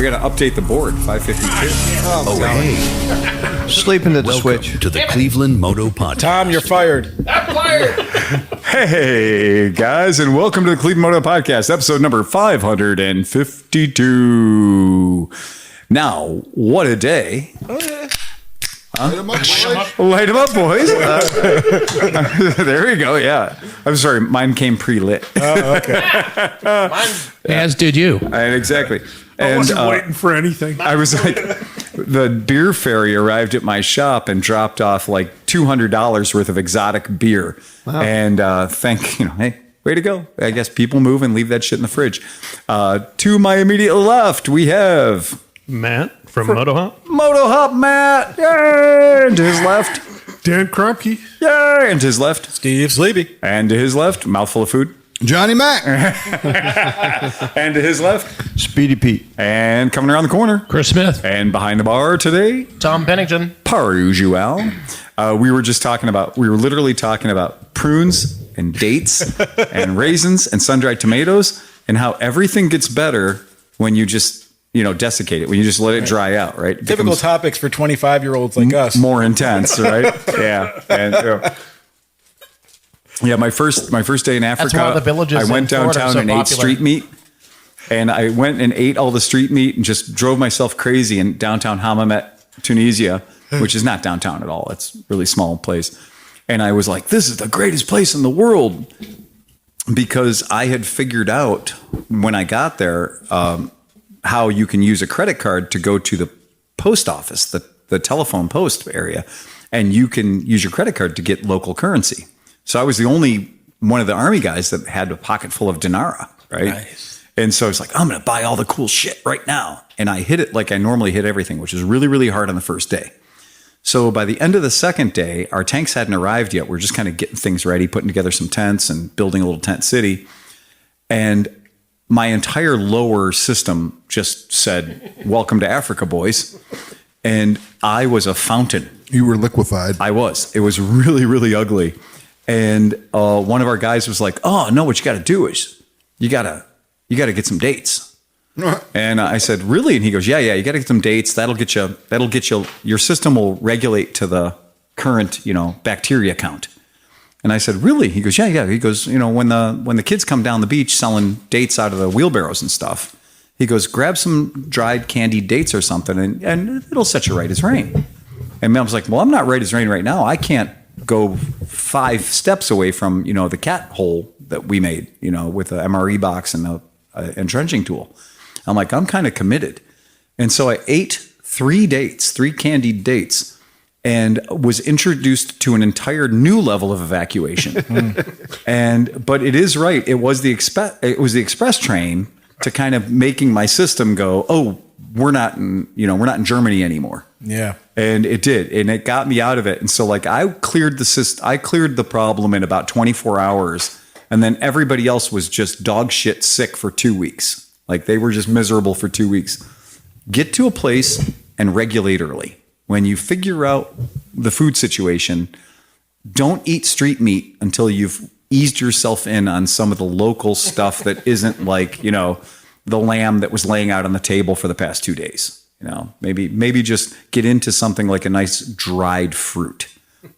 We got to update the board. 552. Oh, hey. Sleeping at the Welcome switch. to the ClevelandMoto podcast. Tom, you're fired. I'm fired. Hey, guys, and welcome to the ClevelandMoto podcast, episode number 552. Now, what a day. Light 'em up, boys. Light them up, boys. There we go. Yeah. I'm sorry. Mine came pre-lit. Oh, okay. As did you. Exactly. I wasn't And waiting for anything. I was like, the beer ferry arrived at my shop and dropped off like $200 worth of exotic beer. Wow. And hey, way to go. I guess people move and leave that shit in the fridge. To my immediate left, we have Matt from Moto Hop. Moto Hop Matt. Yay! And to his left, Dan Krupke. yay! And to his left, Steve Sleepy. and to his left, mouthful of food. Johnny Mac. And to his left, Speedy Pete. and coming around the corner, Chris Smith. and behind the bar today, Tom Pennington. par usual. We were literally talking about prunes and dates and raisins and sun-dried tomatoes and how everything gets better when you just, desiccate it, when you just let it dry out, right? It Typical becomes topics for 25-year-olds like us. more intense, right? Yeah. And, yeah, my first day in Africa, one of the villages I went in Florida downtown so and ate popular. street meat. And I went and ate all the street meat and just drove myself crazy in downtown Hammamet, Tunisia, which is not downtown at all. It's a really small place. And I was like, this is the greatest place in the world, because I had figured out when I got there how you can use a credit card to go to the post office, the telephone post area, and you can use your credit card to get local currency. So I was the only one of the army guys that had a pocket full of dinara, right? Nice. And so I was like, I'm going to buy all the cool shit right now. And I hit it like I normally hit everything, which is really, really hard on the first day. So by the end of the second day, our tanks hadn't arrived yet. We're just kind of getting things ready, putting together some tents and building a little tent city. And my entire lower system just said, welcome to Africa, boys. And I was a fountain. You were liquefied. I was. It was really, really ugly. And one of our guys was like, oh, no, what you got to do is you got to get some dates. And I said, really? And he goes, yeah, you got to get some dates. That'll get you, your system will regulate to the current, bacteria count. And I said, really? He goes, yeah. He goes, when the kids come down the beach selling dates out of the wheelbarrows and stuff, he goes, grab some dried candied dates or something and it'll set you right as rain. And I was like, well, I'm not right as rain right now. I can't go 5 steps away from, the cat hole that we made, with the MRE box and the entrenching tool. I'm like, I'm kind of committed. And so I ate 3 candied dates, and was introduced to an entire new level of evacuation. But it is right. It was the express train to kind of making my system go, oh, we're not in Germany anymore. Yeah. And it did. And it got me out of it. And so like I cleared the problem in about 24 hours. And then everybody else was just dog shit sick for 2 weeks. Like they were just miserable for 2 weeks. Get to a place and regulate early. When you figure out the food situation, don't eat street meat until you've eased yourself in on some of the local stuff that isn't like, the lamb that was laying out on the table for the past 2 days. Maybe just get into something like a nice dried fruit,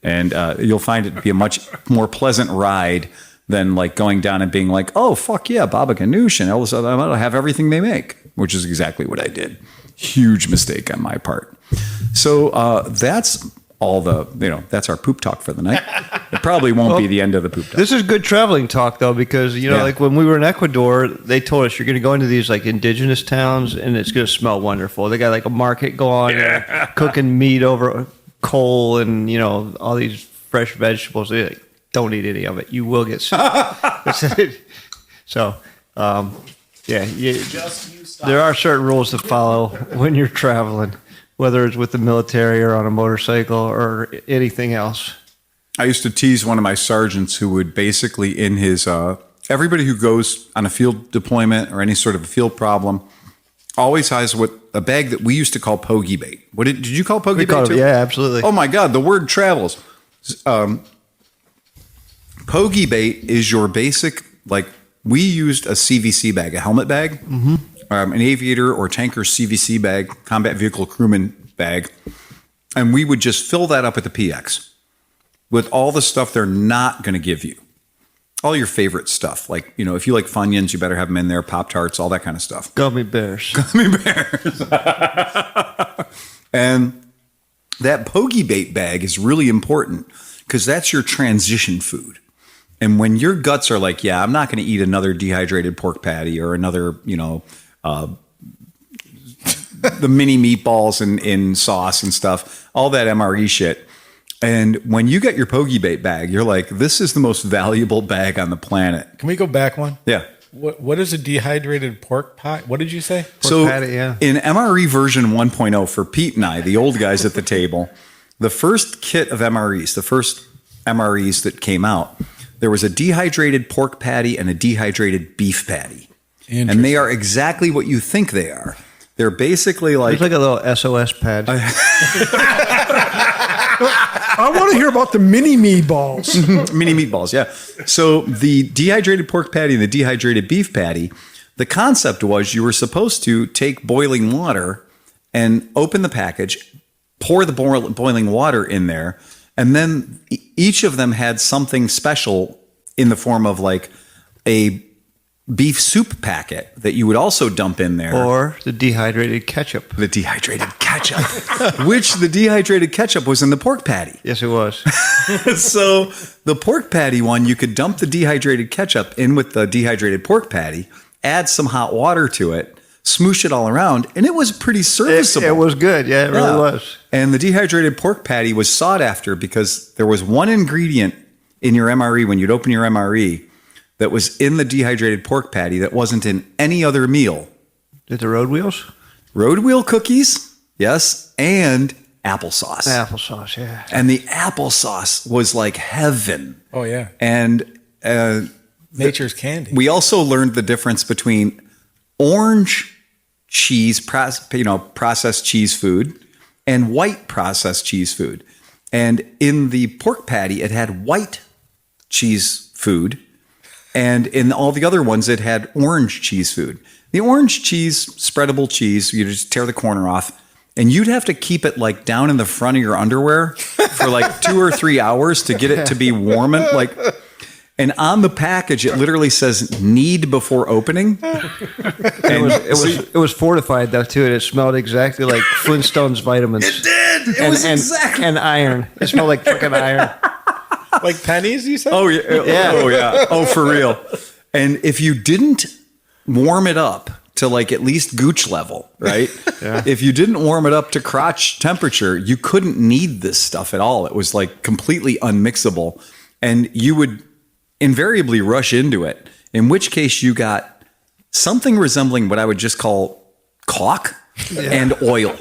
and you'll find it to be a much more pleasant ride than like going down and being like, oh, fuck yeah, baba ganoush, and all of a sudden I'm going to have everything they make, which is exactly what I did. Huge mistake on my part. So that's all that's our poop talk for the night. It probably won't be the end of the poop talk. This is good traveling talk, though, because, like when we were in Ecuador, they told us you're going to go into these like indigenous towns and it's going to smell wonderful. They got like a market going, cooking meat over coal and, all these fresh vegetables. They're like, don't eat any of it. You will get sick. So, there are certain rules to follow when you're traveling, whether it's with the military or on a motorcycle or anything else. I used to tease one of my sergeants who would basically in his, everybody who goes on a field deployment or any sort of a field problem always has a bag that we used to call pogey bait. Did you call pogey bait too? Yeah, absolutely. Oh my God, the word travels. Pogey bait is your basic, like we used a CVC bag, a helmet bag, an aviator or tanker CVC bag, combat vehicle crewman bag, and we would just fill that up at the PX with all the stuff they're not going to give you. All your favorite stuff. Like, if you like Funyuns, you better have them in there, Pop-Tarts, all that kind of stuff. Gummy bears. Gummy bears. And that pokey bait bag is really important because that's your transition food. And when your guts are like, yeah, I'm not going to eat another dehydrated pork patty or another, the mini meatballs in sauce and stuff, all that MRE shit. And when you get your pokey bait bag, you're like, this is the most valuable bag on the planet. Can we go back one? Yeah. What is a dehydrated pork pie? What did you say? So patty, yeah. in MRE version 1.0 for Pete and I, the old guys at the table, the first kit of MREs, the first MREs that came out, there was a dehydrated pork patty and a dehydrated beef patty. And they are exactly what you think they are. They're basically like... It's like a little SOS pad. I want to hear about the mini meatballs. Mini meatballs, yeah. So the dehydrated pork patty and the dehydrated beef patty, the concept was you were supposed to take boiling water and open the package, pour the boiling water in there, and then each of them had something special in the form of like a beef soup packet that you would also dump in there. Or the dehydrated ketchup. The dehydrated ketchup, which the dehydrated ketchup was in the pork patty. Yes, it was. So the pork patty one, you could dump the dehydrated ketchup in with the dehydrated pork patty, add some hot water to it, smoosh it all around, and it was pretty serviceable. It was good. Yeah, it really was. And the dehydrated pork patty was sought after because there was one ingredient in your MRE when you'd open your MRE that was in the dehydrated pork patty that wasn't in any other meal. Did the road wheels? Road wheel cookies, yes, and applesauce. Applesauce, yeah. And the applesauce was like heaven. Oh, yeah. And Nature's candy. we also learned the difference between orange cheese, processed cheese food, and white processed cheese food. And in the pork patty, it had white cheese food. And in all the other ones, it had orange cheese food. The orange cheese, spreadable cheese, you just tear the corner off, and you'd have to keep it like down in the front of your underwear for like 2 or 3 hours to get it to be warm. And on the package, it literally says "need before opening." And It was fortified though too, and it smelled exactly like Flintstones vitamins. it did. It was exactly. And iron. It smelled like freaking iron. Like pennies, you said? Oh yeah. Oh yeah. Oh, for real. And if you didn't warm it up to like at least gooch level, right? Yeah. If you didn't warm it up to crotch temperature, you couldn't knead this stuff at all. It was like completely unmixable. And you would invariably rush into it, in which case you got something resembling what I would just call caulk and oil.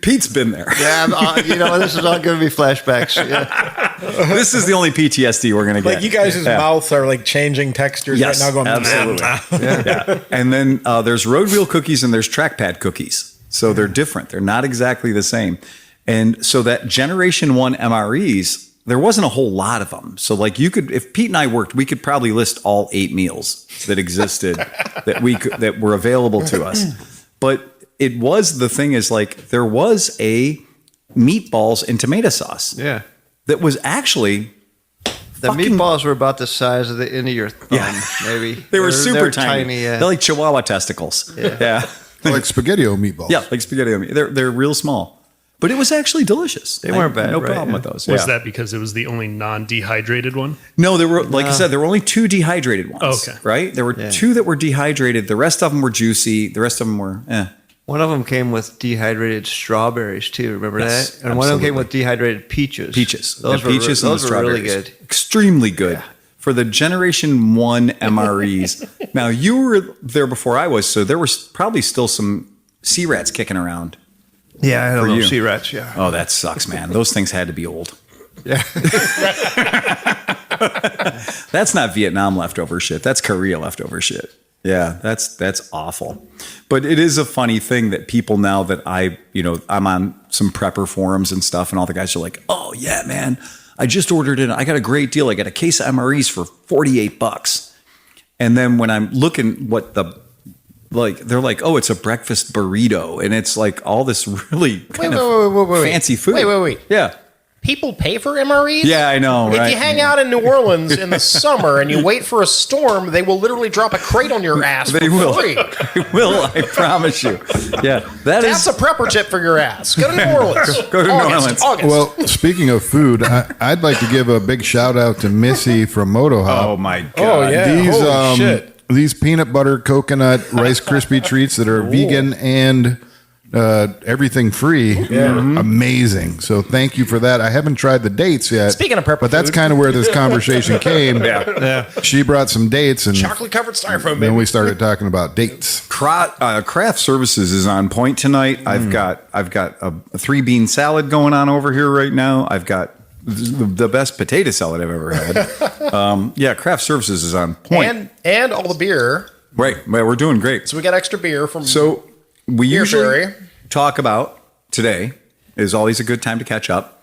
Pete's been there. Yeah, this is all going to be flashbacks. Yeah. This is the only PTSD we're going to get. Like you guys' mouths are like changing textures Yes, right now going, absolutely. Yeah. And then there's road wheel cookies and there's trackpad cookies. So they're different. They're not exactly the same. And so that Generation 1 MREs, there wasn't a whole lot of them. So like you could, if Pete and I worked, we could probably list all 8 meals that existed that were available to us. But it was, the thing is like, there was a meatballs and tomato sauce. Yeah. That was actually The meatballs were about the size of the end of your thumb, maybe. They were super tiny. Yeah. They're like Chihuahua testicles. Yeah. Like SpaghettiO meatballs. Yeah, like SpaghettiO. They're real small. But it was actually delicious. They weren't bad. No right, problem yeah. with those. Was Yeah. that because it was the only non-dehydrated one? No, there were, like I said, there were only 2 dehydrated ones. Okay. Right? There were 2 that were dehydrated. The rest of them were juicy. The rest of them were, One of them came with dehydrated strawberries too. Remember Yes, that? And one of them came absolutely. with dehydrated peaches. Peaches. Those The were peaches and the those were really strawberries. good. Extremely good. For the Generation 1 MREs. Now, you were there before I was, so there was probably still some sea rats kicking around. Yeah, I had For little you. sea rats. Yeah. Oh, that sucks, man. Those things had to be old. Yeah. That's not Vietnam leftover shit. That's Korea leftover shit. Yeah, that's awful. But it is a funny thing that people now that I'm on some prepper forums and stuff, and all the guys are like, "Oh yeah, man, I just ordered it. I got a great deal. I got a case of MREs for $48." And then when I'm looking what the like they're like, oh, it's a breakfast burrito, and it's like all this really kind of fancy food. Wait. Yeah. People pay for MREs? Yeah, I know. If right? you hang out in New Orleans in the summer and you wait for a storm, they will literally drop a crate on your ass They for will. free. They will. I promise you. Yeah, That's a prepper tip for your ass. Go to New Orleans. Go to New Orleans. August. Well, speaking of food, I'd like to give a big shout out to Missy from Moto Hop. Oh my god. Oh yeah. Holy shit. These peanut butter coconut Rice Krispie treats that are vegan and everything free are amazing. So thank you for that. I haven't tried the dates yet. Speaking of prepper but that's food. kind of where this conversation came. She brought some dates, and Chocolate covered styrofoam, then baby. we started talking about dates. Craft Services is on point tonight. I've got a 3-bean salad going on over here right now. I've got the best potato salad I've ever had. Craft Services is on point. And all the beer. Right, we're doing great. So we got extra beer from. So we Beer usually Fairy. talk about today is always a good time to catch up.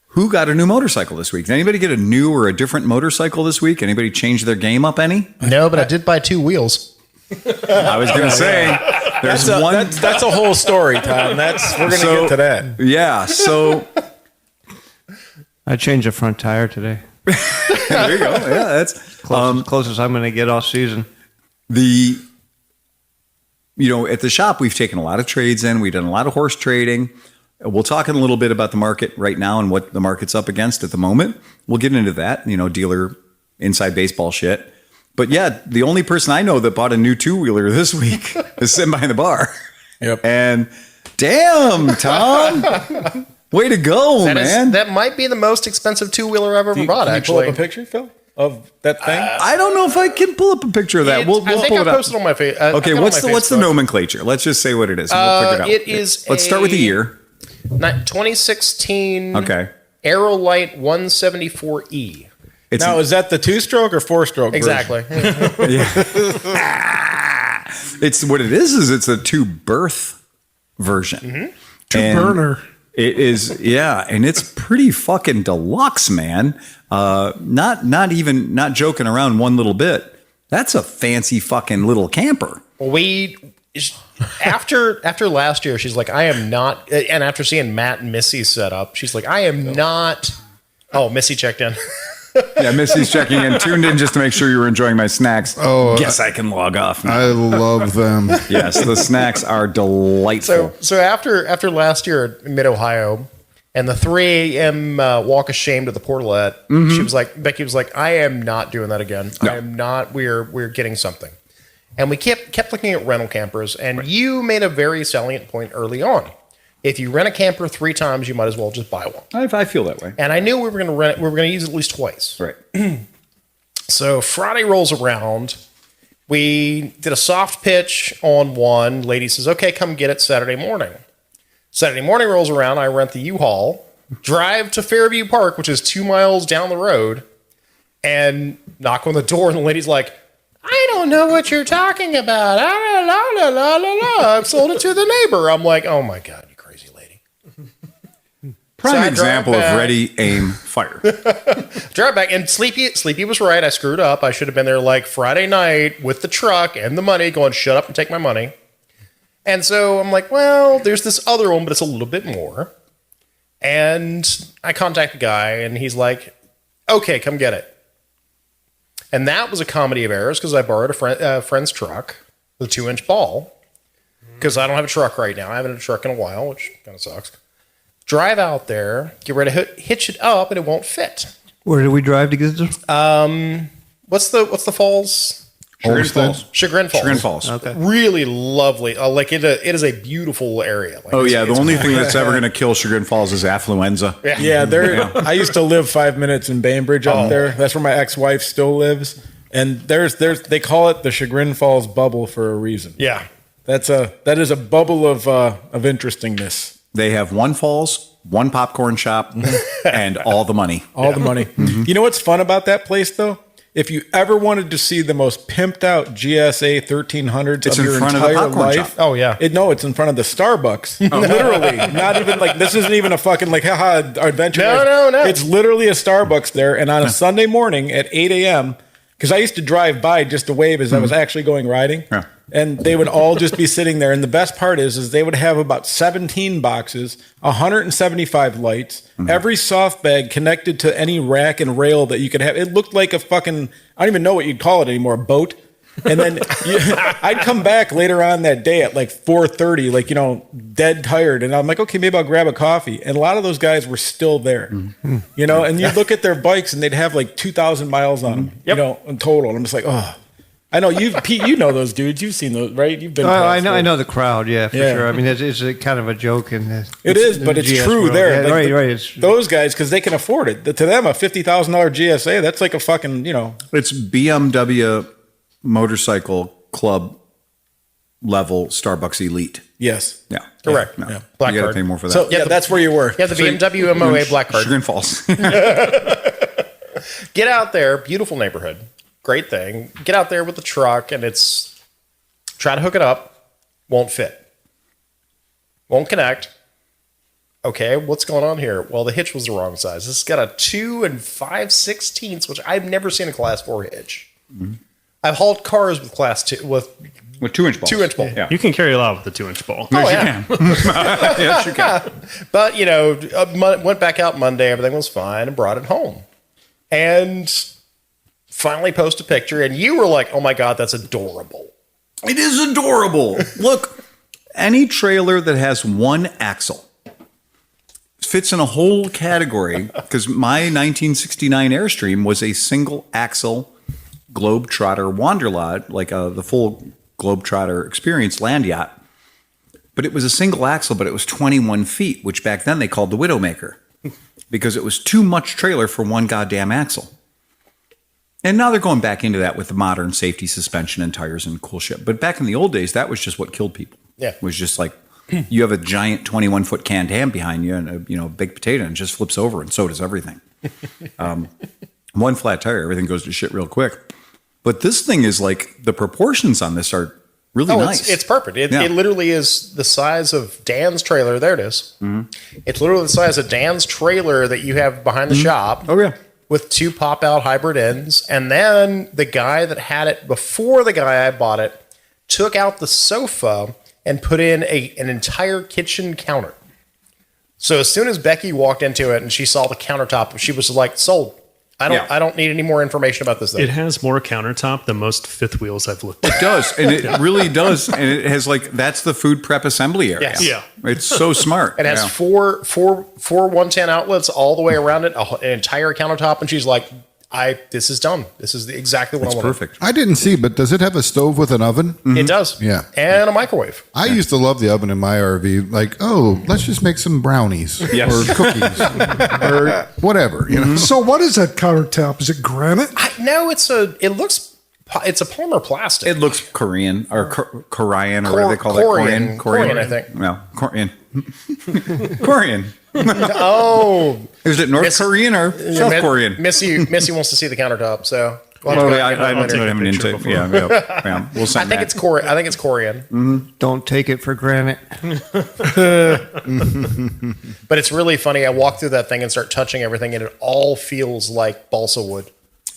Who got a new motorcycle this week? Did anybody get a new or a different motorcycle this week? Anybody change their game up any? No, but I did buy 2 wheels. I was going to say there's one. That's a whole story, Tom. We're gonna get to that. Yeah. So I changed the front tire today. there you go. Yeah, that's Closest I'm going to get all season. At the shop, we've taken a lot of trades in. We've done a lot of horse trading. We'll talk in a little bit about the market right now and what the market's up against at the moment. We'll get into that, dealer inside baseball shit. But yeah, the only person I know that bought a new 2-wheeler this week is sitting behind the bar. Yep. And damn, Tom, way to go, man. That might be the most expensive 2-wheeler I've ever bought, Can you actually. pull up a picture, Phil, of that thing? I don't know if I can pull up a picture of that. We'll I think pull I it up. posted on my face. Okay, what's the nomenclature? Let's just say what it is. And we'll figure it out. It is Let's start with the year. 2016 Okay. Aerolite 174E. It's Now, is that the 2-stroke or 4-stroke? Exactly. It's what it is it's a 2-berth version. And burner. It is, yeah, and it's pretty fucking deluxe, man. Not joking around one little bit. That's a fancy fucking little camper. After last year, she's like, I am not, and after seeing Matt and Missy set up, she's like, I am not. Oh, Missy checked in. Yeah, Missy's checking in, tuned in just to make sure you were enjoying my snacks. Oh, guess I can log off now. I love them. Yes, the snacks are delightful. So after last year at Mid Ohio, and the 3 a.m. Walk of Shame to the Portalette, Becky was like, I am not doing that again. No. I am not. We're getting something, and we kept looking at rental campers, and you made a very salient point early on. If you rent a camper 3 times, you might as well just buy one. I feel that way. And I knew we were going to rent it. We were going to use it at least twice. Right. So Friday rolls around. We did a soft pitch on one. Lady says, okay, come get it Saturday morning. Saturday morning rolls around. I rent the U-Haul, drive to Fairview Park, which is 2 miles down the road, and knock on the door. And the lady's like, I don't know what you're talking about. I've sold it to the neighbor. I'm like, oh my God, you crazy lady. Prime So I drive example of back. ready, aim, fire. Drive back, and Sleepy was right. I screwed up. I should have been there like Friday night with the truck and the money, going, shut up and take my money. And so I'm like, well, there's this other one, but it's a little bit more. And I contact the guy, and he's like, okay, come get it. And that was a comedy of errors because I borrowed a friend's truck with a 2-inch ball because I don't have a truck right now. I haven't had a truck in a while, which kind of sucks. Drive out there, get ready to hitch it up, and it won't fit. Where did we drive to get this? What's the falls? Chagrin Falls. Chagrin Falls. Chagrin Falls. Okay. Really lovely. Like it is a beautiful area. Like Oh it's- yeah, the it's only thing that's ever going to kill Chagrin Falls is affluenza. Yeah, I used to live 5 minutes in Bainbridge up there. That's where my ex-wife still lives. And they call it the Chagrin Falls bubble for a reason. Yeah. That is a bubble of interestingness. They have 1 falls, 1 popcorn shop, and all the money. All the money. You know what's fun about that place though? If you ever wanted to see the most pimped out GSA 1300s It's of in your front of the entire popcorn life, shop. Oh, yeah. it's in front of the Starbucks. Literally, not even like this isn't even a fucking like haha adventure. No. It's literally a Starbucks there, and on a Sunday morning at 8 a.m. because I used to drive by just to wave as I was actually going riding. Yeah. and they would all just be sitting there. And the best part is they would have about 17 boxes, 175 lights, every soft bag connected to any rack and rail that you could have. It looked like a fucking, I don't even know what you'd call it anymore, a boat. And then I'd come back later on that day at like 4:30, like, dead tired. And I'm like, okay, maybe I'll grab a coffee. And a lot of those guys were still there, and you'd look at their bikes and they'd have like 2,000 miles on them, in total. And I'm just like, oh, I know Pete, you know those dudes. You've seen those, right? You've been. I know the crowd. Yeah, for sure. I mean, it's a kind of a joke in this. It is, but it's GS true world. there. Yeah, Like right. those guys, because they can afford it. To them, a $50,000 GSA, that's like a fucking, It's BMW motorcycle club level Starbucks Elite. Yes. Yeah. Correct. No. Yeah. Black You got to card. pay more for that. So yeah, that's where you were. Yeah, the BMW MOA black card. Chagrin Falls. Get out there, beautiful neighborhood, great thing. Get out there with the truck, and try to hook it up, won't fit, won't connect. Okay, what's going on here? Well, the hitch was the wrong size. This has got a 2 5/16, which I've never seen a Class 4 hitch. I've hauled cars with Class 2 with 2-inch balls. 2-inch ball. Yeah. You can carry a lot with the 2-inch ball. Oh, yeah. Yes, you can. But, went back out Monday. Everything was fine and brought it home. And finally post a picture. And you were like, oh, my God, that's adorable. It is adorable. Look, any trailer that has one axle fits in a whole category, because my 1969 Airstream was a single axle Globetrotter Wanderlot, like the full Globetrotter experience land yacht. But it was a single axle, but it was 21 feet, which back then they called the Widowmaker, because it was too much trailer for one goddamn axle. And now they're going back into that with the modern safety suspension and tires and cool shit. But back in the old days, that was just what killed people. Yeah. It was just like, you have a giant 21-foot canned ham behind you and a big potato, and it just flips over, and so does everything. One flat tire, everything goes to shit real quick. But this thing is like, the proportions on this are really nice. It's perfect. It literally is the size of Dan's trailer. There it is. It's literally the size of Dan's trailer that you have behind the shop. Oh, yeah. With 2 pop-out hybrid ends. And then the guy that had it before the guy I bought it took out the sofa and put in an entire kitchen counter. So as soon as Becky walked into it and she saw the countertop, she was like, sold. I don't need any more information about this thing. It has more countertop than most fifth wheels I've looked at. It does, and it really does, and it has that's the food prep assembly area. Yes. Yeah. It's so smart. It has four 110 outlets all the way around it, an entire countertop, and she's like, this is done. This is exactly what I want. Perfect. I didn't see, but does it have a stove with an oven? It does. Yeah. And a microwave. I used to love the oven in my RV. Like, let's just make some brownies or cookies or whatever. So what is that countertop? Is it granite? No, it's a polymer plastic. It looks Korean or Korean or whatever they call that. Korean, I think. No, Korean. Korean. Oh. Is it North Korean or South Korean? Missy wants to see the countertop, so. I don't take him into. Yeah. We'll send I think it's Korean. I think it's Korean. Don't take it for granted. But it's really funny. I walk through that thing and start touching everything, and it all feels like balsa wood.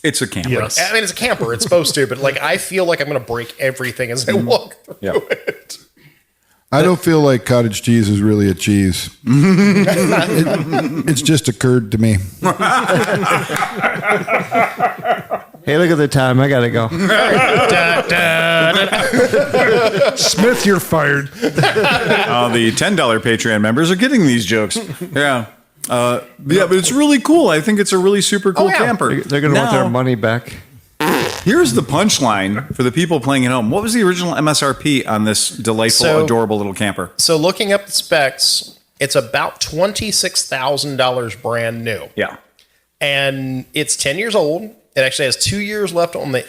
It's a camper. Yes. I mean, it's a camper. It's supposed to, but I feel like I'm going to break everything as I walk through it. I don't feel like cottage cheese is really a cheese. It's just occurred to me. Hey, look at the time. I got to go. Smith, you're fired. The $10 Patreon members are getting these jokes. Yeah. But it's really cool. I think it's a really super cool camper. They're going to want their money back. Here's the punchline for the people playing at home. What was the original MSRP on this delightful, adorable little camper? So looking up the specs, it's about $26,000 brand new. Yeah. And it's 10 years old. It actually has 2 years left on the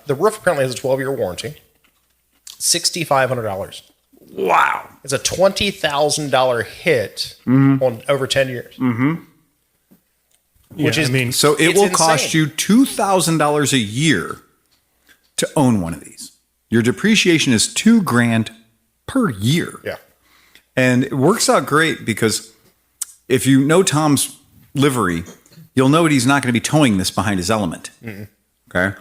roof. Apparently has a 12-year warranty. $6,500. Wow. It's a $20,000 hit on over 10 years. Mm-hmm. Which is so it will insane. cost you $2,000 a year to own one of these. Your depreciation is $2,000 per year. Yeah. And it works out great because if you know Tom's livery, you'll know that he's not going to be towing this behind his element. Okay.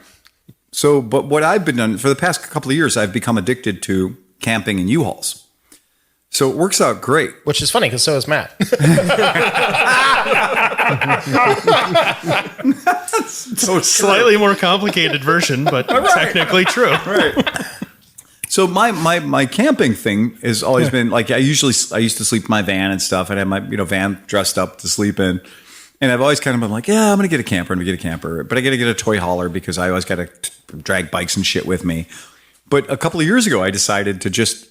So, but what I've been done for the past couple of years, I've become addicted to camping and U-Hauls. So it works out great. Which is funny because so is Matt. So Slightly more complicated version, but technically true. So my camping thing has always been like I used to sleep in my van and stuff, and I had my van dressed up to sleep in, and I've always kind of been like, yeah, I'm gonna get a camper, but I got to get a toy hauler because I always got to drag bikes and shit with me. But a couple of years ago, I decided to just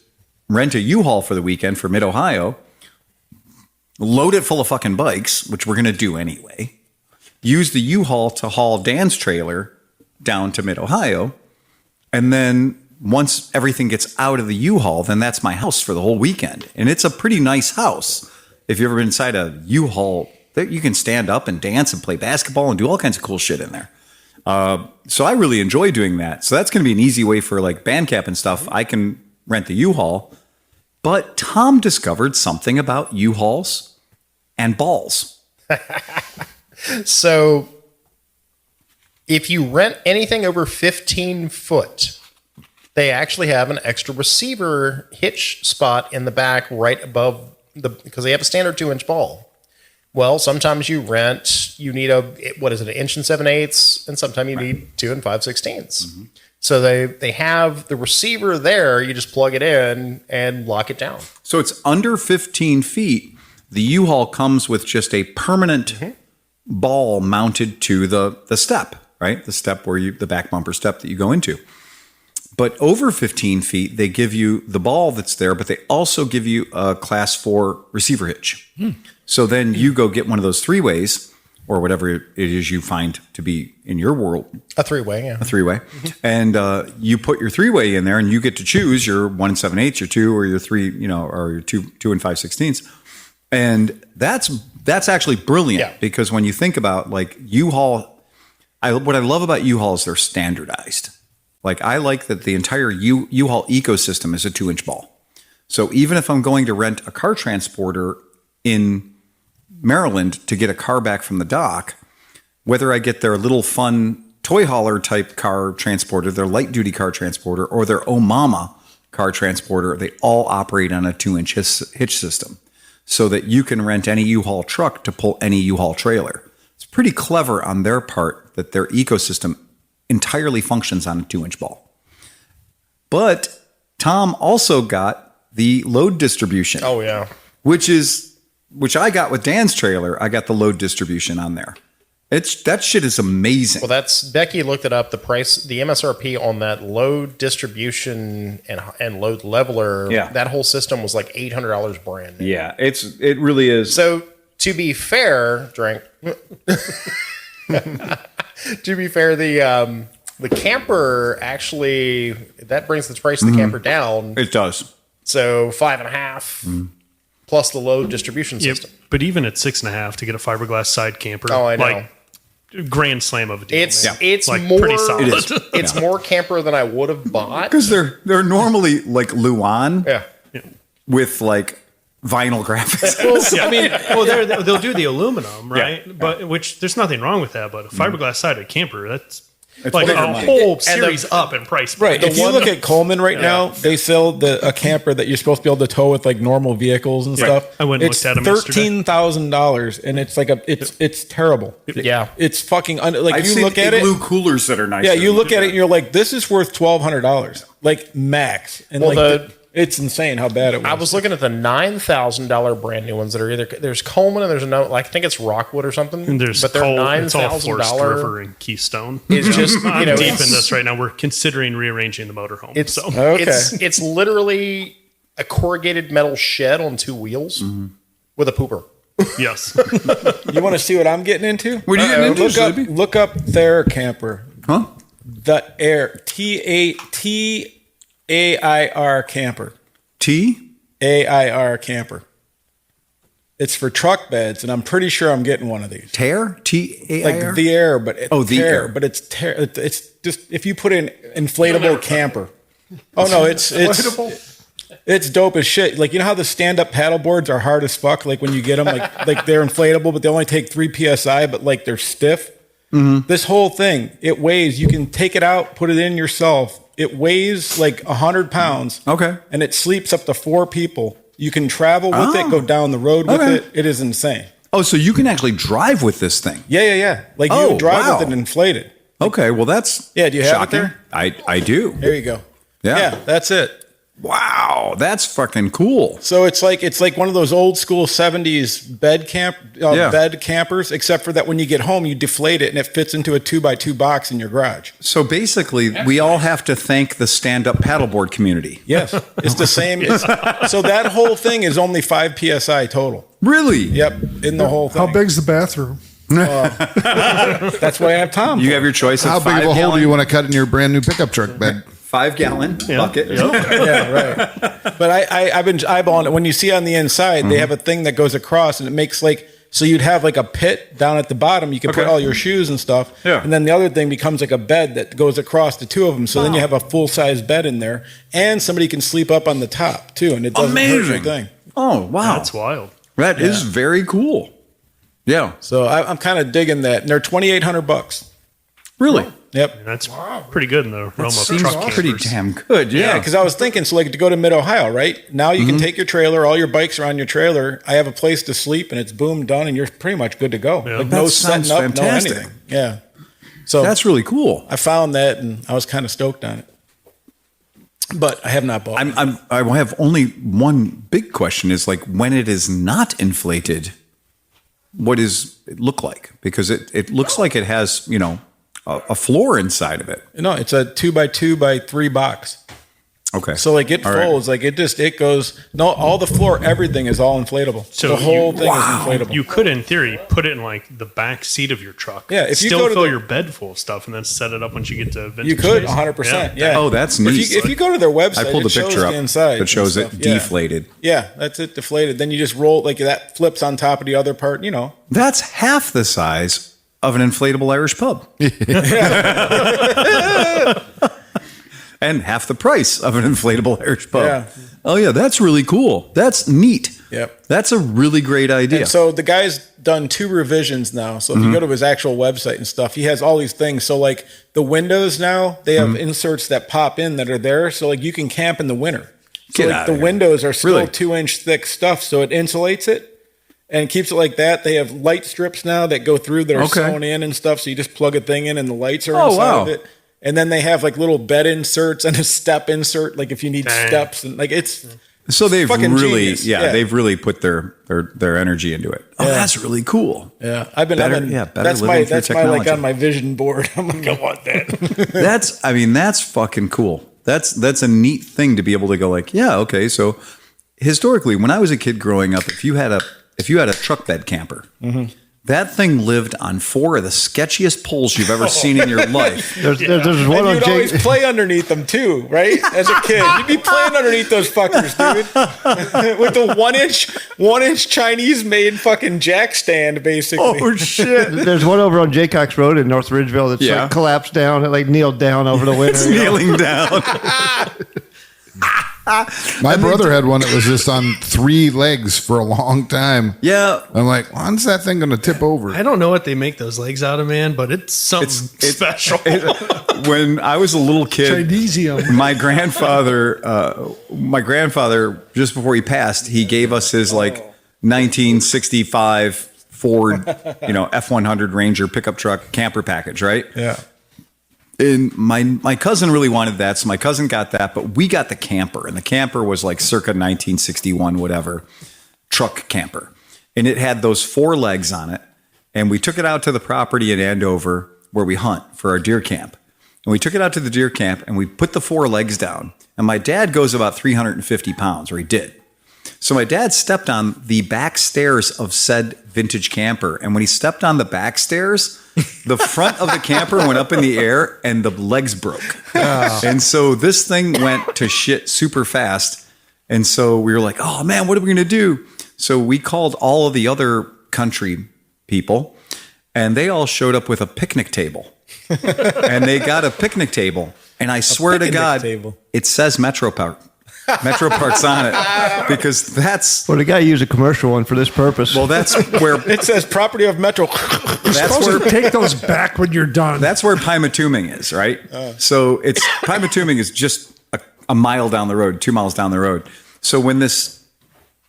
rent a U-Haul for the weekend for Mid-Ohio, load it full of fucking bikes, which we're gonna do anyway. Use the U-Haul to haul Dan's trailer down to Mid-Ohio, and then once everything gets out of the U-Haul, then that's my house for the whole weekend. And it's a pretty nice house. If you've ever been inside a U-Haul, you can stand up and dance and play basketball and do all kinds of cool shit in there. So I really enjoy doing that. So that's going to be an easy way for like band camp and stuff. I can rent the U-Haul. But Tom discovered something about U-Hauls and balls. So if you rent anything over 15 foot, they actually have an extra receiver hitch spot in the back right above because they have a standard 2-inch ball. Well, sometimes you need an 1 inch and 7/8, and sometimes you need 2 5/16. Mm-hmm. So they have the receiver there. You just plug it in and lock it down. So it's under 15 feet. The U-Haul comes with just a permanent ball mounted to the step, right? The step where the back bumper step that you go into. But over 15 feet, they give you the ball that's there, but they also give you a class 4 receiver hitch. So then you go get one of those 3-ways or whatever it is you find to be in your world. A 3-way, yeah. A 3-way. And you put your 3-way in there and you get to choose your 1 7/8, your 2, or your 3, or your 2 5/16. And that's actually brilliant because when you think about like U-Haul, what I love about U-Haul is they're standardized. Like I like that the entire U-Haul ecosystem is a 2-inch ball. So even if I'm going to rent a car transporter in Maryland to get a car back from the dock, whether I get their little fun toy hauler type car transporter, their light duty car transporter, or their Oh Mama car transporter, they all operate on a 2-inch hitch system so that you can rent any U-Haul truck to pull any U-Haul trailer. It's pretty clever on their part that their ecosystem entirely functions on a 2-inch ball. But Tom also got the load distribution. Oh yeah. Which I got with Dan's trailer. I got the load distribution on there. That shit is amazing. Well, Becky looked it up. The price, the MSRP on that load distribution and load leveler, that whole system was like $800 brand new. Yeah, it really is. So to be fair, the camper actually, that brings the price of the camper down. It does. So 5.5 plus the load distribution system. But even at 6.5 to get a fiberglass side camper, oh, I know. like grand slam of a deal. It's like more pretty solid. It is. It's more camper than I would have bought because they're normally like Luan Yeah. with like vinyl graphics. I mean, they'll do the aluminum, right? But which there's nothing wrong with that. But a fiberglass sided camper, that's like bigger a money. whole series up in price. Right. If you look at Coleman right now, they sell a camper that you're supposed to be able to tow with like normal vehicles and stuff. I went and it's looked at 'em yesterday. $13,000, and it's like it's terrible. Yeah. It's fucking I've you seen look at it. blue coolers that are nice. Yeah, you look at it and you're like, this is worth $1,200, like max. And Well, it's insane how bad it was. I was looking at the $9,000 brand new ones that are there's Coleman and there's I think it's Rockwood or something. And there's but they're it's all Forest $9,000. River and Keystone. It's just I'm deep in it's- this right now. We're considering rearranging the motorhome. It's Okay. it's literally a corrugated metal shed on 2 wheels with a pooper. yes. You want to see what I'm getting into? What are you getting into, Sleepy? Look up their camper. Huh? The Air TAIR camper. AIR camper. It's for truck beds, and I'm pretty sure I'm getting one of these. Tear? T-A-I-R? Like the air, but it's the air. but it's it's just if you put in inflatable camper. Oh no, it's dope as shit. Like you know how the stand-up paddle boards are hard as fuck. Like when you get them, like they're inflatable, but they only take 3 psi, but like they're stiff. This whole thing, it weighs, you can take it out, put it in yourself. It weighs like 100 pounds. Okay. And it sleeps up to 4 people. You can travel with it, go down the road with it. It is insane. Oh, so you can actually drive with this thing? Yeah. Like you drive with it inflated. Okay, well that's do you have shocking. it there? I do. There you go. Yeah. That's it. Wow, that's fucking cool. So it's like one of those old school 70s bed campers, except for that when you get home you deflate it and it fits into a 2x2 box in your garage. So basically, we all have to thank the stand-up paddleboard community. Yes, it's the same. So that whole thing is only 5 psi total. Really? Yep, in the whole thing. How big's the bathroom? That's why I have Tom. You have your choice of How big of a hole do you want to cut in your brand new pickup truck bed? 5-gallon bucket. Yeah, right. But I've been eyeballing it. When you see on the inside, they have a thing that goes across, and it makes like, so you'd have like a pit down at the bottom. You can put all your shoes and stuff. Yeah. And then the other thing becomes like a bed that goes across the 2 of them. So then you have a full size bed in there, and somebody can sleep up on the top too, and it doesn't hurt your thing. Oh wow, That's wild. That is very cool. Yeah. So I'm kind of digging that. And they're $2,800. Really? Yep. That's pretty good in the realm of Seems truck pretty campers. damn good. Yeah, because I was thinking, so like to go to Mid-Ohio, right? Now you can take your trailer, all your bikes are on your trailer. I have a place to sleep, and it's boom, done, and you're pretty much good to go. Yeah. Like That no sounds setting up, fantastic. no anything. Yeah. So That's really cool. I found that, and I was kind of stoked on it. But I have not bought it. I have only one big question: is like when it is not inflated, what does it look like? Because it looks like it has a floor inside of it. No, it's a 2x2x3 box. Okay. So like it All right. folds, like it goes. No, all the floor, everything is all inflatable. So the whole you- thing is inflatable. You could, in theory, put it in like the back seat of your truck. Yeah, if you still go to fill the- your bed full of stuff and then set it up once you get to vintage. You could space. 100%. Yeah. Oh, that's If neat. you go to their website, I pulled it a shows picture up the inside that shows and it stuff. Yeah. deflated. Yeah, that's it deflated. Then you just roll like that flips on top of the other part. That's half the size of an inflatable Irish pub. And half the price of an inflatable Irish pub. Yeah. Oh yeah, that's really cool. That's neat. Yep. That's a really great idea. And so the guy's done 2 revisions now. So if you go to his actual website and stuff, he has all these things. So like the windows now, they have inserts that pop in that are there. So like you can camp in the winter. So Get like outta the here. windows are still Really? 2-inch thick stuff. So it insulates it and keeps it like that. They have light strips now that go through that are Okay. sewn in and stuff. So you just plug a thing in and the lights are Oh, inside wow. of it. And then they have like little bed inserts and a step insert, like if you need Dang. steps and like it's So they've fucking really, genius. yeah, Yeah. they've really put their energy into it. Oh, Yeah. that's really cool. yeah. I've been Better that's living my through that's my like technology. on my vision board. I'm like, I want that. That's fucking cool. That's a neat thing to be able to go like, yeah, okay. So historically, when I was a kid growing up, if you had a truck bed camper, that thing lived on 4 of the sketchiest poles you've ever seen in your life. There's one And on you'd always Jake. play underneath them too, right? As a kid, you'd be playing underneath those fuckers, dude, with the 1-inch Chinese-made fucking jack stand, basically. Oh shit! There's one over on Jaycox Road in North Ridgeville that's Yeah. like collapsed down, and like kneeled down over the winter. It's kneeling down. My brother had one that was just on 3 legs for a long time. Yeah, I'm like, when's that thing going to tip over? I don't know what they make those legs out of, man, but it's something special. when I was a little kid, Chinesium. my grandfather, just before he passed, he gave us his like 1965 Ford, F100 Ranger pickup truck camper package, right? Yeah. And my cousin really wanted that, so my cousin got that, but we got the camper, and the camper was like circa 1961, whatever, truck camper. And it had those 4 legs on it, and we took it out to the property in Andover where we hunt for our deer camp. And we took it out to the deer camp, and we put the 4 legs down, and my dad goes about 350 pounds, or he did. So my dad stepped on the back stairs of said vintage camper, and when he stepped on the back stairs, the front of the camper went up in the air and the legs broke. And so this thing went to shit super fast. And so we were like, oh man, what are we going to do? So we called all of the other country people, and they all showed up with a picnic table. And they got a picnic table. And I swear to picnic God, table. it says Metro Park. Metro Parks on it because that's Well, the guy used a commercial one for this purpose. well, that's where It says property of Metro. that's where Take those back when you're done. that's where Pymatuming is, right? So it's Pymatuming is just a mile down the road, 2 miles down the road. So when this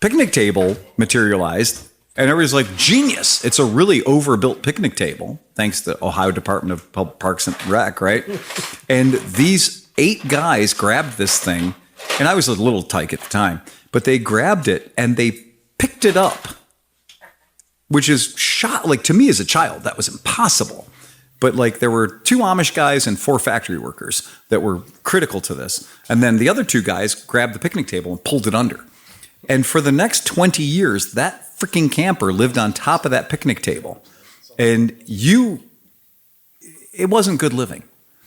picnic table materialized, and everybody's like, genius! It's a really overbuilt picnic table, thanks to the Ohio Department of Public Parks and Rec, right? And these 8 guys grabbed this thing, and I was a little tyke at the time, but they grabbed it and they picked it up, which is like to me as a child, that was impossible. But like there were 2 Amish guys and 4 factory workers that were critical to this. And then the other 2 guys grabbed the picnic table and pulled it under. And for the next 20 years, that freaking camper lived on top of that picnic table. And it wasn't good living.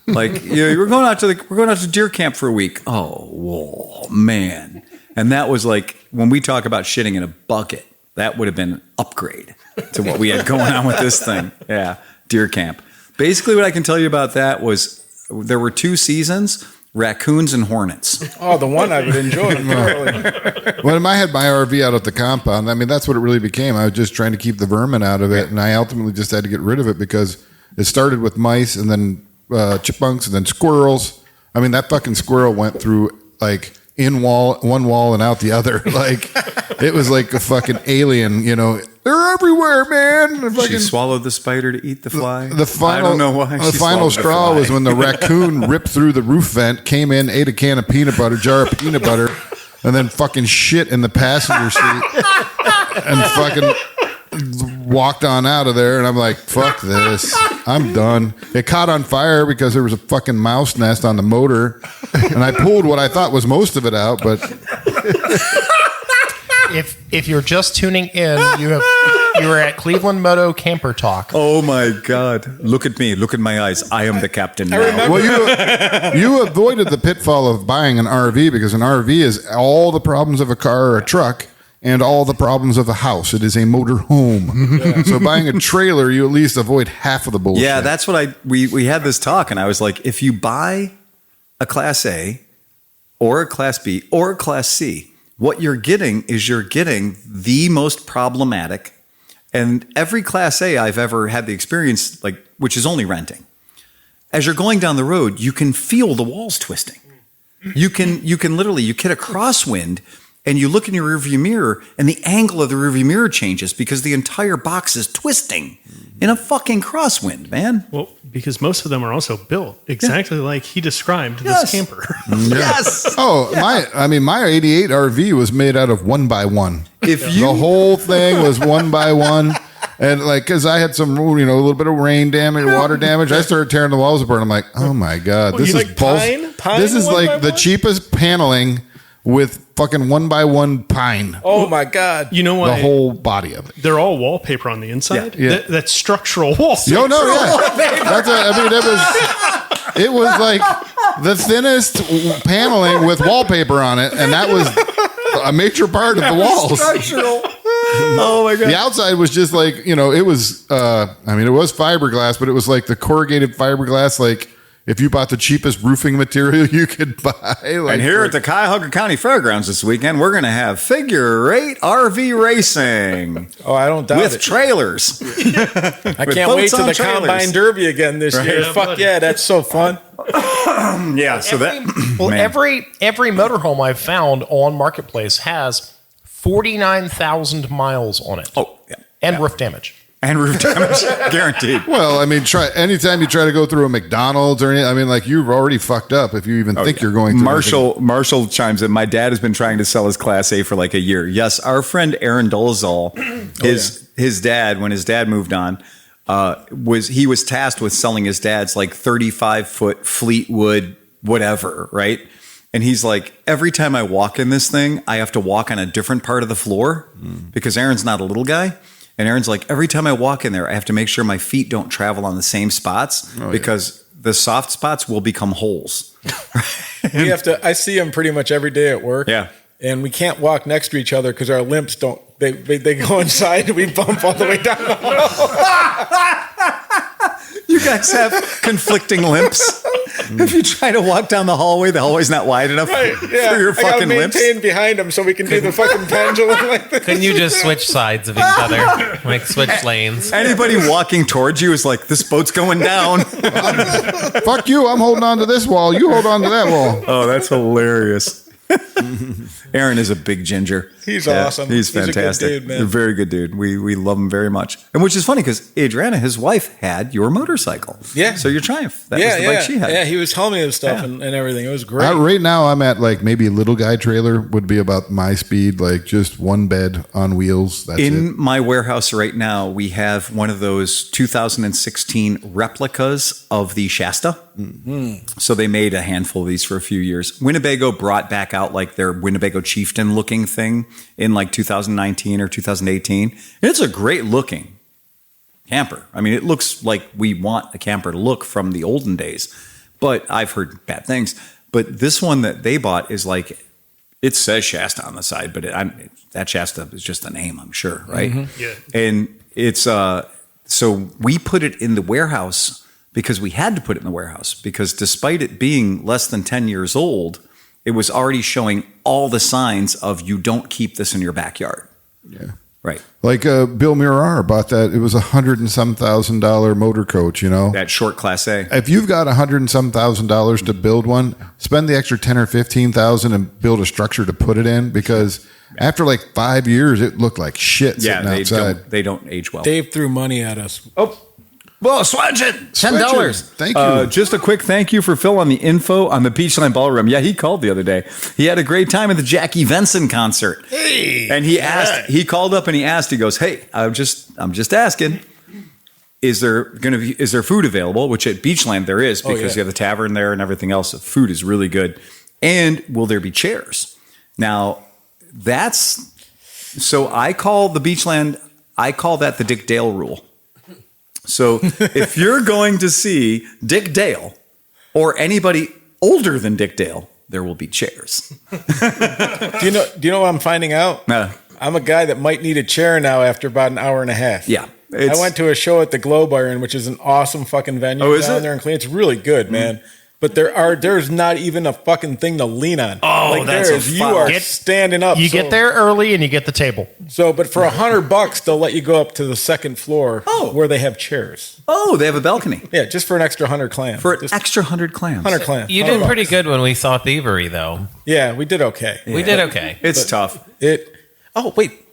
Like we're going out to deer camp for a week. Oh, whoa, man. And that was like when we talk about shitting in a bucket, that would have been an upgrade to what we had going on with this thing. Yeah, deer camp. Basically, what I can tell you about that was there were 2 seasons, raccoons and hornets. Oh, the one I would enjoy. When I had my RV out at the compound, I mean, that's what it really became. I was just trying to keep the vermin out of it, and I ultimately just had to get rid of it because it started with mice and then chipmunks and then squirrels. I mean, that fucking squirrel went through like one wall and out the other. Like it was like a fucking alien, They're everywhere, man. She swallowed the spider to eat the fly. I don't know why. The final straw was when the raccoon ripped through the roof vent, came in, ate a can of peanut butter, jar of peanut butter, and then fucking shit in the passenger seat and fucking walked on out of there. And I'm like, fuck this. I'm done. It caught on fire because there was a fucking mouse nest on the motor. And I pulled what I thought was most of it out, but... If you're just tuning in, you are at ClevelandMoto Camper Talk. Oh my God! Look at me! Look at my eyes! I am the captain now. Well, you avoided the pitfall of buying an RV because an RV is all the problems of a car or a truck and all the problems of a house. It is a motor home. Yeah. So buying a trailer, you at least avoid half of the bullshit. Yeah, that's what we had this talk, and I was like, if you buy a Class A or a Class B or a Class C, what you're getting is the most problematic. And every Class A I've ever had the experience, like, which is only renting. As you're going down the road, you can feel the walls twisting. You can literally, you get a crosswind and you look in your rearview mirror and the angle of the rearview mirror changes because the entire box is twisting in a fucking crosswind, man. Well, because most of them are also built exactly like he described this camper. Yes. Oh, my 88 RV was made out of 1x1. The whole thing was 1x1. And like, cause I had some, a little bit of rain damage, water damage. I started tearing the walls apart. I'm like, oh my God, this is like pine? This is like the 1x1? cheapest paneling with fucking 1x1 pine. Oh my God. You know what? The whole body of it. They're all wallpaper on the inside. Yeah. That's structural wallpaper. Yo, no, yeah. It was like the thinnest paneling with wallpaper on it, and that was a major part of the walls. Structural. Oh my God. The outside was just like, it was, it was fiberglass, but it was like the corrugated fiberglass, like if you bought the cheapest roofing material you could buy. Like, And here at the Cuyahoga County Fairgrounds this weekend, we're going to have figure 8 RV racing. Oh, I don't doubt with it. trailers. I can't wait to the Combine Derby again this year. Yeah, Fuck buddy. yeah, that's so fun. Yeah, so every motorhome I've found on Marketplace has 49,000 miles on it. Oh, yeah. And roof damage. And roof damage, guaranteed. Well, anytime you try to go through a McDonald's or anything, you've already fucked up if you even think you're going to. Marshall chimes in. My dad has been trying to sell his Class A for like a year. Yes, our friend Aaron Dolezal, his dad, when his dad moved on, he was tasked with selling his dad's like 35-foot Fleetwood whatever, right? And he's like, every time I walk in this thing, I have to walk on a different part of the floor because Aaron's not a little guy. And Aaron's like, every time I walk in there, I have to make sure my feet don't travel on the same spots because the soft spots will become holes. I see him pretty much every day at work. Yeah. And we can't walk next to each other because our limps don't, they go inside and we bump all the way down the hall. You guys have conflicting limps. If you try to walk down the hallway's not wide enough Right, for yeah. your I gotta fucking lips. maintain behind him so we can do the fucking pendulum like this. Couldn't you just switch sides of each other? Like switch lanes? Anybody walking towards you is like, this boat's going down. Fuck you! I'm holding on to this wall. You hold on to that wall. Oh, that's hilarious. Aaron is a big ginger. He's awesome. He's He's a good fantastic. dude, man. A very good dude. We love him very much. And which is funny because Adriana, his wife, had your motorcycle. Yeah. So your Triumph. That was the bike she had. Yeah, he was telling me this stuff Yeah. and everything. It was great. Right now, I'm at like maybe a little guy trailer would be about my speed, like just one bed on wheels. That's In it. my warehouse right now, we have one of those 2016 replicas of the Shasta. Mm-hmm. So they made a handful of these for a few years. Winnebago brought back out like their Winnebago Chieftain looking thing in like 2019 or 2018. And it's a great looking camper. I mean, it looks like we want a camper to look from the olden days, but I've heard bad things. But this one that they bought is like, it says Shasta on the side, but that Shasta is just a name, I'm sure, right? Mm-hmm. Yeah. And it's so we put it in the warehouse because we had to put it in the warehouse because despite it being less than 10 years old, it was already showing all the signs of you don't keep this in your backyard. Yeah. Right. Like Bill Murar bought that. It was $100 and some thousand motor coach, you know? That short Class A. If you've got $100 and some thousand to build one, spend the extra 10 or 15,000 and build a structure to put it in because after like 5 years, it looked like shit Yeah, sitting outside. they don't age well. Dave threw money at us. Oh, well, Swedgen, $10. Thank you. Just a quick thank you for Phil on the info on the Beachline Ballroom. Yeah, he called the other day. He had a great time at the Jackie Venson concert. Hey, And he asked, he called up and he asked, he goes, "Hey, I'm just asking, is there food available?" Which at Beachland there is because you have the tavern there and everything else. The food is really good. And will there be chairs? Now, so I call the Beachland, I call that the Dick Dale rule. So if you're going to see Dick Dale or anybody older than Dick Dale, there will be chairs. do you know what I'm finding out? I'm a guy that might need a chair now after about an hour and a half. Yeah. I went to a show at the Globe Iron, which is an awesome fucking venue down there in Cleveland. It's really good, man. But there's not even a fucking thing to lean on. Oh, that's there is. You are standing up. You get there early and you get the table. So, but for $100, they'll let you go up to the second floor where they have chairs. Oh, they have a balcony. Yeah, just for an extra 100 clams. For an extra 100 clams. 100 clams. You did pretty good when we saw Thievery, though. Yeah, we did okay. We did okay. It's tough. Oh, wait.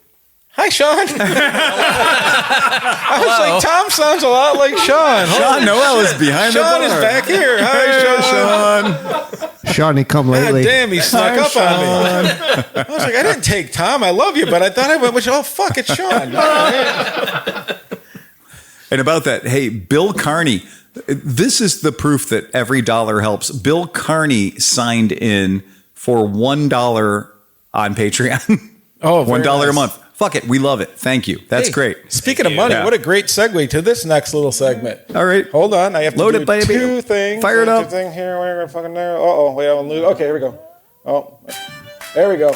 Hi, Sean. I was like, Tom sounds a lot like Sean. Sean Noel is behind Sean the bar. is back here. Hi, Sean. Shawnee, come God lately. damn, he snuck up on me. I was like, I didn't take Tom. I love you, but I thought I went with, oh, fuck, it's Sean. And about that, hey, Bill Carney, this is the proof that every dollar helps. Bill Carney signed in for $1 on Patreon. Oh, $1 nice. a month. Fuck it. We love it. Thank you. That's Hey, great. Speaking of money, Yeah. what a great segue to this next little segment. All right. Hold on. I have to Load do it, baby. two things. Fire it I have up. to Thing here. We're gonna fucking there. Oh, wait, I'll lose. Okay, here we go. Oh, there we go.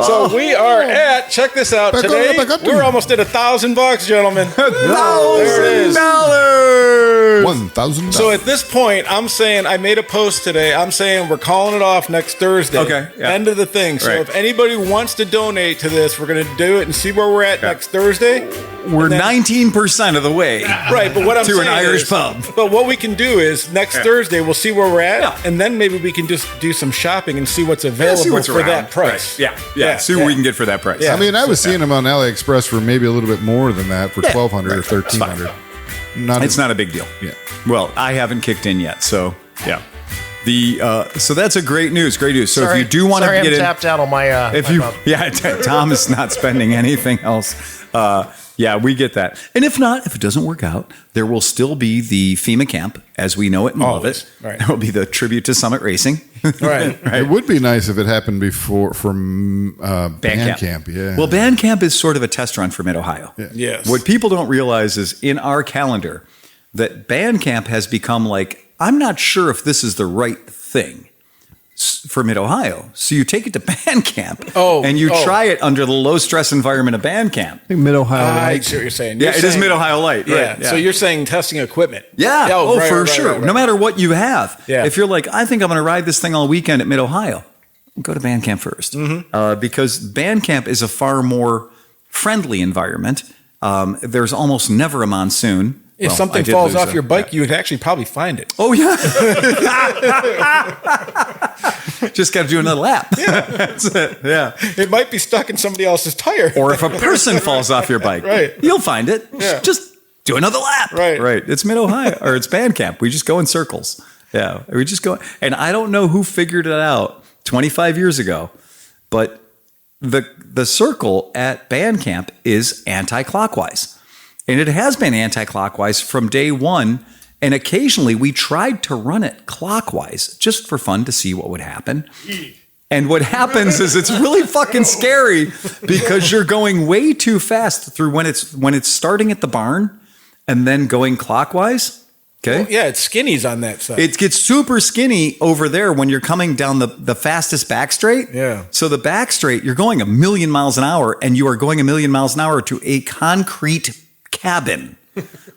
So we are at, check this out. Back Today, up. we're almost at $1,000, gentlemen. $1,000. 1,000. So at this point, I'm saying, I made a post today. I'm saying we're calling it off next Thursday. Okay, yeah. End of the thing. So Right. if anybody wants to donate to this, we're going to do it and see where we're at next Thursday. We're 19% of the way. Right, but what I'm To saying an Irish is- pub. But what we can do is next Thursday we'll see where we're at, Yeah. and then maybe we can just do some shopping and see what's available See what's for around. that price. Right. Yeah. See what we can get for that price. Yeah. I mean, I was seeing them on AliExpress for maybe a little bit more than that for $1,200 or $1,300. It's not a big deal. Yeah. Well, I haven't kicked in yet, so yeah. So that's a great news. Great news. So Sorry, if you do want to sorry, get I'm in, tapped out on my. if my you, phone. yeah, Tom is not spending anything else. Yeah, we get that. And if not, if it doesn't work out, there will still be the FEMA camp as we know it and love Always. it. Right. There will be the tribute to Summit Racing. Right. It would be nice if it happened before from band camp. Yeah. Well, band camp is sort of a test run for Mid-Ohio. Yeah. Yes. What people don't realize is in our calendar that band camp has become like, I'm not sure if this is the right thing. for Mid-Ohio. So you take it to band camp Oh, and you oh. try it under the low stress environment of band camp. I think Mid-Ohio. I see what you're saying. Yeah, it is Mid-Ohio Light. Yeah. Right, So you're saying testing equipment. Yeah. Oh, right, for right, sure. right, right. No matter what you have. Yeah. If you're like, I think I'm going to ride this thing all weekend at Mid-Ohio, go to band camp first. Because band camp is a far more friendly environment. There's almost never a monsoon. If Well, I something did falls lose off a- your bike, you would actually probably find it. Oh, yeah. Just got to do another lap. That's it. Yeah. It might be stuck in somebody else's tire. Or if a person falls off your bike, Right. you'll find it. Yeah. Just do another lap. Right. Right. It's Mid-Ohio or it's band camp. We just go in circles. Yeah. We just go. And I don't know who figured it out 25 years ago, but the circle at band camp is anti-clockwise. And it has been anti-clockwise from day one. And occasionally we tried to run it clockwise just for fun to see what would happen. And what happens is it's really fucking scary because you're going way too fast through when it's starting at the barn and then going clockwise. Okay. Well, yeah, it's skinnies on that side. It gets super skinny over there when you're coming down the fastest back straight. Yeah. So the back straight, you're going 1,000,000 miles an hour and you are going 1,000,000 miles an hour to a concrete cabin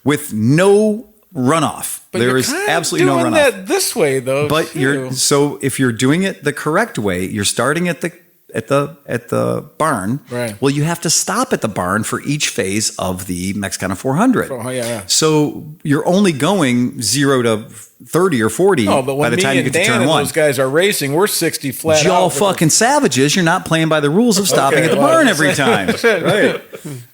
with no runoff. But There you're is kind of absolutely no doing runoff. that this way though. But too. if you're doing it the correct way, you're starting at the barn. Right. Well, you have to stop at the barn for each phase of the Mexicana 400. Oh, yeah. So you're only going 0 to 30 or 40 Oh, but by when the me time you and get to Dan turn and one. those guys are racing, we're 60 flat Y'all out. fucking savages. You're not playing by the rules of stopping at the well, barn that's every it. time. That's it. Right.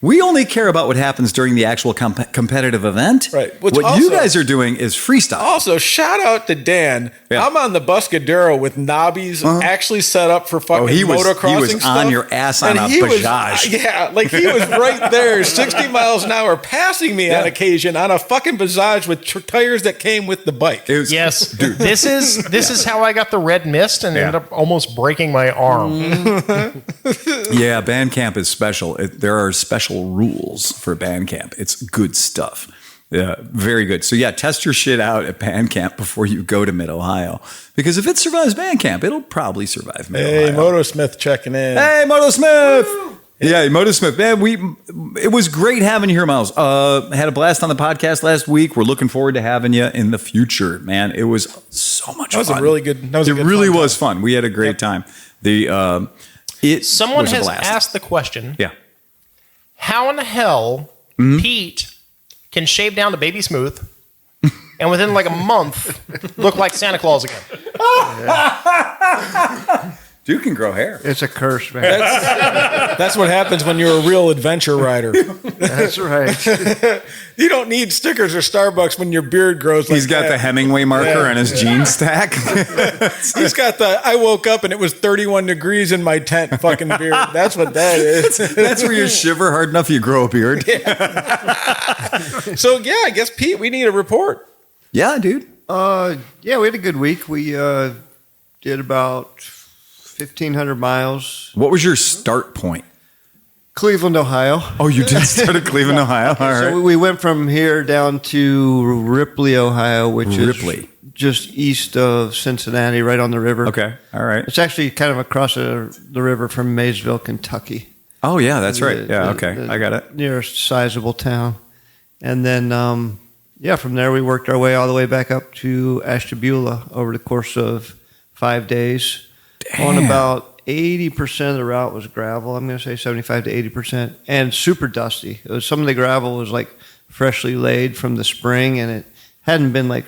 We only care about what happens during the actual competitive event. Right. Which What you also- guys are doing is freestyle. Also, shout out to Dan. Yeah. I'm on the Buscadero with knobbies actually set up for fucking he was motocrossing stuff. on your ass on And a he was- Bajaj. yeah, like he was right there, 60 miles an hour, passing me on occasion on a fucking Bajaj with tires that came with the bike. It was- Yes, this is how I got the red mist and ended up almost breaking my arm. Yeah, band camp is special. There are special rules for band camp. It's good stuff. Yeah, very good. So yeah, test your shit out at band camp before you go to Mid-Ohio. Because if it survives band camp, it'll probably survive Mid-Ohio. Hey, Motosmith checking in. Hey, Moto Smith. Yeah, Moto Smith. Man, it was great having you here, Miles. Had a blast on the podcast last week. We're looking forward to having you in the future, man. It was so much That was fun. a really good. That was a It good really fun was fun. We had a great time. Someone was a has blast. asked the question, Yeah. how in the hell Pete can shave down to baby smooth and within like a month look like Santa Claus again? Dude can grow hair. It's a curse, man. That's what happens when you're a real adventure rider. That's right. You don't need stickers or Starbucks when your beard grows like He's got that. the Hemingway marker on his jean stack. He's got the I woke up and it was 31 degrees in my tent fucking beard. That's what that is. That's where you shiver hard enough you grow a beard. So yeah, I guess Pete, we need a report. Yeah, dude. Yeah, we had a good week. We did about 1,500 miles. What was your start point? Cleveland, Ohio. Oh, you did start at Cleveland, Ohio. All right. So we went from here down to Ripley, Ohio, which Ripley. is just east of Cincinnati, right on the river. Okay. All right. It's actually kind of across the river from Maysville, Kentucky. Oh, yeah, that's right. The- Yeah, the- okay. the I got it. Nearest sizable town. And then, from there we worked our way all the way back up to Ashtabula over the course of 5 days. On Damn. about 80% of the route was gravel. I'm going to say 75 to 80%, and super dusty. It was, some of the gravel was like freshly laid from the spring, and it hadn't been like,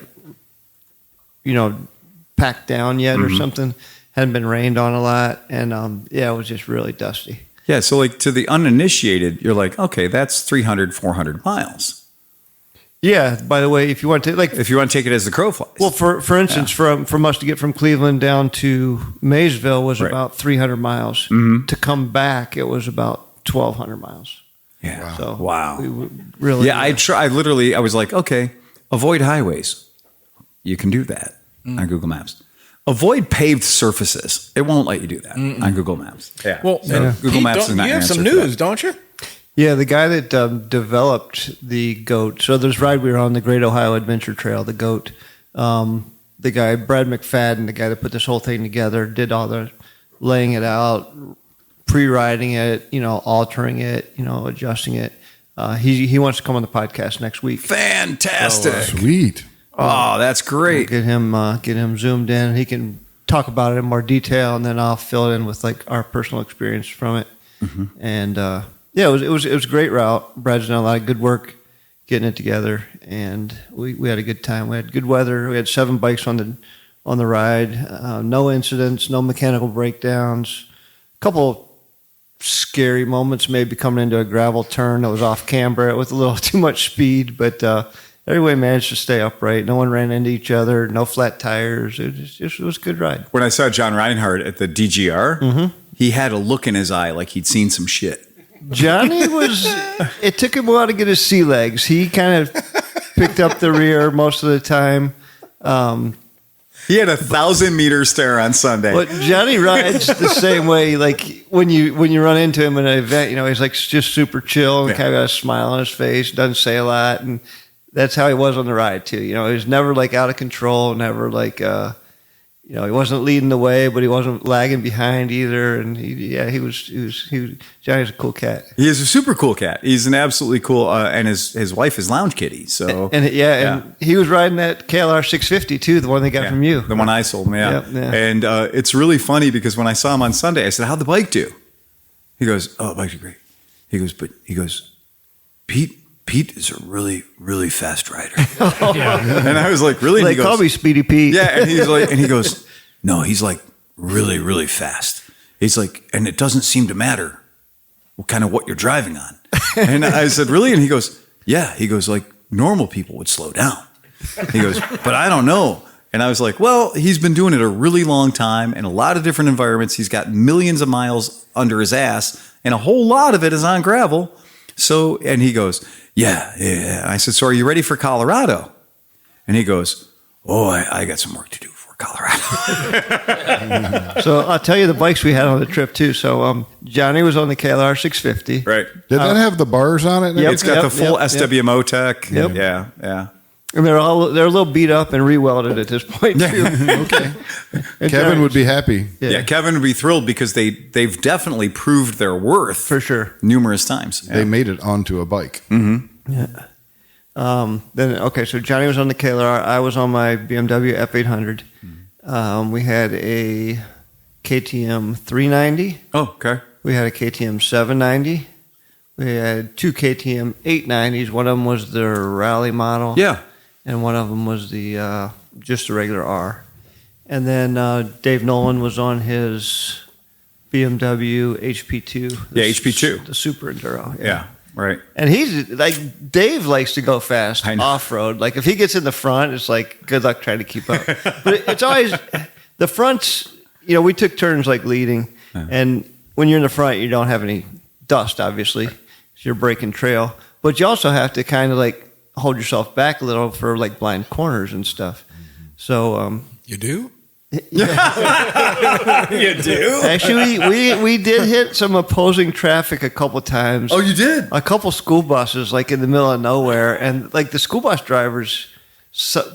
packed down yet or something. Hadn't been rained on a lot, and it was just really dusty. Yeah, so like to the uninitiated, you're like, okay, that's 300, 400 miles. Yeah. By the way, if you want to If you want to take it as the crow flies. well, for instance, from us to get from Cleveland down to Maysville was Right. about 300 miles. To come back, it was about 1,200 miles. yeah. So Wow. we really Yeah, I was like, okay, avoid highways. You can do that on Google Maps. Avoid paved surfaces. It won't let you do that on Google Maps. Yeah. Well, So Google Pete, Maps is not you your have some answer for news, that. don't you? Yeah, the guy that developed the GOAT. So this ride we were on, the Great Ohio Adventure Trail, the GOAT. the guy Brad McFadden, the guy that put this whole thing together, did all the laying it out, pre-writing it, altering it, adjusting it. He wants to come on the podcast next week. Fantastic. Sweet. Oh, that's great. We'll get him zoomed in. He can talk about it in more detail, and then I'll fill it in with like our personal experience from it. And it was a great route. Brad's done a lot of good work getting it together, and we had a good time. We had good weather. We had 7 bikes on the ride. No incidents, no mechanical breakdowns. A couple scary moments, maybe coming into a gravel turn that was off camber with a little too much speed, but everybody managed to stay upright. No one ran into each other. No flat tires. It was a good ride. When I saw John Reinhardt at the DGR, he had a look in his eye like he'd seen some shit. Johnny it took him a while to get his sea legs. He kind of picked up the rear most of the time. He had 1,000-meter stare on Sunday. But Johnny rides the same way. Like when you run into him in an event, he's like just super chill and kind of got a smile on his face, doesn't say a lot, and that's how he was on the ride too. He was never like out of control, never like he wasn't leading the way, but he wasn't lagging behind either. And Johnny's a cool cat. He is a super cool cat. He's an absolutely cool, and his wife is Lounge Kitty. So and he was riding that KLR 650 too, the one they got from you, the one I sold him. Yeah. Yeah. And it's really funny because when I saw him on Sunday, I said, "How'd the bike do?" He goes, "Oh, the bike's great." He goes, Pete is a really, really fast rider. And I was like, really? They call me Speedy Pete. Yeah, and he goes, no, he's like really, really fast. He's like, and it doesn't seem to matter what you're driving on. And I said, really? And he goes, yeah. He goes, like normal people would slow down. He goes, but I don't know. And I was like, well, he's been doing it a really long time in a lot of different environments. He's got millions of miles under his ass, and a whole lot of it is on gravel. So, and he goes, yeah. I said, so are you ready for Colorado? And he goes, oh, I got some work to do for Colorado. So I'll tell you the bikes we had on the trip too. So Johnny was on the KLR 650. Right. Did that have the bars on it? It's got the full SWMO tech. Yep. Yeah. And they're a little beat up and re-welded at this point too. Okay. Kevin would be happy. Yeah, Kevin would be thrilled because they've definitely proved their worth for sure numerous times. They made it onto a bike. Mm-hmm. Yeah. So Johnny was on the KLR. I was on my BMW F800. We had a KTM 390. Oh, okay. We had a KTM 790. We had 2 KTM 890s. One of them was the rally model. Yeah. And one of them was the just the regular R. And then Dave Nolan was on his BMW HP2. HP2. The Super Enduro. Yeah, right. And he's like, Dave likes to go fast off-road. Like if he gets in the front, it's like, good luck trying to keep up. But it's always, the fronts, we took turns like leading. And when you're in the front, you don't have any dust, obviously. You're breaking trail. But you also have to kind of like hold yourself back a little for like blind corners and stuff. So you do? Yeah. You do? Actually, we did hit some opposing traffic a couple times. Oh, you did? A couple school buses like in the middle of nowhere, and like the school bus drivers,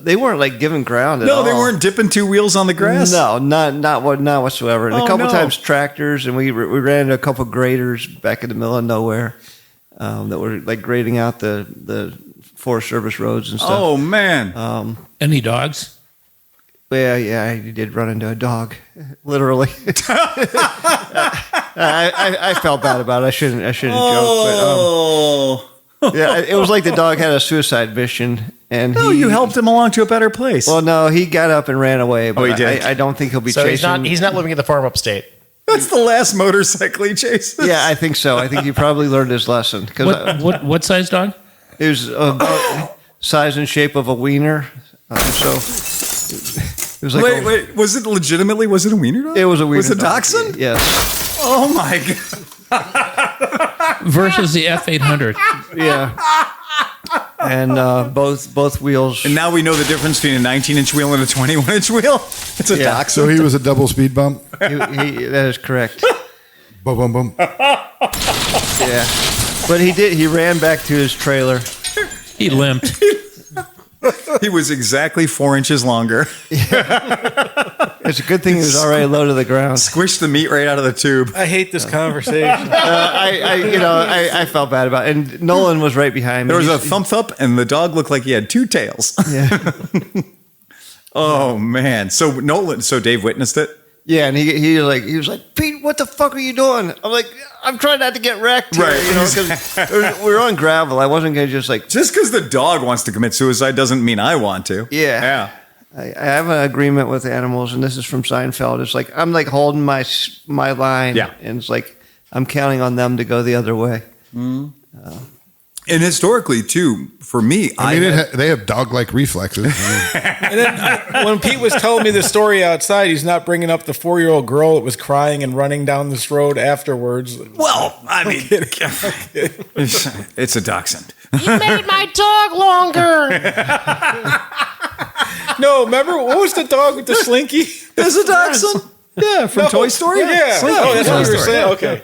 they weren't like giving ground at all. No, they weren't dipping 2 wheels on the grass. No, not whatsoever. And a couple times tractors, and we ran into a couple graders back in the middle of nowhere that were like grading out the Forest Service roads and stuff. Oh man! Any dogs? Yeah, I did run into a dog, literally. I felt bad about it. I shouldn't joke, but yeah, it was like the dog had a suicide mission, and you helped him along to a better place. Well, no, he got up and ran away, but he did? I don't think he'll be So chasing. he's not living at the farm upstate. That's the last motorcycle he chases. Yeah, I think so. I think he probably learned his lesson. What size dog? It was size and shape of a wiener. So it was like wait, was it legitimately? Was it a wiener dog? It was a wiener. Was it dog. dachshund? Yes. Oh my god! Versus the F800. Yeah. And both wheels. And now we know the difference between a 19-inch wheel and a 21-inch wheel. It's a dachshund. So he was a double speed bump? That is correct. Boom, boom, boom. Yeah. But he ran back to his trailer. He limped. He was exactly 4 inches longer. It's a good thing he was already low to the ground. Squished the meat right out of the tube. I hate this conversation. I felt bad about it. And Nolan was right behind me. There was a thump up, and the dog looked like he had 2 tails. Yeah. Oh man! So Dave witnessed it. Yeah, and he was like, Pete, what the fuck are you doing? I'm like, I'm trying not to get wrecked here, Right. because we were on gravel. I wasn't gonna just because the dog wants to commit suicide doesn't mean I want to. Yeah. I have an agreement with animals, and this is from Seinfeld. It's like I'm like holding my line, Yeah. and it's like I'm counting on them to go the other way. And historically too, for me, they have dog-like reflexes. And then when Pete was telling me the story outside, he's not bringing up the 4-year-old girl that was crying and running down this road afterwards. well, I mean, it's a dachshund. You made my dog longer. No, remember what was the dog with the slinky? It's a dachshund. Yeah, from Toy Story. Yeah. Slinky. Oh, that's what you were Toy Story. saying. Okay.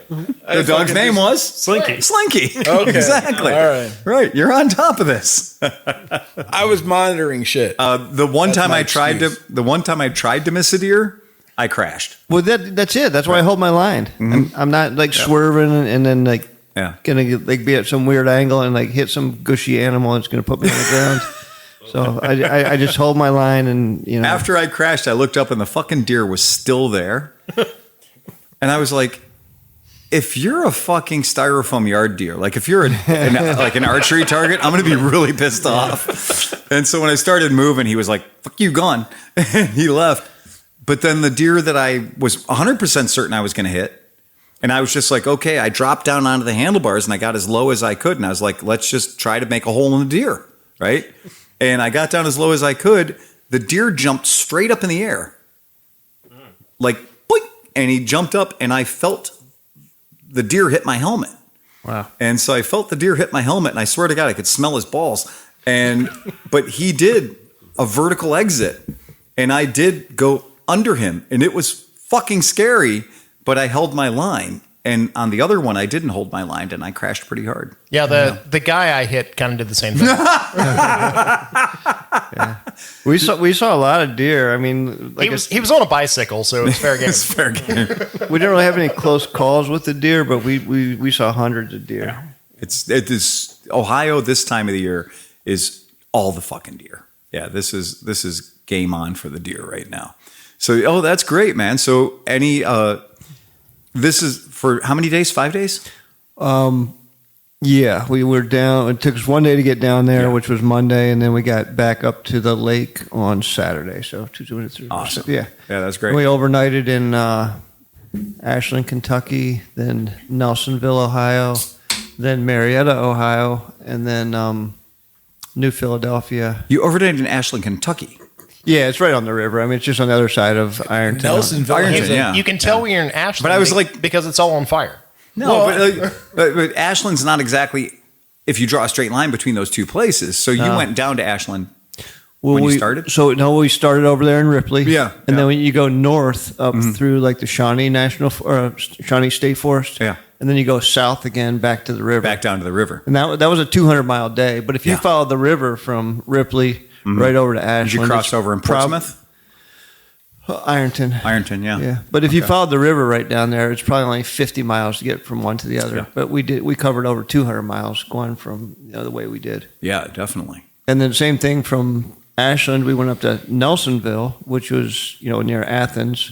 The dog's name was Slinky. Slinky. Okay. Exactly. All right. Right. You're on top of this. I was monitoring shit. The one time my I tried to miss a deer, I crashed. Well, that's it. That's why I hold my line. I'm not swerving and then gonna be at some weird angle and hit some gushy animal and it's gonna put me on the ground. So I just hold my line and After I crashed, I looked up and the fucking deer was still there. And I was like, if you're a fucking styrofoam yard deer, like if you're an archery target, I'm going to be really pissed off. And so when I started moving, he was like, fuck you, gone. And he left. But then the deer that I was 100% certain I was going to hit, and I was just like, okay, I dropped down onto the handlebars and I got as low as I could. And I was like, let's just try to make a hole in the deer, right? And I got down as low as I could. The deer jumped straight up in the air. Like, boink, and he jumped up and I felt the deer hit my helmet. Wow. And so I felt the deer hit my helmet and I swear to God, I could smell his balls. But he did a vertical exit and I did go under him and it was fucking scary, but I held my line. And on the other one, I didn't hold my line and I crashed pretty hard. Yeah, the guy I hit kind of did the same thing. We saw a lot of deer. I mean, he was on a bicycle, so it's fair game. It's fair game. we didn't really have any close calls with the deer, but we saw hundreds of deer. It is Ohio this time of the year is all the fucking deer. Yeah, this is game on for the deer right now. So that's great, man. So this is for how many days? 5 days? Yeah, we were down. It took us one day to get down there, which was Monday, and then we got back up to the lake on Saturday. So 2 2 3. Awesome. Yeah, that's great. We overnighted in Ashland, Kentucky, then Nelsonville, Ohio, then Marietta, Ohio, and then New Philadelphia. You overnighted in Ashland, Kentucky. Yeah, it's right on the river. I mean, it's just on the other side of Ironton. Nelsonville. Yeah. You can tell when you're in Ashland, But I was like, because it's all on fire. No, but Ashland's not exactly if you draw a straight line between those two places. So you went down to Ashland when you started? So we started over there in Ripley. Yeah. And then when you go north up through like the Shawnee Shawnee State Forest. Yeah. And then you go south again back to the river. Back down to the river. And that was a 200-mile day. But if you follow the river from Ripley right over to Ashland. Did you cross over in Portsmouth? Ironton. Yeah. Yeah. But if you followed the river right down there, it's probably only 50 miles to get from one to the other. Yeah. But we covered over 200 miles going from the way we did. Yeah, definitely. And then same thing from Ashland, we went up to Nelsonville, which was near Athens.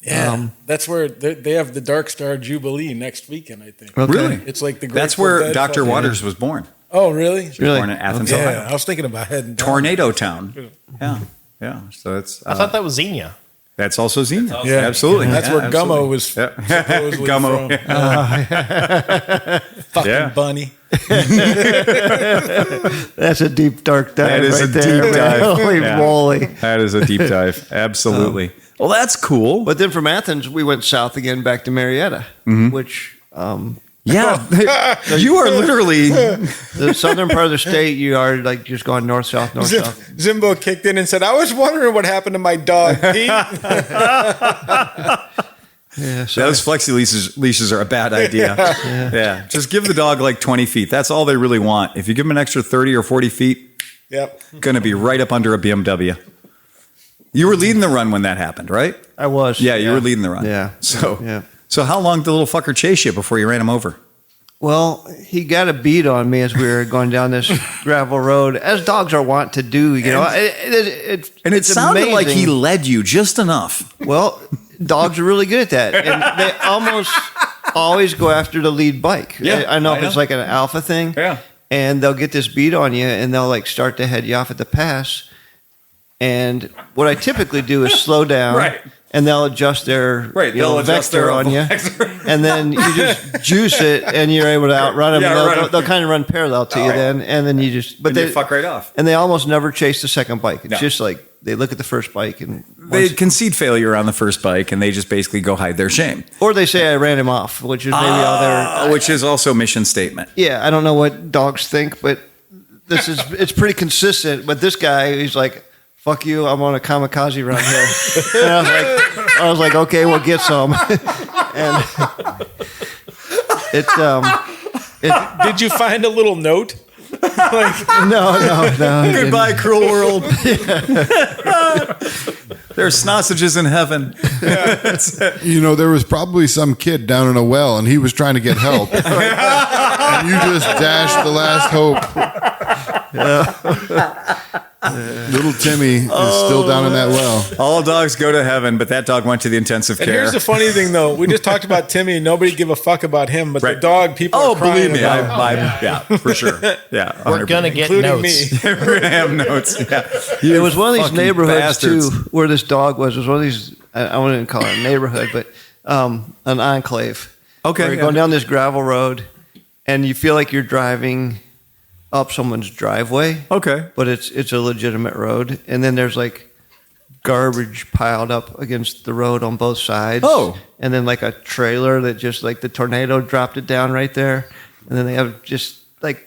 Yeah, that's where they have the Dark Star Jubilee next weekend, I think. Okay. Really? It's like the That's Grateful where Dead Dr. fucking- Waters was born. Oh, really? He was born in Athens, Yeah, Ohio. I was thinking about heading down. Tornado Town. Yeah. So it's. I thought that was Xenia. That's also Xenia. Yeah, Absolutely. That's where absolutely. Gummo was supposedly Gummo. from. Fucking bunny. That's a deep, dark dive. That is right a there, deep man. dive. Holy Yeah. moly. That is a deep dive. Absolutely. Well, that's cool. But then from Athens, we went south again back to Marietta, which Yeah. You are literally. the southern part of the state, you are like just going north, south, north, south. Zimbo kicked in and said, "I was wondering what happened to my dog, Pete." Yeah, so Those flexi leashes are a bad idea. Yeah. Just give the dog like 20 feet. That's all they really want. If you give them an extra 30 or 40 feet, Yep. Going to be right up under a BMW. You were leading the run when that happened, right? I was. Yeah, you were leading the run. Yeah. So, Yeah. so how long did the little fucker chase you before you ran him over? Well, he got a beat on me as we were going down this gravel road, as dogs are wont to do. You know, And it it's sounded like he amazing. led you just enough. Well, dogs are really good at that, and they almost always go after the lead bike. Yeah, I know I if it's know. like an alpha thing. Yeah. And they'll get this beat on you, and they'll like start to head you off at the pass. And what I typically do is slow down, Right. and they'll adjust their They'll adjust vector their on you, vector. and then you just juice it, and you're able to outrun them. Yeah, and right. they'll kind of run parallel to you then, and then you just But they fuck right off. and they almost never chase the second bike. It's No. just like they look at the first bike and They concede failure on the first bike, and they just basically go hide their shame. or they say I ran him off, which is maybe all their. Which is also mission statement. Yeah, I don't know what dogs think, but it's pretty consistent. But this guy, he's like, "Fuck you! I'm on a kamikaze run here." And I was like, "Okay, we'll get some." And Did you find a little note? no. Goodbye, cruel world. There's sausages in heaven. You know, there was probably some kid down in a well, and he was trying to get help. And you just dashed the last hope. Little Timmy is still down in that well. All dogs go to heaven, but that dog went to the intensive And care. here's the funny thing, though. We just talked about Timmy. Nobody give a fuck about him, but the Right. dog, people Oh, are crying believe me, about. yeah, for sure. Yeah, We're gonna get Including notes. me. We're gonna have notes. Yeah. it was one of these fucking neighborhoods bastards. too, where this dog was. It was one of these. I wouldn't even call it a neighborhood, but an enclave. Okay, where you're yeah. going down this gravel road, and you feel like you're driving up someone's driveway. Okay. But it's a legitimate road, and then there's like garbage piled up against the road on both sides. Oh. And then like a trailer that just like the tornado dropped it down right there, and then they have just like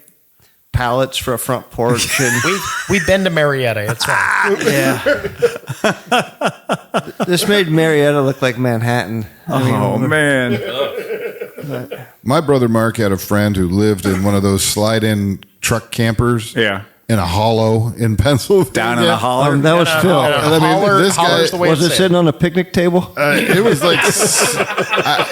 pallets for a front porch and We've been to Marietta. It's fine. yeah. This made Marietta look like Manhattan. Oh man. My brother Mark had a friend who lived in one of those slide-in truck campers. Yeah. In a hollow in Pennsylvania. Down in a holler. That was Phil. I mean, this guy Holler's the way Was it's it said. sitting on a picnic table? It was like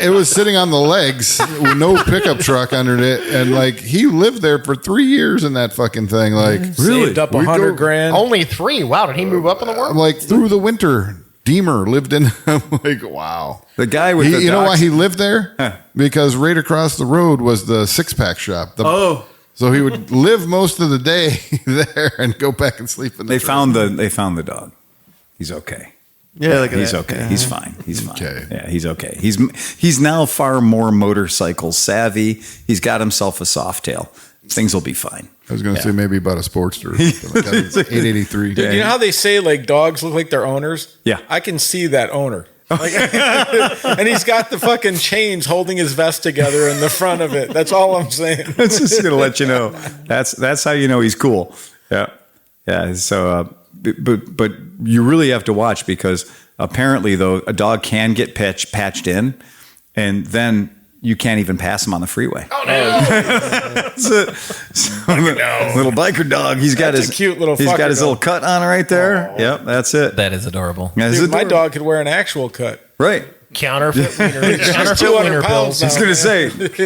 it was sitting on the legs, with no pickup truck under it, and like he lived there for 3 years in that fucking thing. Like Saved up We'd go- $100,000. Only 3. Wow, did he move up in the world? like through the winter. Deemer lived in. I'm like, wow. The guy with the You know why dogs- he lived there? Because right across the road was the six-pack shop. So he would live most of the day there and go back and sleep in the They truck. found the dog. He's okay. Yeah, like He's okay. He's fine. He's fine. Okay. Yeah, he's okay. He's now far more motorcycle savvy. He's got himself a Softail. Things will be fine. I was going to say maybe about a Sportster. Like 883. Dude, you know how they say like dogs look like their owners? Yeah. I can see that owner. Like, and he's got the fucking chains holding his vest together in the front of it. That's all I'm saying. It's just gonna let you know. That's how you know he's cool. Yeah, yeah. So, but you really have to watch because apparently though a dog can get patched in, and then you can't even pass him on the freeway. Oh no! Little biker dog. He's got That's his a cute little He's got fucker, his though. little cut on it right there. Yep, that's it. That is adorable. Yeah, it's Dude, my adorable. dog could wear an actual cut. Right. Counterfeit wiener. She's Counterfeit 200 wiener pounds pills. I was going to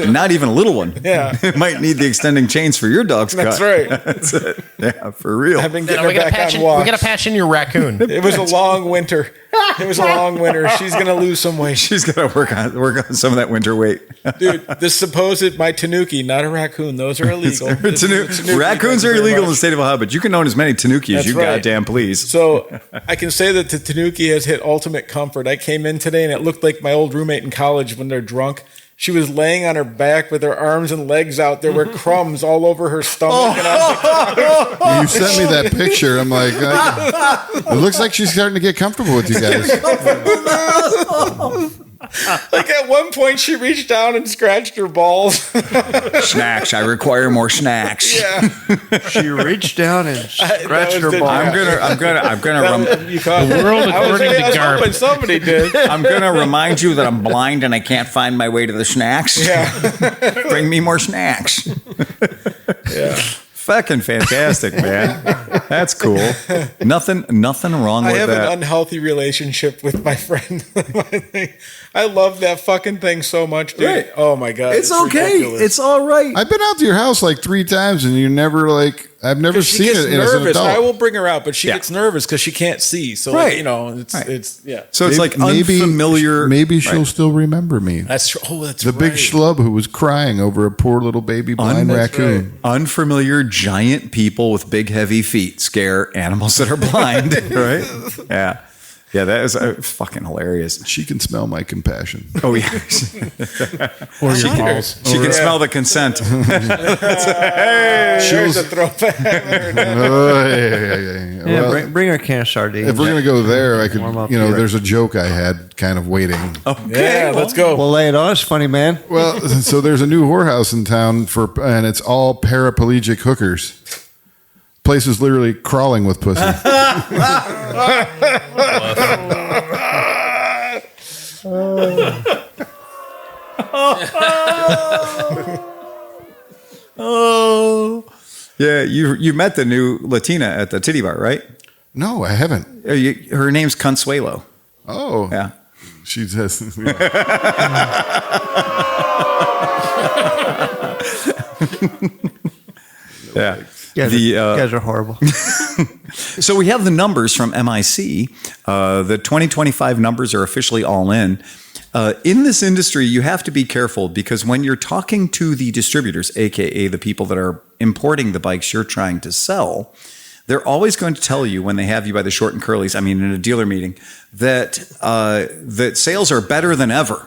say, not even a little one. Yeah. It might need the extending chains for your dog's That's cut. right. That's it. Yeah, for real. I've been No, getting we her gotta back patch on in. walks. We gotta patch in your raccoon. It was a long winter. It was a long winter. She's gonna lose some weight. She's got to work on some of that winter weight. Dude, this supposed my Tanuki, not a raccoon. Those are illegal. This is a Tanuki. Raccoons Thank you are very illegal in much. the state of Ohio, but you can own as many Tanuki as That's you right. goddamn please. So I can say that the Tanuki has hit ultimate comfort. I came in today and it looked like my old roommate in college when they're drunk. She was laying on her back with her arms and legs out. There were crumbs all over her stomach. And I was You sent me that picture. I'm like, it looks like she's starting to get comfortable with you guys. like at one point, she reached down and scratched her balls. Snacks. I require more snacks. Yeah, She reached down and scratched was her the- ball. I'm gonna you caught The world I was, according to I was Garp. hoping somebody did. I'm gonna remind you that I'm blind and I can't find my way to the snacks. Yeah. Bring me more snacks. Yeah. fucking fantastic, man. That's cool. Nothing wrong I with have that. an unhealthy relationship with my friend. I love that fucking thing so much, dude. Right. Oh my god, It's okay. ridiculous. It's all right. I've been out to your house like 3 times, and you're never like. I've never She seen gets it as an nervous. adult. I will bring her out, but she Yeah. gets nervous because she can't see. So, Right. like, you know, it's Right. it's yeah. So it's like unfamiliar. Maybe she'll still remember me. That's true. Oh, that's The big right. schlub who was crying over a poor little baby blind That's raccoon. Unfamiliar giant people with big heavy feet scare animals that are blind, right? Yeah. Yeah, that is fucking hilarious. She can smell my compassion. Oh, yeah. Or your balls. She can smell the consent. Hey, there's a throwback. Oh, yeah. Yeah, Well, bring her a can of sardines. if we're gonna go there, I could. Warm up You know, here. there's a joke I had kind of waiting. Yeah, let's go. Well, lay it on us, funny man. Well, so there's a new whorehouse in town and it's all paraplegic hookers. Place is literally crawling with pussy. Oh. Yeah, you met the new Latina at the titty bar, right? No, I haven't. Her name's Consuelo. Oh, Yeah. She says. Yeah. You guys are horrible. So we have the numbers from MIC. The 2025 numbers are officially all in. In this industry, you have to be careful because when you're talking to the distributors, aka the people that are importing the bikes you're trying to sell, they're always going to tell you when they have you by the short and curlies, I mean, in a dealer meeting, that that sales are better than ever.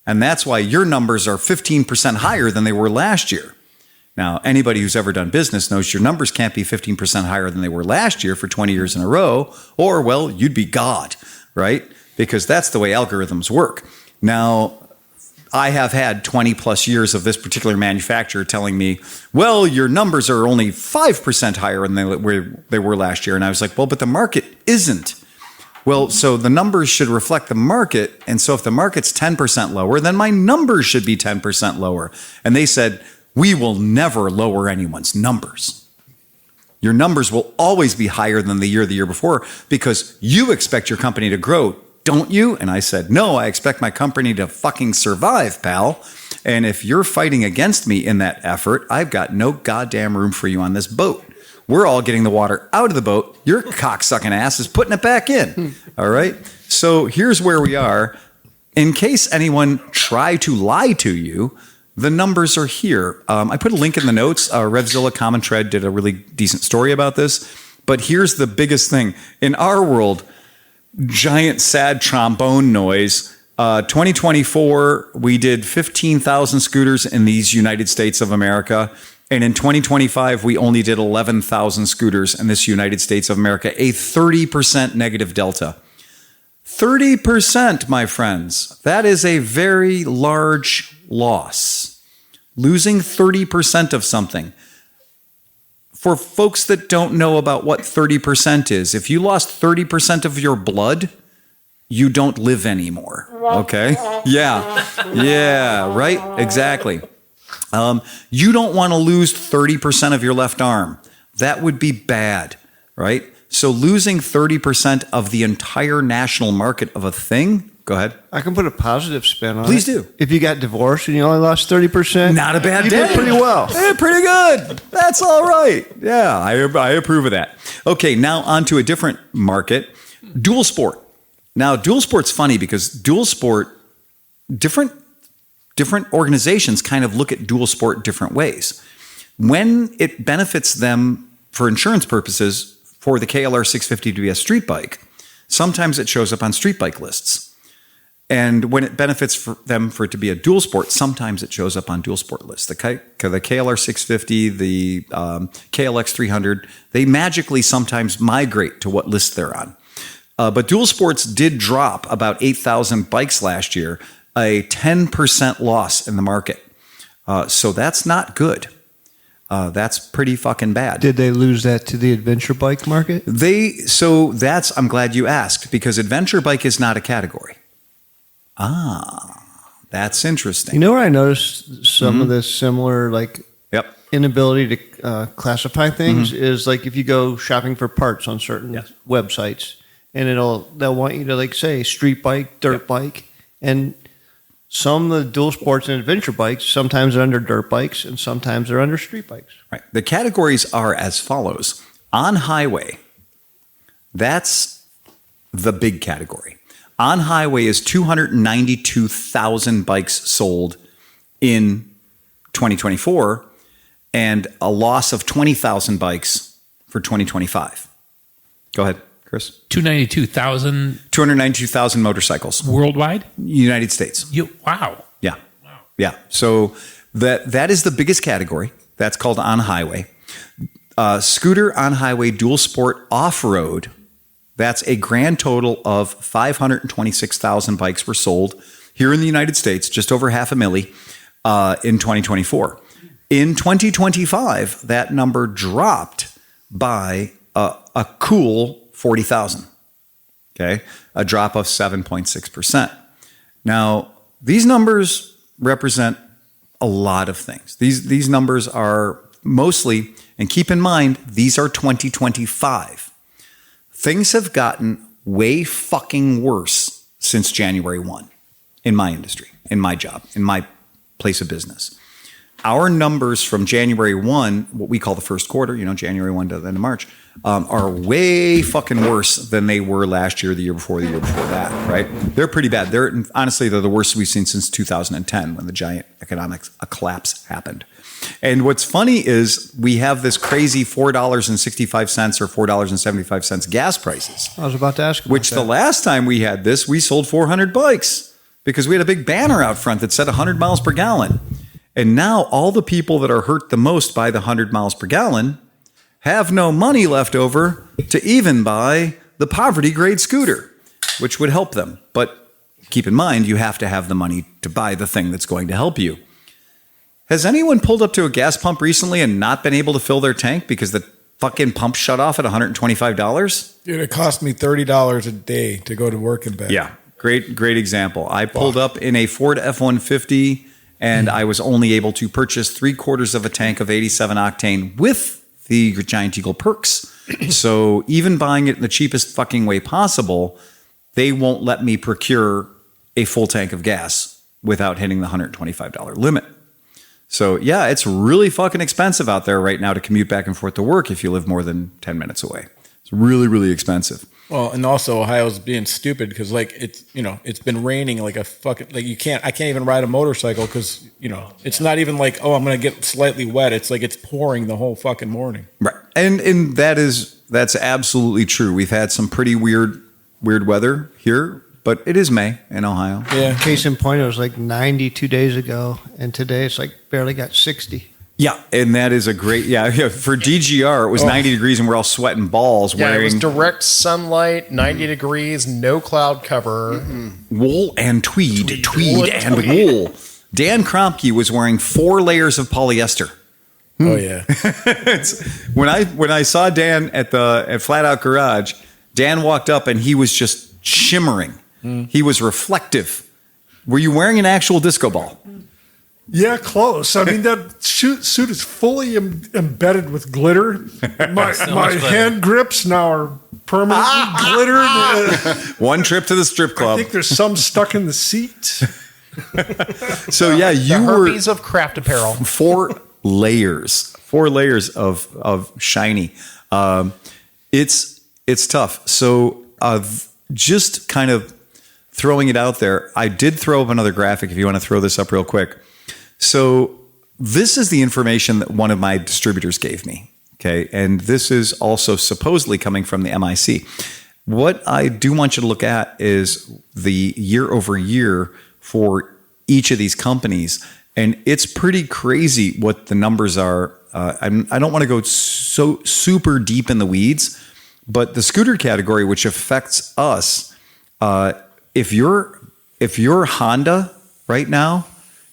And that's why your numbers are 15% higher than they were last year. Now, anybody who's ever done business knows your numbers can't be 15% higher than they were last year for 20 years in a row, or, well, you'd be God, right? Because that's the way algorithms work. Now, I have had 20 plus years of this particular manufacturer telling me, well, your numbers are only 5% higher than they were last year. And I was like, well, but the market isn't. Well, so the numbers should reflect the market. And so if the market's 10% lower, then my numbers should be 10% lower. And they said, we will never lower anyone's numbers. Your numbers will always be higher than the year before because you expect your company to grow, don't you? And I said, no, I expect my company to fucking survive, pal. And if you're fighting against me in that effort, I've got no goddamn room for you on this boat. We're all getting the water out of the boat. Your cocksucking ass is putting it back in. All right? So here's where we are. In case anyone tried to lie to you, the numbers are here. I put a link in the notes. Revzilla Common Tread did a really decent story about this. But here's the biggest thing. In our world, giant sad trombone noise. 2024, we did 15,000 scooters in these United States of America. And in 2025, we only did 11,000 scooters in this United States of America, a 30% negative delta. 30%, my friends. That is a very large loss. Losing 30% of something. For folks that don't know about what 30% is, if you lost 30% of your blood, you don't live anymore. Okay? Yeah. Yeah, right? Exactly. You don't want to lose 30% of your left arm. That would be bad, right? So losing 30% of the entire national market of a thing, go ahead. I can put a positive spin on it. Please do. If you got divorced and you only lost 30%, Not a bad you day. did pretty well. Yeah, pretty good. That's all right. Yeah, I approve of that. Okay, now on to a different market, dual sport. Now, dual sport's funny because dual sport, different organizations kind of look at dual sport different ways. When it benefits them for insurance purposes for the KLR 650 to be a street bike, sometimes it shows up on street bike lists. And when it benefits for them for it to be a dual sport, sometimes it shows up on dual sport lists. The KLR 650, the KLX 300, they magically sometimes migrate to what list they're on. But dual sports did drop about 8,000 bikes last year, a 10% loss in the market. So that's not good. That's pretty fucking bad. Did they lose that to the adventure bike market? I'm glad you asked because adventure bike is not a category. That's interesting. You know where I noticed some of this similar, like Yep. inability to classify things is like if you go shopping for parts on certain websites, and they'll want you to like say street bike, dirt bike, and some of the dual sports and adventure bikes sometimes they're under dirt bikes and sometimes they're under street bikes. Right. The categories are as follows: on highway, that's the big category. On highway is 292,000 bikes sold in 2024 and a loss of 20,000 bikes for 2025. Go ahead, Chris. 292,000 motorcycles worldwide? United States. Wow. Yeah. Yeah. So that is the biggest category. That's called on highway. Scooter, on highway, dual sport, off-road. That's a grand total of 526,000 bikes were sold here in the United States, just over 500,000 in 2024. In 2025, that number dropped by a cool 40,000. Okay, a drop of 7.6%. Now, these numbers represent a lot of things. These numbers are mostly, and keep in mind, these are 2025. Things have gotten way fucking worse since January 1 in my industry, in my job, in my place of business. Our numbers from January 1, what we call the first quarter, January 1 to the end of March, are way fucking worse than they were last year, the year before that, right? They're pretty bad. They're the worst we've seen since 2010 when the giant economic collapse happened. And what's funny is we have this crazy $4.65 or $4.75 gas prices. I was about to ask about which that. The last time we had this, we sold 400 bikes because we had a big banner out front that said 100 miles per gallon. And now all the people that are hurt the most by the 100 miles per gallon have no money left over to even buy the poverty grade scooter, which would help them. But keep in mind, you have to have the money to buy the thing that's going to help you. Has anyone pulled up to a gas pump recently and not been able to fill their tank because the fucking pump shut off at $125? Dude, it cost me $30 a day to go to work and back. Yeah, great example. I pulled up in a Ford F-150 and I was only able to purchase 3/4 of a tank of 87 octane with the Giant Eagle perks. So even buying it in the cheapest fucking way possible, they won't let me procure a full tank of gas without hitting the $125 limit. So yeah, it's really fucking expensive out there right now to commute back and forth to work if you live more than 10 minutes away. It's really, really expensive. Well, and also Ohio's being stupid because it's been raining like a fucking, like I can't even ride a motorcycle because, it's not even like, oh, I'm going to get slightly wet. It's like it's pouring the whole fucking morning. Right. And that's absolutely true. We've had some pretty weird weather here, but it is May in Ohio. Yeah. Case in point, it was like 90 2 days ago, and today it's like barely got 60. Yeah, and that is a great, for DGR, it was 90 degrees and we're all sweating balls Yeah, it was wearing direct sunlight, 90 degrees, no cloud cover. wool and tweed and wool. Dan Kromke was wearing 4 layers of polyester. Oh yeah. When I saw Dan at Flat Out Garage, Dan walked up and he was just shimmering. He was reflective. Were you wearing an actual disco ball? Yeah, close. I mean, that suit is fully embedded with glitter. My hand grips now are permanently glittered. One trip to the strip I club. think there's some stuck in the seat. So yeah, you The were Herpes of craft apparel. 4 layers of shiny. It's tough. So just kind of throwing it out there, I did throw up another graphic if you want to throw this up real quick. So this is the information that one of my distributors gave me. Okay. And this is also supposedly coming from the MIC. What I do want you to look at is the year over year for each of these companies. And it's pretty crazy what the numbers are. I don't want to go so super deep in the weeds, but the scooter category, which affects us, if you're Honda right now,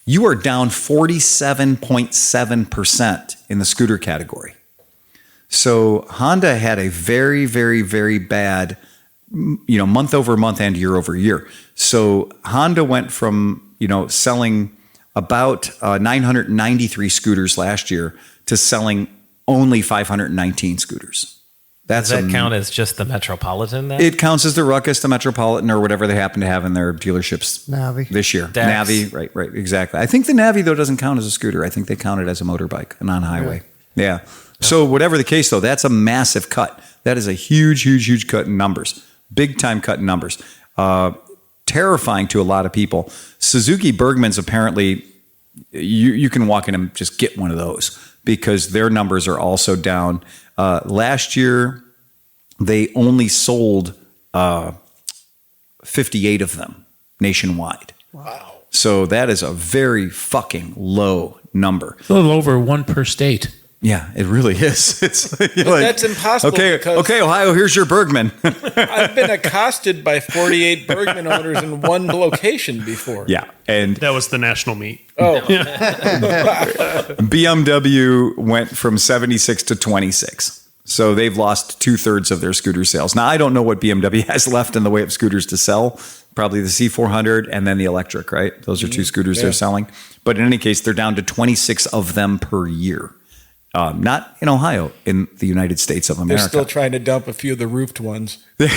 you are down 47.7% in the scooter category. So Honda had a very, very, very bad, month over month and year over year. So Honda went from, selling about 993 scooters last year to selling only 519 scooters. Does that count as just the Metropolitan then? It counts as the Ruckus, the Metropolitan, or whatever they happen to have in their dealerships Navi. this year. Dex. Navi, right, exactly. I think the Navi, though, doesn't count as a scooter. I think they count it as a motorbike, a non-highway. Yeah. So whatever the case, though, that's a massive cut. That is a huge cut in numbers. Big time cut in numbers. Terrifying to a lot of people. Suzuki Bergman's apparently, you can walk in and just get one of those because their numbers are also down. Last year, they only sold 58 of them nationwide. Wow. So that is a very fucking low number. A little over one per state. Yeah, it really is. It's like, that's impossible. Okay, Ohio, here's your Bergman. I've been accosted by 48 Bergman owners in one location before. Yeah, and That was the national meet. Oh, BMW went from 76 to 26. So they've lost 2/3 of their scooter sales. Now, I don't know what BMW has left in the way of scooters to sell. Probably the C400 and then the electric, right? Those are two scooters they're selling. But in any case, they're down to 26 of them per year. Not in Ohio, in the United States of America. they're still trying to dump a few of the roofed ones. Yeah,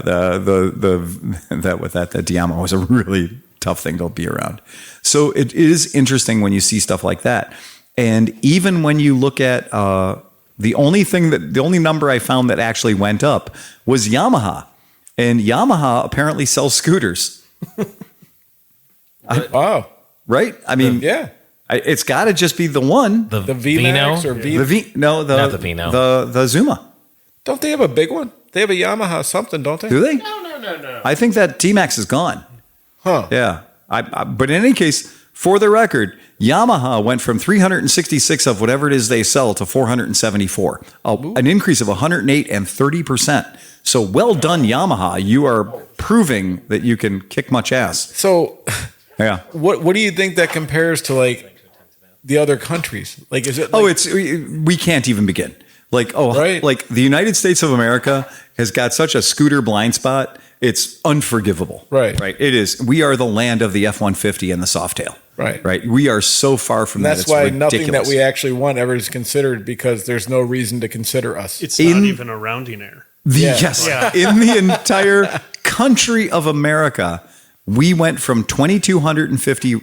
the Diamo was a really tough thing to be around. So it is interesting when you see stuff like that. And even when you look at the only number I found that actually went up was Yamaha. And Yamaha apparently sells scooters. Wow. Right? I mean, Yeah. it's got to just be the one. The The VMAX Vino? or V. Not the Vino. The Zuma. Don't they have a big one? They have a Yamaha something, don't they? Do they? No. I think that T-Max is gone. Huh. Yeah. But in any case, for the record, Yamaha went from 366 of whatever it is they sell to 474, an increase of 108 and 30%. So well done, Yamaha. You are proving that you can kick much ass. So, Yeah. what do you think that compares to like the other countries? Like, is it? Like, We can't even begin. Right. Like the United States of America has got such a scooter blind spot. It's unforgivable. Right. Right. It is. We are the land of the F-150 and the Softail. Right. Right. We are so far from that's that. why It's nothing that ridiculous. we actually want ever is considered because there's no reason to consider us. It's not even a rounding error. Yes. Yeah. In the entire country of America, we went from 2,250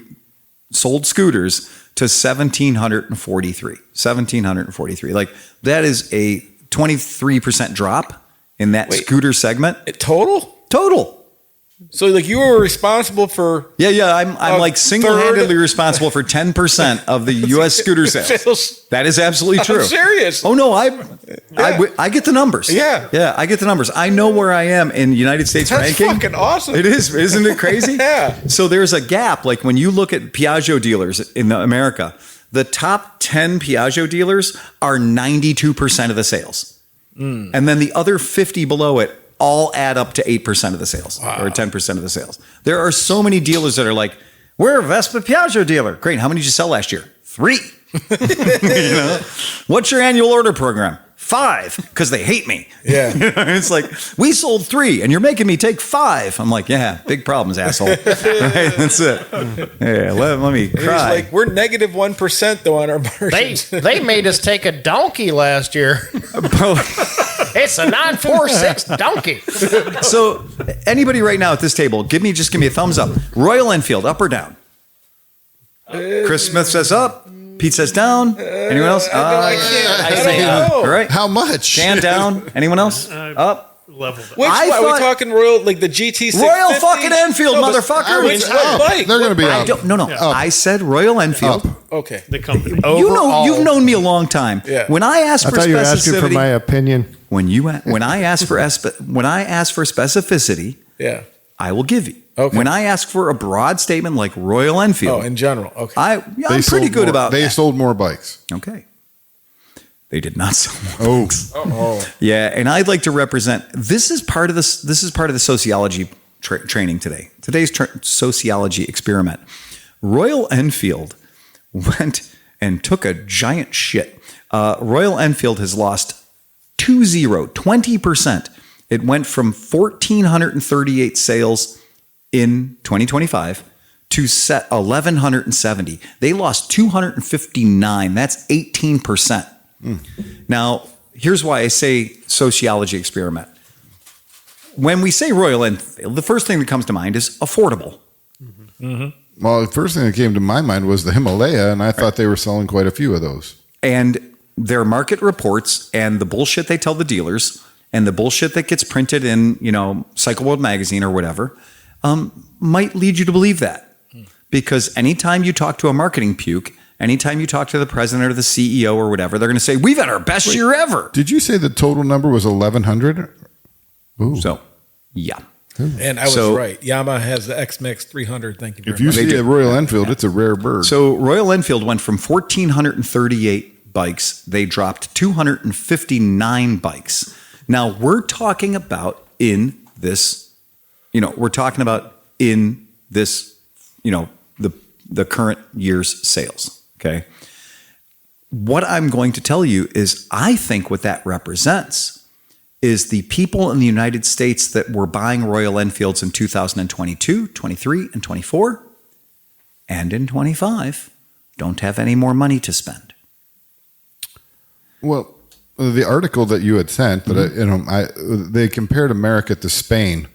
sold scooters to 1,743. 1,743. Like that is a 23% drop in that scooter segment. Total? Total. So like you were responsible for Yeah. I'm like single-handedly third? responsible for 10% of the U.S. scooter sales. That is absolutely true. I'm serious. Oh no, I get the numbers. Yeah. I get the numbers. I know where I am in United States That's ranking. fucking awesome. It is, isn't it crazy? Yeah. So there's a gap. Like when you look at Piaggio dealers in America, the top 10 Piaggio dealers are 92% of the sales, and then the other 50 below it all add up to 8% of the sales or 10% of the sales. There are so many dealers that are like, we're a Vespa Piaggio dealer. Great. How many did you sell last year? 3. You know? What's your annual order program? 5, because they hate me. Yeah. It's like, we sold 3 and you're making me take 5. I'm like, yeah, big problems, asshole. Right? That's it. Yeah, let me He's cry. like, we're negative 1% though on our margins. They made us take a donkey last year. It's a 946 donkey. So anybody right now at this table, give me a thumbs up. Royal Enfield, up or down? Chris Smith says up. Pete says down. Anyone else? I say up. All right. How much? Dan down. Anyone else? Up. Leveled. Which I one? Are we thought- talking Royal, like the GT 650? Royal fucking Enfield, motherfucker. Which Up. bike? They're going to be I up. don't. No. I said Royal Enfield. Okay. The company. You've known me a long time. Yeah. When I ask I for thought you were asking for specificity, my opinion. when I ask for specificity, Yeah. I will give you. Okay. When I ask for a broad statement like Royal Enfield, Oh, in general. Okay. I'm pretty sold good more- about They that. sold more bikes. Okay. They did not sell more. Oh, Yeah, and I'd like to represent. This is part of this. This is part of the sociology training today. Today's sociology experiment. Royal Enfield went and took a giant shit. Royal Enfield has lost 20%. It went from 1,438 sales in 2025 to set 1,170. They lost 259. That's 18%. Now, here's why I say sociology experiment. When we say Royal Enfield, the first thing that comes to mind is affordable. Well, the first thing that came to my mind was the Himalaya, and I thought they were selling quite a few of those. And their market reports and the bullshit they tell the dealers and the bullshit that gets printed in, Cycle World magazine or whatever, might lead you to believe that. Because anytime you talk to a marketing puke, anytime you talk to the president or the CEO or whatever, they're going to say, we've had our best year ever. Did you say the total number was 1,100? Ooh. So, yeah. And I was right. Yamaha has the X-Max 300. Thank you very If you much. see a Royal Enfield, it's a rare bird. So Royal Enfield went from 1,438 bikes. They dropped 259 bikes. Now we're talking about in this, the current year's sales. Okay. What I'm going to tell you is I think what that represents is the people in the United States that were buying Royal Enfields in 2022, 23, and 24, and in 25, don't have any more money to spend. Well, the article that you had sent, they compared America to Spain,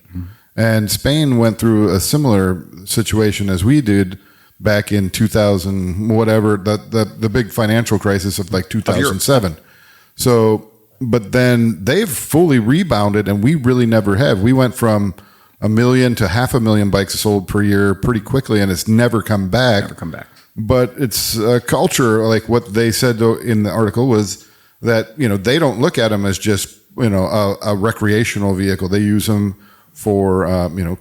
and Spain went through a similar situation as we did back in 2000, whatever, the big financial crisis of like 2007. So, but then they've fully rebounded, and we really never have. We went from 1 million to 500,000 bikes sold per year pretty quickly, and it's never come back. Never come back. But it's a culture, like what they said in the article was that, they don't look at them as just, a recreational vehicle. They use them for,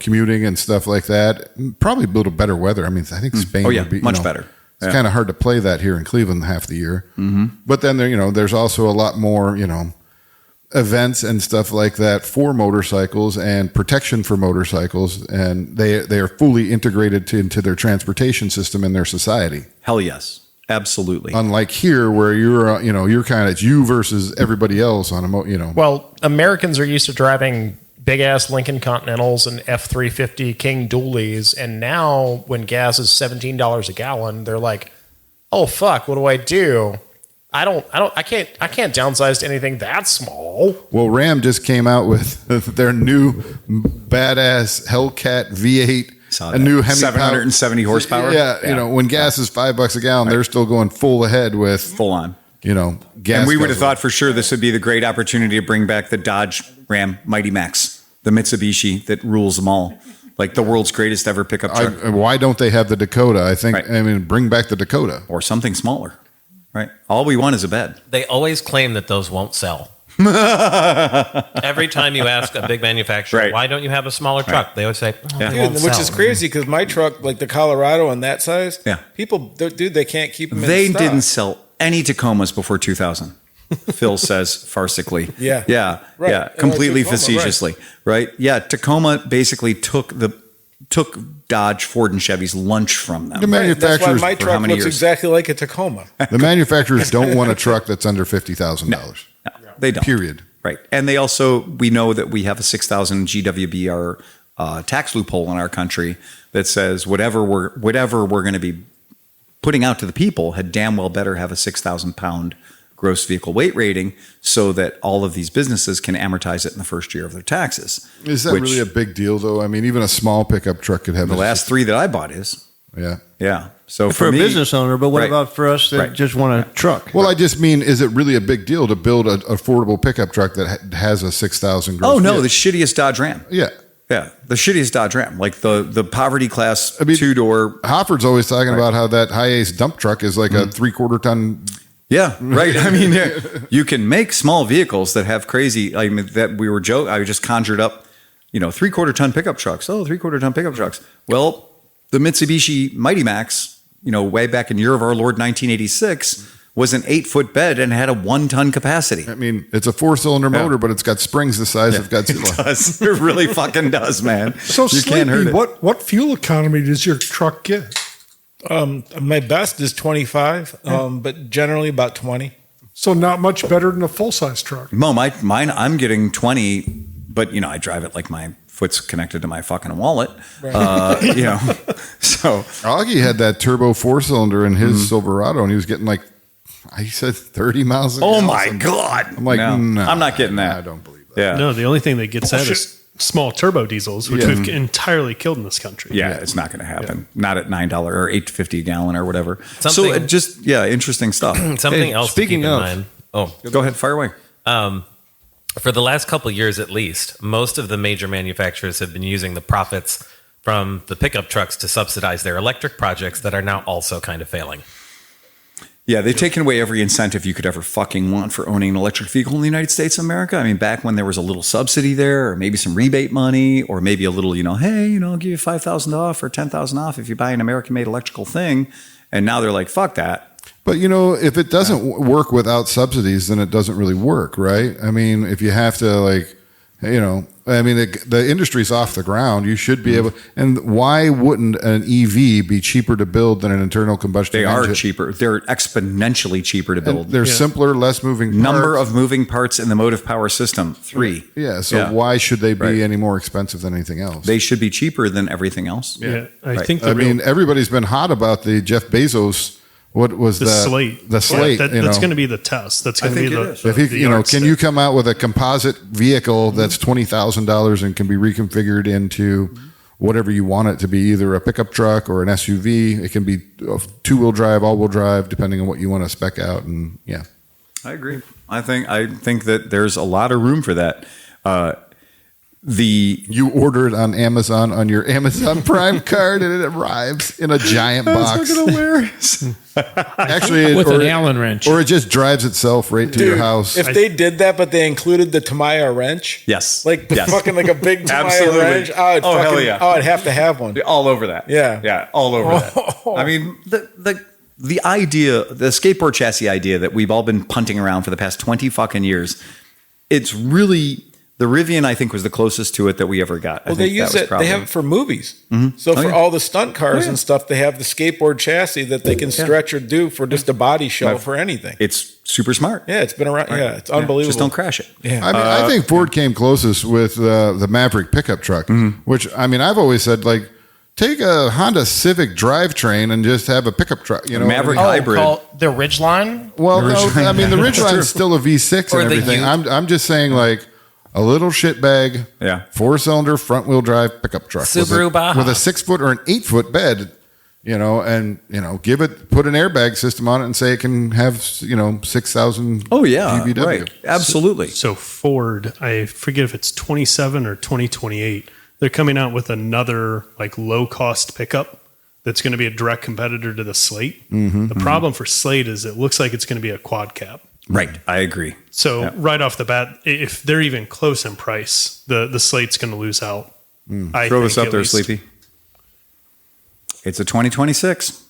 commuting and stuff like that. Probably a little better weather. I mean, I think Spain would be much better. It's kind of hard to play that here in Cleveland half the year. But then there's also a lot more, events and stuff like that for motorcycles and protection for motorcycles, and they are fully integrated into their transportation system in their society. Hell yes, absolutely. Unlike here, where you're kind of you versus everybody else on a Well, Americans are used to driving big ass Lincoln Continentals and F-350 King Dualies, and now when gas is $17 a gallon, they're like, "Oh fuck, what do I do? I can't downsize to anything that small." Well, Ram just came out with their new badass Hellcat V8, a new Hemi 770 horsepower. Yeah, when gas is $5 a gallon, they're still going full ahead with full on. Gas. And we would have thought for sure this would be the great opportunity to bring back the Dodge Ram Mighty Max, the Mitsubishi that rules them all, like the world's greatest ever pickup truck. Why don't they have the Dakota? I think, bring back the Dakota. Or something smaller, right? All we want is a bed. They always claim that those won't sell. Every time you ask a big manufacturer, why don't you have a smaller truck? They always say, they won't Which sell. is crazy because my truck, like the Colorado and that size, people, they can't keep them They in stock. didn't sell any Tacomas before 2000. Phil says farcically. Completely Tacoma, facetiously, right? Yeah, Tacoma basically took Dodge, Ford, and Chevy's lunch from them. The manufacturers, That's why my for how truck many looks years? exactly like a Tacoma. The manufacturers don't want a truck that's under $50,000. No, they don't. Period. Right. And they also, we know that we have a 6,000 GWBR tax loophole in our country that says whatever we're going to be putting out to the people had damn well better have a 6,000 pound gross vehicle weight rating so that all of these businesses can amortize it in the first year of their taxes. Is that really a big deal, though? I mean, even a small pickup truck could have the last 3 that I bought is. Yeah. Yeah. So for a me, business owner, but what right. about for us that just want a truck? Well, I just mean, is it really a big deal to build an affordable pickup truck that has a 6,000 gross? Oh, no, the shittiest Dodge Ram. Yeah. Yeah, the shittiest Dodge Ram, like the poverty class 2-door. Hofford's always talking about how that high ace dump truck is like a 3/4 ton. Yeah, right. I mean, you can make small vehicles that have crazy. I mean, that we were joking. I just conjured up, 3/4 ton pickup trucks. Oh, 3/4 ton pickup trucks. Well, the Mitsubishi Mighty Max, way back in year of our Lord 1986, was an 8-foot bed and had a 1-ton capacity. I mean, it's a 4-cylinder motor, but it's got springs the size of Godzilla. It does. It really fucking does, man. So, you Sleepy, can't hurt it. what fuel economy does your truck get? My best is 25, but generally about 20. So not much better than a full-size truck. Mine, I'm getting 20, but I drive it like my foot's connected to my fucking wallet. So Augie had that turbo 4-cylinder in his Silverado, and he was getting he said 30 miles. Oh my God! I'm like, no, I'm not getting that. I don't believe that. Yeah, No, the only thing that gets that is small turbo diesels, which we've entirely killed in this country. yeah, it's not going to happen. Not at $9 or $8.50 a gallon or whatever. So Something- it just interesting stuff. Something else. speaking to keep of- in mind. Oh, Go ahead, fire away. for the last couple of years at least, most of the major manufacturers have been using the profits from the pickup trucks to subsidize their electric projects that are now also kind of failing. Yeah, they've taken away every incentive you could ever fucking want for owning an electric vehicle in the United States of America. I mean, back when there was a little subsidy there, or maybe some rebate money, or maybe a little, hey, I'll give you $5,000 off or $10,000 off if you buy an American-made electrical thing. And now they're like, fuck that. But if it doesn't work without subsidies, then it doesn't really work, right? I mean, if you have to the industry's off the ground. You should be able. And why wouldn't an EV be cheaper to build than an internal combustion They engine? are cheaper. They're exponentially cheaper to build. And they're simpler, less moving parts. Number of moving parts in the motive power system, 3. Yeah. So why should they be any more expensive than anything else? They should be cheaper than everything else. Yeah, I Right. think I mean, everybody's been hot about the Jeff Bezos. What was the slate. The slate. That's going to be the test. That's going to be think the. it is. the- If he, the can yardstick. you come out with a composite vehicle that's $20,000 and can be reconfigured into whatever you want it to be, either a pickup truck or an SUV? It can be 2-wheel drive, all-wheel drive, depending on what you want to spec out. And I agree. I think that there's a lot of room for that. You order it on Amazon on your Amazon Prime card, and it arrives in a giant box. Actually, With an Allen wrench. or it just drives itself right to your house. If they did that, but they included the Tamiya wrench, Yes. fucking like a big Tamiya Absolutely. wrench, Oh, hell yeah. I'd have to have one. all over that. Yeah. all over that. I mean, the idea, the skateboard chassis idea that we've all been punting around for the past 20 fucking years, it's really the Rivian. I think was the closest to it that we ever got. Well, they use it. They have it for movies. So for yeah. all the stunt cars and stuff, they have the skateboard chassis that they can stretch or do for just a body show for anything. It's super smart. Yeah, it's been around. Yeah, it's unbelievable. Just don't crash it. Yeah. I mean, I think Ford came closest with the Maverick pickup truck, which I've always said take a Honda Civic drivetrain and just have a pickup truck. Maverick Oh, hybrid. called the Ridgeline? Well, no, I mean the Ridgeline's still a V6 Or and the everything. Ute. I'm just saying a little shitbag, 4-cylinder front wheel drive pickup truck Subaru Baja. with a 6-foot or an 8-foot bed. Put an airbag system on it and say it can have 6,000. Oh yeah, GVW. right. Absolutely. So Ford, I forget if it's 27 or 2028. They're coming out with another low cost pickup that's going to be a direct competitor to the Slate. The problem for Slate is it looks like it's going to be a quad cab. Right. I agree. So right off the bat, if they're even close in price, the Slate's going to lose out. I Throw think, this up at there, least. Sleepy. It's a 2026.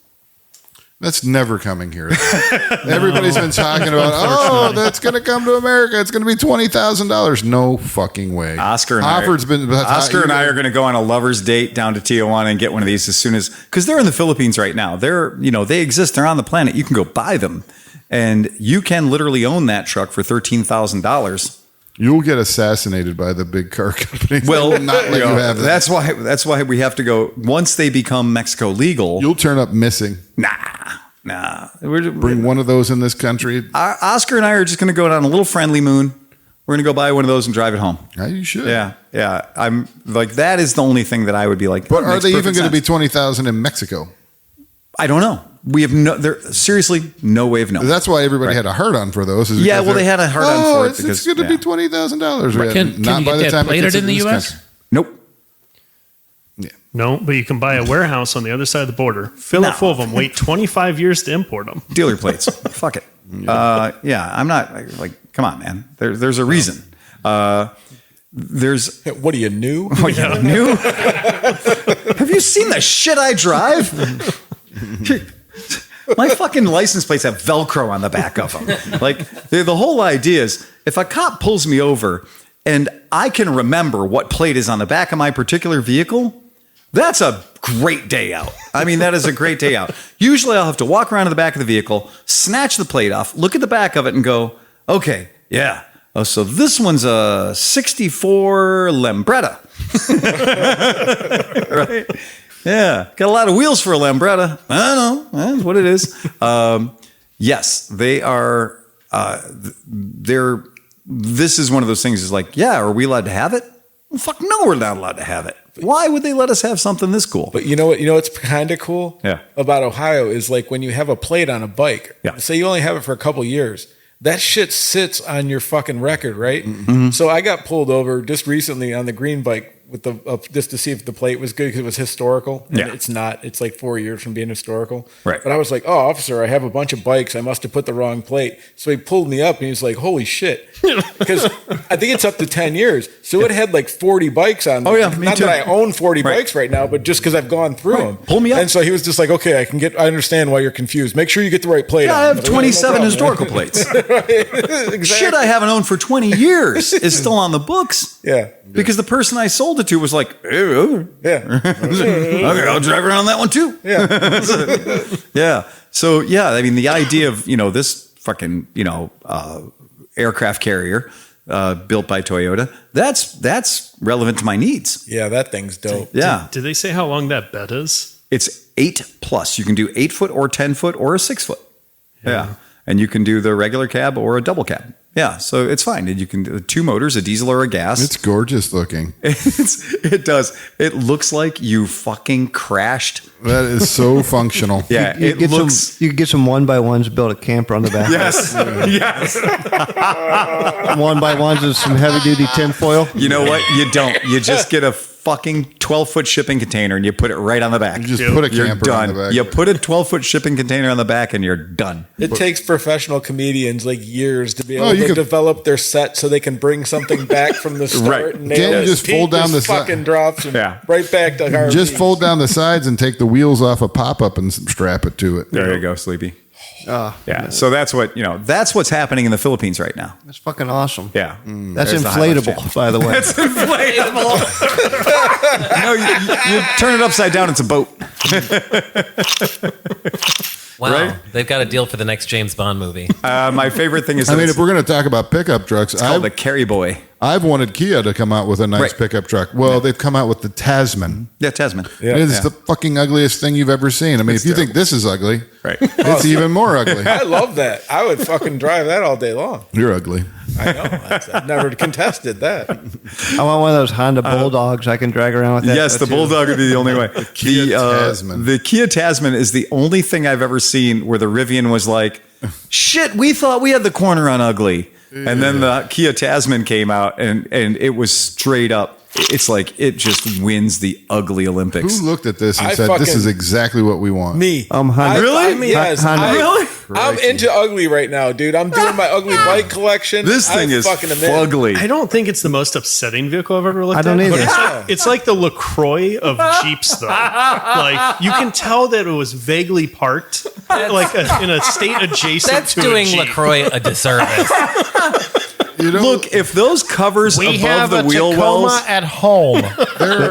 That's never coming here. Everybody's been talking about, that's going to come to America. It's going to be $20,000. No fucking way. Oscar and Oscar I are going to go on a lover's date down to Tijuana and get one of these as soon as, because they're in the Philippines right now. They exist. They're on the planet. You can go buy them, and you can literally own that truck for $13,000. You'll get assassinated by the big car companies. Well, They will not let you have that. that's why we have to go once they become Mexico legal. You'll turn up missing. Nah. Bring one of those in this country. Oscar and I are just going to go down a little friendly moon. We're going to go buy one of those and drive it home. Yeah, you should. Yeah. I'm like, that is the only thing that I would be like. But are they even going to be 20,000 in Mexico? I don't know. We have seriously no way of knowing. That's why everybody had a hard on for those. Yeah, well, they had a hard on for it it's going to be $20,000. Can you get that plated in the U.S.? Nope. No, but you can buy a warehouse on the other side of the border, fill it full of them, wait 25 years to import them. Dealer plates. Fuck it. I'm not come on, man. There's a reason. There's What are you new? Oh, yeah, new? Have you seen the shit I drive? My fucking license plates have Velcro on the back of them. The whole idea is if a cop pulls me over and I can remember what plate is on the back of my particular vehicle, that's a great day out. I mean, that is a great day out. Usually I'll have to walk around to the back of the vehicle, snatch the plate off, look at the back of it and go, okay, yeah. Oh, so this one's a 64 Lambretta. Right? Yeah. Got a lot of wheels for a Lambretta. I don't know. That's what it is. Yes, they are. This is one of those things is like, yeah, are we allowed to have it? Well, fuck no, we're not allowed to have it. Why would they let us have something this cool? But you know what? You know what's kind of cool Yeah. about Ohio is like when you have a plate on a bike. Yeah. Say you only have it for a couple years. That shit sits on your fucking record, right? So I got pulled over just recently on the green bike with the just to see if the plate was good because it was historical. And Yeah. it's not. It's like 4 years from being historical. Right. But I was like, oh, officer, I have a bunch of bikes. I must have put the wrong plate. So he pulled me up and he was like, holy shit. Because I think it's up to 10 years. So it had like 40 bikes on there. Oh, yeah, me Not too. that I own 40 Right. bikes right now, but just because I've gone through them. Pull me up. And so he was just like, okay, I understand why you're confused. Make sure you get the right plate Yeah, on. I have I'm like, 27 no historical plates. problem. Exactly. Shit I haven't owned for 20 years is still on the books. Yeah. Because the person I sold it to was like, okay, Yeah. I'll drive around that one too. Yeah. Yeah. So, yeah, I mean, the idea of, this fucking, aircraft carrier built by Toyota, that's relevant to my needs. Yeah, that thing's dope. Yeah. Did they say how long that bed is? It's 8+. You can do 8 foot or 10 foot or a 6 foot. Yeah. And you can do the regular cab or a double cab. Yeah. So it's fine. And you can do 2 motors, a diesel or a gas. It's gorgeous looking. It does. It looks like you fucking crashed. That is so functional. Yeah. You It get looks. you get some 1x1s, build a camper on the back. Yes. Yes. 1x1s with some heavy duty tinfoil. You know what? You don't. You just get a fucking 12-foot shipping container and you put it right on the back. You just put a You're camper done. on the back. You put a 12-foot shipping container on the back and you're done. It takes professional comedians like years to be able you to could- develop their set so they can bring something back from the start. Right. And Can't nail you it. just Pete fold down the si- fucking drops them Yeah. right back to RV. Just fold down the sides and take the wheels off a pop-up and strap it to it. There you go, Sleepy. Oh, Yeah. So that's what's happening in the Philippines right now. that's fucking awesome. Yeah. That's There's the highlight inflatable, channel. by the way. It's inflatable. You turn it upside down, it's a boat. Wow, Right? they've got a deal for the next James Bond movie. My favorite thing is I that mean, it's if we're going to talk about pickup trucks, called the Carry Boy. I've wanted Kia to come out with a nice Right. pickup truck. Well, they've come out with the Tasman. Yeah, Tasman. It is the fucking ugliest thing you've ever seen. I mean, if you think this is ugly, Right. it's even more ugly. I love that. I would fucking drive that all day long. You're ugly. I know. I've never contested that. I want one of those Honda Bulldogs I can drag around with. That Yes, the too. Bulldog would be the only way. Kia Tasman. The Kia Tasman is the only thing I've ever seen where the Rivian was like, shit, we thought we had the corner on ugly. And then the Kia Tasman came out and it was straight up. It's like it just wins the ugly Olympics. Who looked at this and I said, this fucking- is exactly what we want? Me. Honda. Really? Yes. Honda. Really? I'm into ugly right now, dude. I'm doing my ugly bike collection. This thing is fucking am in. fugly. I don't think it's the most upsetting vehicle I've ever looked at. I don't either. but It's, Yeah. like, it's like the LaCroix of Jeeps, though. Like, you can tell that it was vaguely parked, like in a state adjacent That's to doing a Jeep. LaCroix a disservice. You know, Look, if those covers We above have the a wheel Tacoma wells, at home.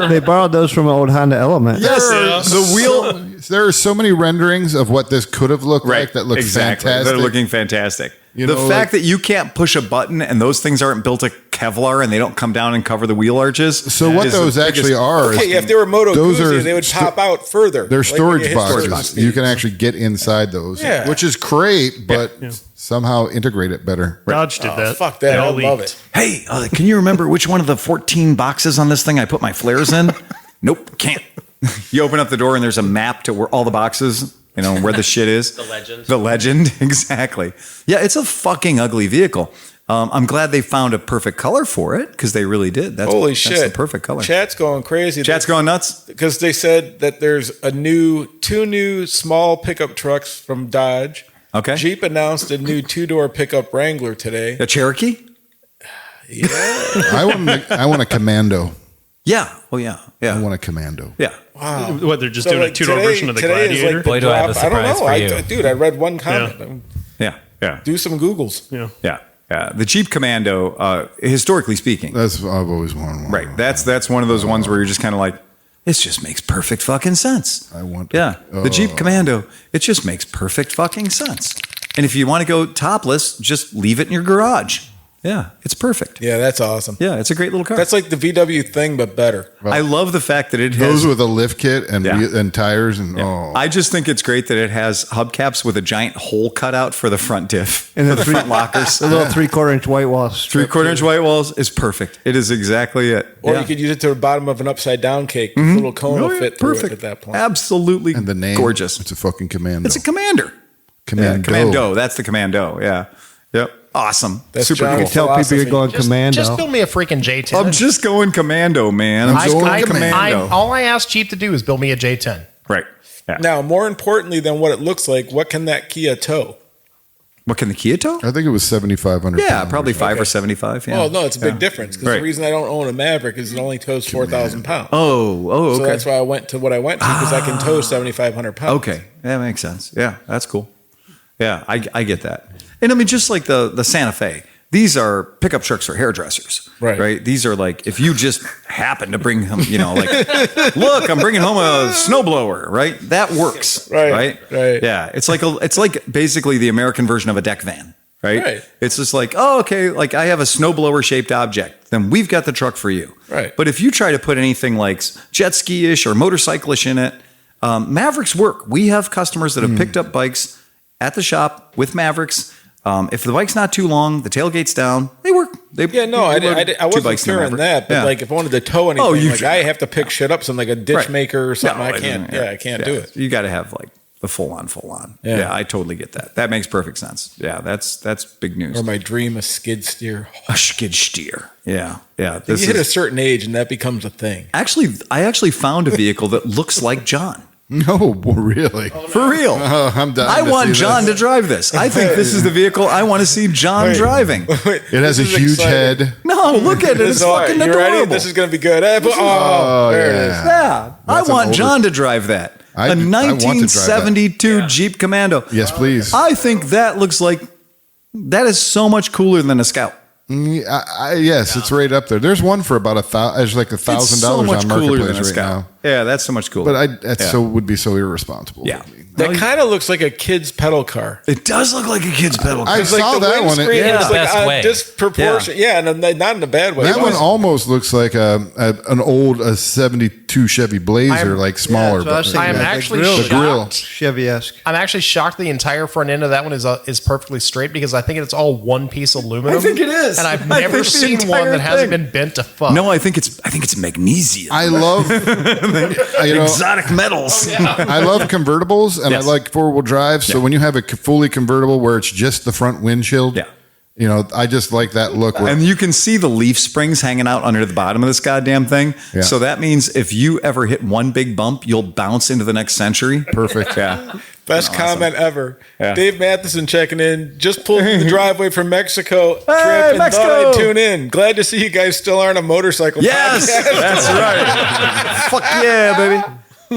They borrowed those from an old Honda Element. yes, Yeah. the wheel. there are so many renderings of what this could have looked like that look exactly. fantastic. They're looking fantastic. You The know, fact like- that you can't push a button and those things aren't built to Kevlar and they don't come down and cover the wheel arches. So what is the those actually biggest- are is Okay, if they were Moto those Guzzi, are they would sto- pop out further. they're Like when storage you hit boxes. boxes. You can actually get inside those, Yeah. which is great, but somehow integrate it better. Dodge did that. Fuck that. They I all love leaked. it. Hey, can you remember which one of the 14 boxes on this thing I put my flares in? Nope, can't. You open up the door and there's a map to where all the boxes, where the shit is. The legend. The legend, exactly. Yeah, it's a fucking ugly vehicle. I'm glad they found a perfect color for it because they really did. Holy that's shit. the perfect color. Chat's going crazy. Chat's going nuts. Because they said that there's two new small pickup trucks from Dodge. Okay. Jeep announced a new 2-door pickup Wrangler today. A Cherokee? Yeah. I want a Commando. Yeah. Oh, yeah. I Yeah. want a Commando. Yeah. Wow. What, they're just So, doing like, a two-door today- version of the today is, like, Gladiator? the Boy, do I have a drop. I don't surprise know. for you. Dude, I read one comment. Yeah. Yeah. Do some Googles. Yeah. Yeah. Yeah. The Jeep Commando, historically speaking, I've always wanted one. right. That's one of those ones where you're just kind of like, this just makes perfect fucking sense. I want. Yeah. The Jeep Commando, it just makes perfect fucking sense. And if you want to go topless, just leave it in your garage. Yeah, it's perfect. Yeah, that's awesome. Yeah, it's a great little car. That's like the VW thing, but better. I love the fact that it Those has with a lift kit and Yeah. and tires and I just think it's great that it has hubcaps with a giant hole cut out for the front diff And for the the front lockers. The little 3/4-inch white walls. 3/4 inch white walls is perfect. It is exactly it. Or Yeah. you could use it to the bottom of an upside down cake. The little cone will fit through it at that point. Absolutely and the name gorgeous. It's a fucking Commando. It's a Commander. Commando. Yeah, Commando. That's the Commando. Yeah. Yep. Awesome. That's Super John's cool. Tell people philosophy. you're going commando. Just build me a freaking J10. I'm just going Commando, man. I'm I, just going I, Commando. all I ask Jeep to do is build me a J10. Right. Yeah. Now, more importantly than what it looks like, what can that Kia tow? What can the Kia tow? I think it was 7,500. Yeah, pounds. probably 5 or 75. Yeah. Oh, no, it's a big Yeah. difference. Because Right. the reason I don't own a Maverick is it only tows 4,000 pounds. Oh, okay. So that's why I went to what I went to, because I can tow 7,500 pounds. Okay, that makes sense. Yeah, that's cool. Yeah, I get that. And I mean, just like the Santa Fe, these are pickup trucks for hairdressers, Right. These are like if you just happen to bring them, like, look, I'm bringing home a snowblower, right? That works, Right. Yeah, it's like basically the American version of a deck van, right? Right. It's just like, oh, okay, like I have a snowblower shaped object, then we've got the truck for you, Right. But if you try to put anything like jet ski-ish or motorcyclish in it, Mavericks work. We have customers that have picked up bikes at the shop with Mavericks. If the bike's not too long, the tailgate's down, they work. I wasn't sure on that, but like if I wanted to tow anything, I have to pick shit up, something like a ditch Right. maker or something. No, I can't. I can't do it. You got to have like the full on. Yeah. Yeah, I totally get that. That makes perfect sense. Yeah, that's big news. Or my dream, a skid steer. A skid steer. Yeah. You hit a certain age and that becomes a thing. I actually found a vehicle that looks like John. No, really. For real. I'm dying I to want see John this. to drive this. I think this is the vehicle I want to see John driving. It has a This is huge exciting. head. No, look at it. It's fucking you adorable. ready? This is going to be good. There it is. Yeah, That's I want an older- John to drive that. I A want to drive that. 1972 Jeep Commando. Yes, please. I think that looks like that is so much cooler than a Scout. Yes, it's right up there. There's one for about it's like It's so $1,000 much on cooler than Marketplace a right Scout. now. Yeah, that's so much cooler. But that would be so irresponsible. Yeah. That kind of looks like a kid's pedal car. It does look like a kid's pedal car. I It's like saw the that one. windscreen Yeah. is The best like way. disproportionate. Yeah, and not in a bad way. That one almost looks like an old 72 Chevy Blazer, like smaller. that's what I was but- I am The actually grill. The grill. shocked. Chevy-esque. I'm actually shocked the entire front end of that one is perfectly straight because I think it's all one piece aluminum. I think it is. and I've I never think the seen one entire that hasn't thing. been bent to fuck. No, I think it's magnesium. I love Exotic metals. I love convertibles and Yes. I like four-wheel drive. So when you have a fully convertible where it's just the front windshield, Yeah. I just like that look. And you can see the leaf springs hanging out under the bottom of this goddamn thing. Yeah. So that means if you ever hit one big bump, you'll bounce into the next century. Perfect. Yeah. Best Awesome. comment ever. Yeah. Dave Matheson checking in. Just pulled in the driveway from Mexico trip and Mexico! thought I'd tune in. Glad to see you guys still aren't a motorcycle Yes, podcast. that's right. Fuck yeah, baby.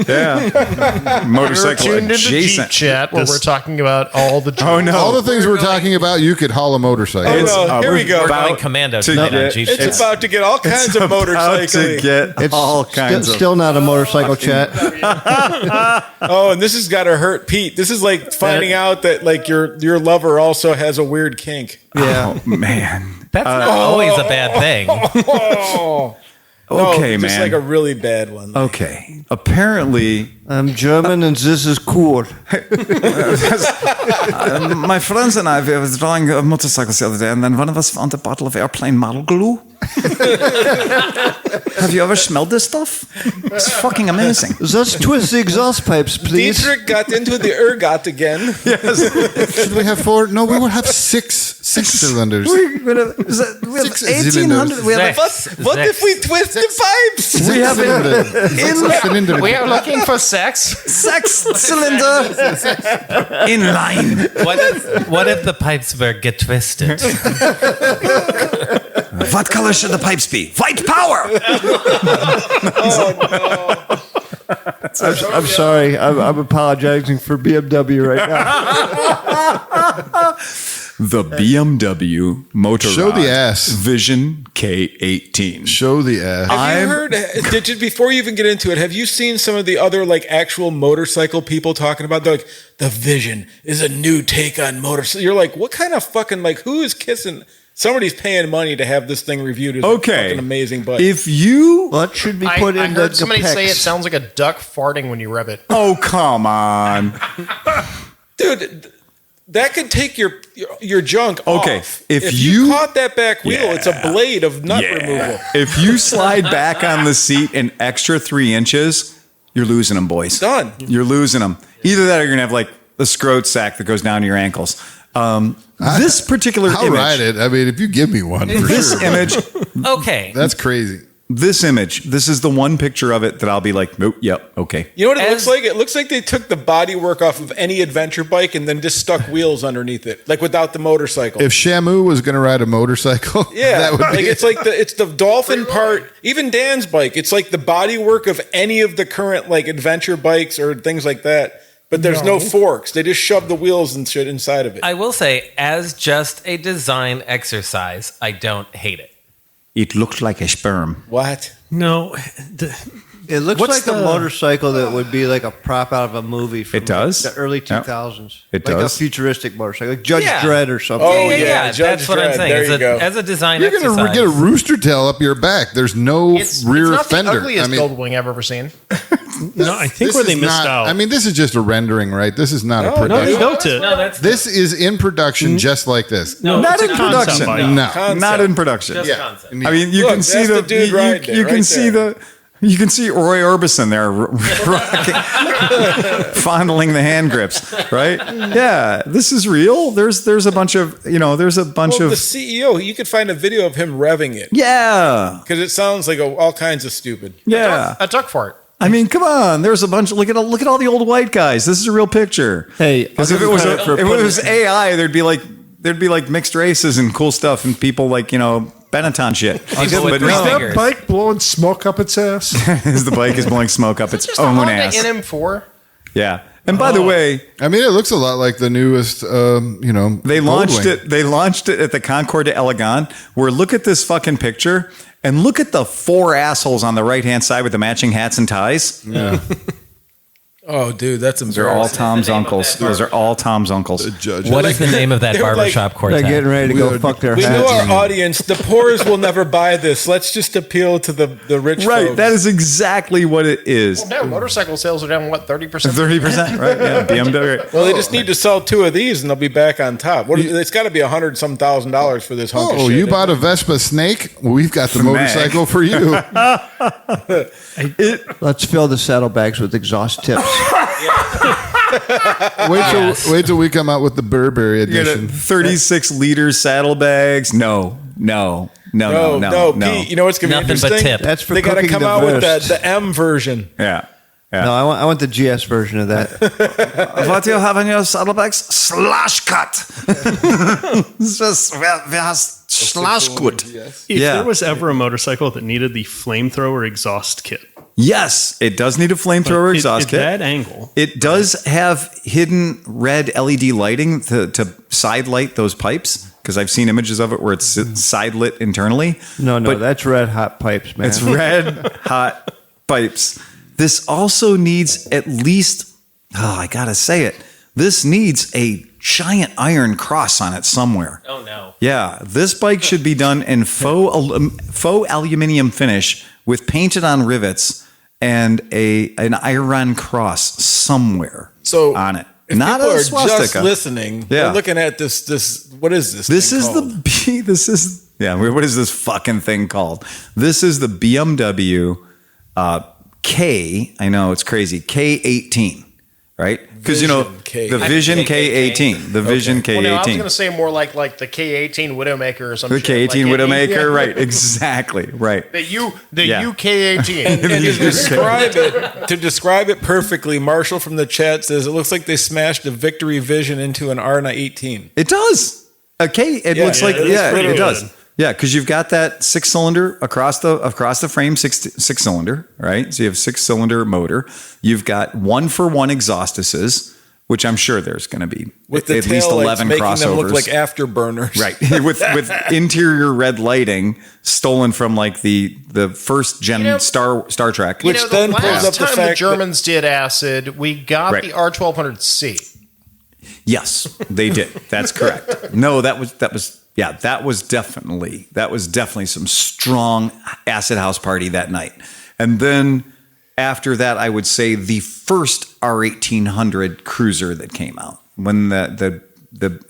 Yeah. We're Motorcycle tuned into Jeep adjacent. chat where we're talking about all the. Oh no. All the things we're talking about, you could haul a motorcycle. Oh, no. Here we go. We're about going commando to tonight on get- Jeep It's Chat. about to get all kinds of About to motorcycling. get all kinds of Still not a motorcycle chat. Oh, and this has got to hurt Pete. This is like finding out that like your lover also has a weird kink. Oh man. That's not always a bad thing. Oh, Okay, just man. like a really bad one. Okay. Apparently, I'm German and this is cool. my friends and I were drawing motorcycles the other day, and then one of us found a bottle of airplane model glue. Have you ever smelled this stuff? It's fucking amazing. Let's twist the exhaust pipes, please. Dietrich got into the ergot again. Should we have four? No, we would have six cylinders. We have Six 1,800. We have What if we twist the pipes? we have Cylinder. We are looking for sex. sex cylinder in line. What if the pipes were get twisted? What color should the pipes be? White power. I'm sorry. I'm apologizing for BMW right now. The BMW Motor Show the ass. Vision K18. Show the ass. Have you heard? Before you even get into it, have you seen some of the other like actual motorcycle people talking about? They're like, the Vision is a new take on motorcycle. You're like, what kind of fucking like who is kissing? Somebody's paying money to have this thing reviewed as Okay. a fucking amazing bike. If you, Well, it should be I put in heard the somebody say it pecs. sounds like a duck farting when you rev it. oh come on. Dude, that could take your junk Okay, off. if you you- caught that back wheel, it's a Yeah. blade of nut removal. If you slide back on the seat an extra 3 inches, you're losing them, boys. Done. You're losing them. Either that or you're going to have like the scrot sack that goes down to your ankles. This particular I'll image. ride it. I mean, if you give me one, for This sure. image, Okay. That's crazy. this is the one picture of it that I'll be like, nope, yep, okay. You know what it As- looks like? It looks like they took the bodywork off of any adventure bike and then just stuck wheels underneath it, like without the motorcycle. If Shamu was going to ride a motorcycle, Yeah, that would like be it's like it's the dolphin part. Even Dan's bike, it's like the bodywork of any of the current like adventure bikes or things like that. But there's no forks. They just shove the wheels and shit inside of it. I will say, as just a design exercise, I don't hate it. It looks like a sperm. What? No, It looks What's like a the- motorcycle that would be like a prop out of a movie from It does? the early Yep. 2000s. It like does. a futuristic motorcycle, like Judge Yeah. Dredd or something. Oh, yeah, That's Judge what I'm Dredd. saying. There As you a, go. as a design You're going exercise. to get a rooster tail up your back. There's no It's rear not fender. the ugliest I mean, gold wing I've ever seen. no, I think this where they is missed not, out. I mean, this is just a rendering, right? This is not a no, production. they built it. No, that's This is in production just like this. No, Not it's in a concept production. bike. No. Concept. Not in production. just Yeah. concept. I mean, you Look, can see that's the dude riding it you can right see there. you can see Roy Orbison there fondling the hand grips, right? Yeah, this is real. There's a bunch of there's a bunch Well, the of CEO, you could find a video of him revving it yeah. because it sounds like all kinds of stupid. Yeah. A duck fart. I mean, come on. There's a bunch. Look at all the old white guys. This is a real picture. Hey, Because I'll if it give was you credit for if it putting was AI, there'd be like mixed races and cool stuff and people like Benetton shit. People with But three no, That fingers. bike blowing smoke up its ass. as the bike is blowing smoke up its Just a own Honda ass. NM4. Yeah. And by the way, I mean, it looks a lot like the newest, they launched Goldwing. it. They launched it at the Concours d'Elegant. Where look at this fucking picture and look at the 4 assholes on the right hand side with the matching hats and ties. Yeah. Oh, dude, that's Those are all embarrassing. Tom's uncles. Those are all Tom's uncles. Judge. What is the name of that they were like- barbershop They're quartet? getting ready to We go are- fuck their We know heads. our audience. The poors will never buy this. Let's just appeal to the rich Right. folks. That is exactly what it is. No, motorcycle sales are down, what, 30%? 30%, right? Yeah. BMW. Well, they just need to sell 2 of these, and they'll be back on top. It's got to be $100,000 for this hunk of Oh, shit. you bought a Vespa Snake? Well, we've got the Mag. motorcycle for you. Let's fill the saddlebags with exhaust tips. Wait till we come out with the Burberry You got edition. 36 liter saddlebags. No. No, Pete. You know what's going to be Nothing but interesting? tip. That's for They got to cooking come the out with verst. the M version. Yeah. Yeah. No, I want the GS version of that. What do you have in your saddlebags? Slash cut. Wer has slash cut? If Yeah. there was ever a motorcycle that needed the flamethrower exhaust kit, Yes, it does need a flamethrower exhaust at kit. that angle, It does have hidden red LED lighting to side light those pipes because I've seen images of it where it's side lit internally. No, But that's red hot pipes, man. it's red hot pipes. This also needs at least, I gotta say it, this needs a giant iron cross on it somewhere. Oh, no. Yeah, this bike should be done in faux aluminum finish with painted on rivets and an iron cross somewhere on it. If Not people a are just swastika. listening, Yeah. they're looking at this. What is this? This thing is called? what is this fucking thing called? This is the BMW K. I know it's crazy. K18, right? Because Vision K. the Vision K18, the Vision Well, no, I was going K18, to say more like the K18 Widowmaker or something. the K18 Widowmaker, right? Exactly, right. The Yeah. UK18. And to describe it perfectly, Marshall from the chat says it looks like they smashed the Victory Vision into an R18. It does. Okay, it Yeah, looks like it is pretty it does. good. Yeah, because you've got that 6-cylinder across the frame, six cylinder, right? So you have 6-cylinder motor. You've got 1-for-1 exhaustuses, which I'm sure there's going to be With the at least tail 11 making crossovers. them look like afterburners. Right, with interior red lighting stolen from like the first gen Star Trek. You know, the then pulls last up the time the fact that- Germans did acid, we got Right. the R1200C. Yes, they did. That's correct. No, that was Yeah, that was definitely some strong acid house party that night. And then after that, I would say the first R1800 cruiser that came out. When the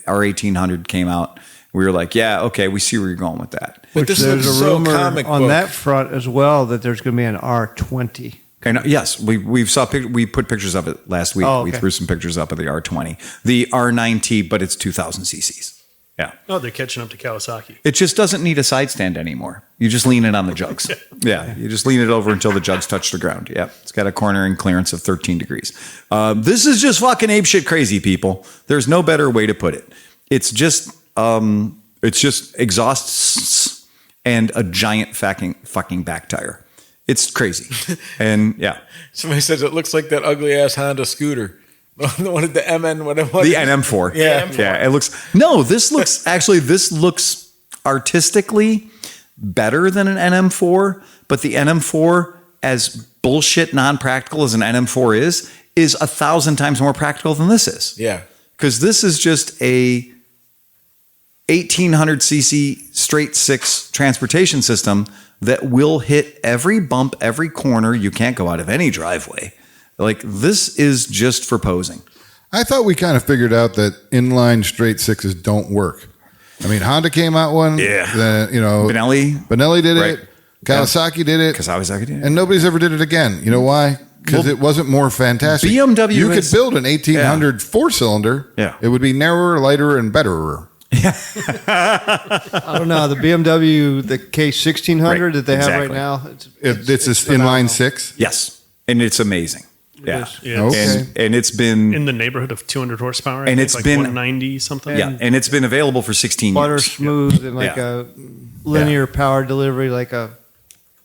R1800 came out, we were like, yeah, okay, we see where you're going with that. But this there's is a so rumor comic on book. that front as well that there's going to be an R20. Okay, no, yes, we put pictures of it last week. Oh, We okay. threw some pictures up of the R20, the R9T, but it's 2,000 cc's. Yeah. Oh, they're catching up to Kawasaki. It just doesn't need a side stand anymore. You just lean it on the jugs. Yeah, you just lean it over until the jugs touch the ground. Yeah, it's got a cornering clearance of 13 degrees. This is just fucking apeshit crazy, people. There's no better way to put it. It's just exhausts and a giant fucking back tire. It's crazy. And yeah. Somebody says it looks like that ugly ass Honda scooter. The one at the MN, whatever. The NM4. Yeah. Yeah. It looks, no, this looks artistically better than an NM4, but the NM4, as bullshit non-practical as an NM4 is 1,000 times more practical than this is. Yeah. Because this is just a 1,800 cc straight six transportation system that will hit every bump, every corner. You can't go out of any driveway. Like, this is just for posing. I thought we kind of figured out that inline straight sixes don't work. I mean, Honda came out one. Yeah. Benelli did Right. it. Kawasaki did it. Kawasaki did it. And nobody's ever did it again. You know why? Because it wasn't more fantastic. BMW You is- could build an 1800 four-cylinder. Yeah. It would be narrower, lighter, and betterer. I don't know. The BMW, the K1600 Right, that they have exactly. right now. It's this phenomenal. inline six. Yes. And it's amazing. Yeah. is. Yeah, Okay. it's And it's been, in the neighborhood of 200 horsepower. I And think, it's like been- 190 something. yeah. And it's been available for 16 Butter years. smooth and like Yeah. a linear power delivery, like a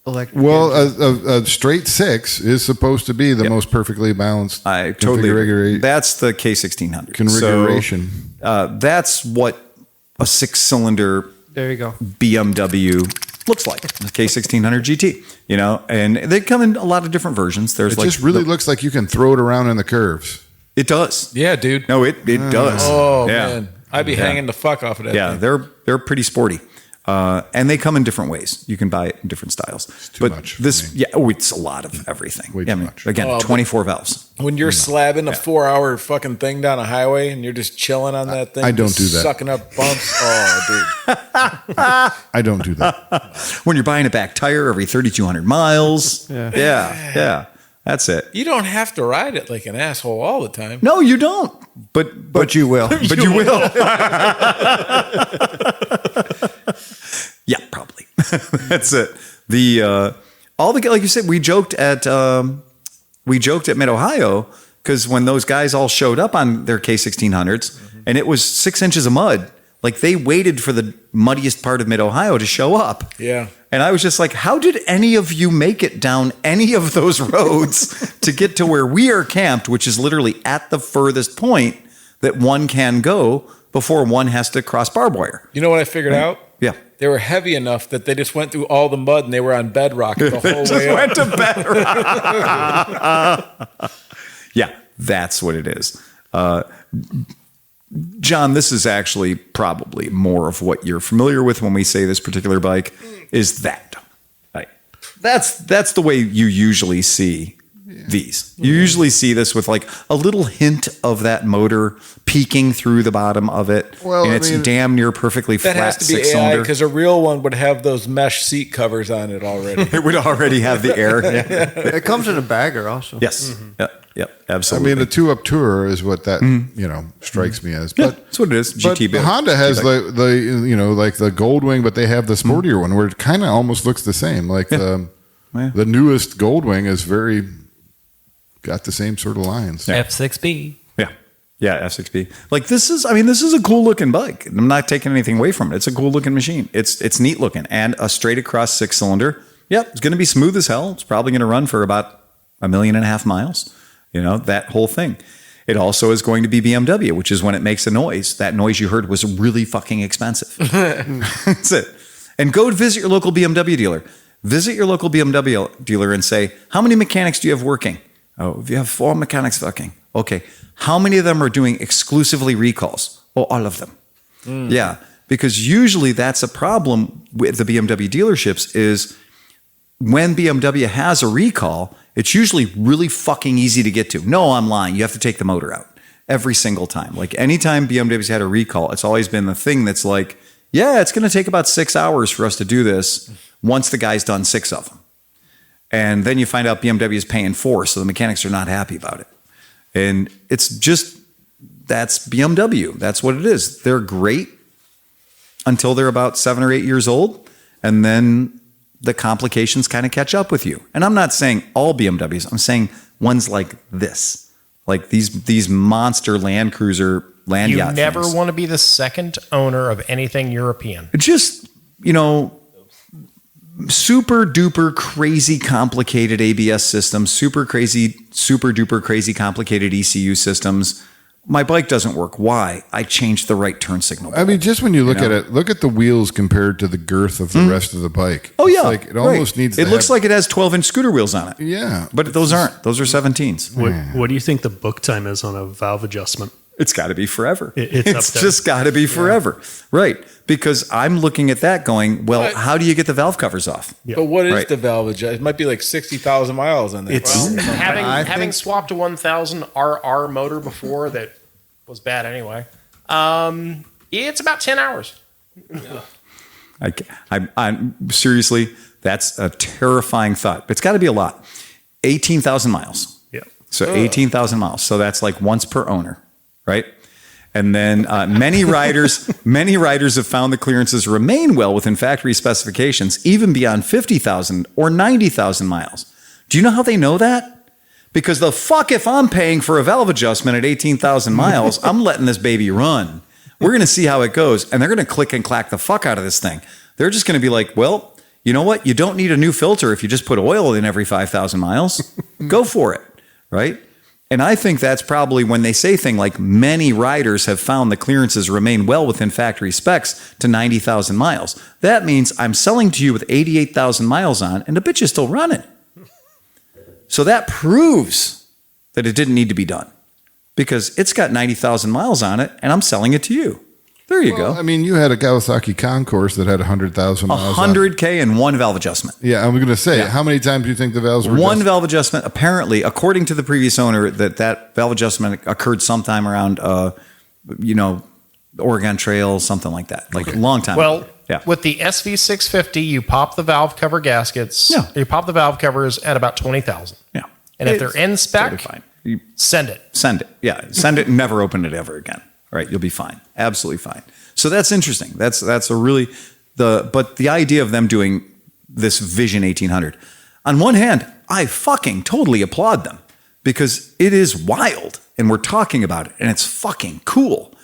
electric. Well, engine. a straight six is supposed to be the most perfectly balanced I totally agree. configuration. That's the K1600. Configuration. So, that's what a 6-cylinder There you go. BMW looks like, the K1600 GT, you know, and they come in a lot of different versions. There's It just really looks like you can throw it around in the curves. it does. Yeah, dude. No, it does. Oh, Yeah. man. I'd be hanging the fuck off of that Yeah, thing. they're pretty sporty. And they come in different ways. You can buy it in different styles. too much for me. It's a lot of everything. Way too much. Again, 24 valves. When you're slabbing a 4-hour fucking thing down a highway and you're just chilling on that thing. I don't just do that. Sucking up bumps. Oh, dude. I don't do that. When you're buying a back tire every 3,200 miles. Yeah. That's it. You don't have to ride it like an asshole all the time. No, you don't. But you will. But you will. Yeah, probably. That's it. Like you said, we joked at Mid Ohio because when those guys all showed up on their K1600s and it was 6 inches of mud, like they waited for the muddiest part of Mid Ohio to show up. Yeah. And I was just like, how did any of you make it down any of those roads to get to where we are camped, which is literally at the furthest point that one can go before one has to cross barbed wire? You know what I figured out? Yeah. They were heavy enough that they just went through all the mud and they were on bedrock the whole Just way up. went to bed. Yeah, that's what it is. John, this is actually probably more of what you're familiar with when we say this particular bike is that. Right. That's the way you usually see these. You usually see this with like a little hint of that motor peeking through the bottom of it. Well, and I it's mean, damn near perfectly That flat has to be AI 6-cylinder. because a real one would have those mesh seat covers on it already. It would already have the air. Yeah. It comes in a bagger also. Yes. Yep. I Absolutely. mean, the 2-up Tour is what that strikes me as. Yeah, But that's what it is. But GT build. Honda has like the Goldwing, but they have the sportier one where it kind of almost looks the same. Like the newest Goldwing is got the same sort of lines. F6B. Yeah, F6B. Like this is a cool looking bike. I'm not taking anything away from it. It's a cool looking machine. It's neat looking and a straight across 6-cylinder. Yep, it's going to be smooth as hell. It's probably going to run for about 1.5 million miles. You know, that whole thing. It also is going to be BMW, which is when it makes a noise. That noise you heard was really fucking expensive. That's it. And go visit your local BMW dealer. Visit your local BMW dealer and say, how many mechanics do you have working? Oh, we have 4 mechanics working. Okay. How many of them are doing exclusively recalls? Oh, all of them. Yeah. because usually that's a problem with the BMW dealerships is when BMW has a recall, it's usually really fucking easy to get to. No, I'm lying. You have to take the motor out every single time. Like anytime BMW's had a recall, it's always been the thing that's like, yeah, it's going to take about 6 hours for us to do this once the guy's done 6 of them. And then you find out BMW is paying 4, so the mechanics are not happy about it. And it's just, that's BMW. That's what it is. They're great until they're about 7 or 8 years old. And then the complications kind of catch up with you. And I'm not saying all BMWs. I'm saying ones like this. Like these monster Land Cruiser, land yacht You never things. want to be the second owner of anything European. Just, super duper crazy complicated ABS systems, super duper crazy complicated ECU systems. My bike doesn't work. Why? I changed the right turn signal. I mean, just when you look at it, look at the wheels compared to the girth of the rest of the bike. Oh, yeah. It's like it almost needs. It looks like it has 12-inch scooter wheels on it. Yeah, but those aren't. Those are 17s. What do you think the book time is on a valve adjustment? It's got to be forever. It's just got to be forever. Right. Because I'm looking at that going, well, how do you get the valve covers off? Yeah. But what is the valve adjust? It might be like 60,000 miles on that. Having swapped a 1000 RR motor before that was bad anyway, it's about 10 hours. I'm seriously, that's a terrifying thought. It's got to be a lot. 18,000 miles. Yeah. So 18,000 miles. So that's like once per owner. Right. And then many riders have found the clearances remain well within factory specifications, even beyond 50,000 or 90,000 miles. Do you know how they know that? Because the fuck if I'm paying for a valve adjustment at 18,000 miles, I'm letting this baby run. We're going to see how it goes. And they're going to click and clack the fuck out of this thing. They're just going to be like, well, you know what? You don't need a new filter if you just put oil in every 5,000 miles. Go for it. Right. And I think that's probably when they say thing like many riders have found the clearances remain well within factory specs to 90,000 miles. That means I'm selling to you with 88,000 miles on and the bitch is still running. So that proves that it didn't need to be done because it's got 90,000 miles on it and I'm selling it to you. There you go. I mean, you had a Kawasaki Concourse that had 100,000 miles. 100K and one valve adjustment. Yeah, I'm going to say, how many times do you think the valves were one valve adjustment? Apparently, according to the previous owner, that valve adjustment occurred sometime around, Oregon Trail, something like that, like a long time ago. Yeah. With the SV650, you pop the valve cover gaskets. Yeah. You pop the valve covers at about 20,000. Yeah. And if they're in spec, totally fine. Send it. Send it. Yeah. Send it and never open it ever again. All right. You'll be fine. Absolutely fine. So that's interesting. That's a really but the idea of them doing this Vision 1800, on one hand, I fucking totally applaud them because it is wild and we're talking about it and it's fucking cool.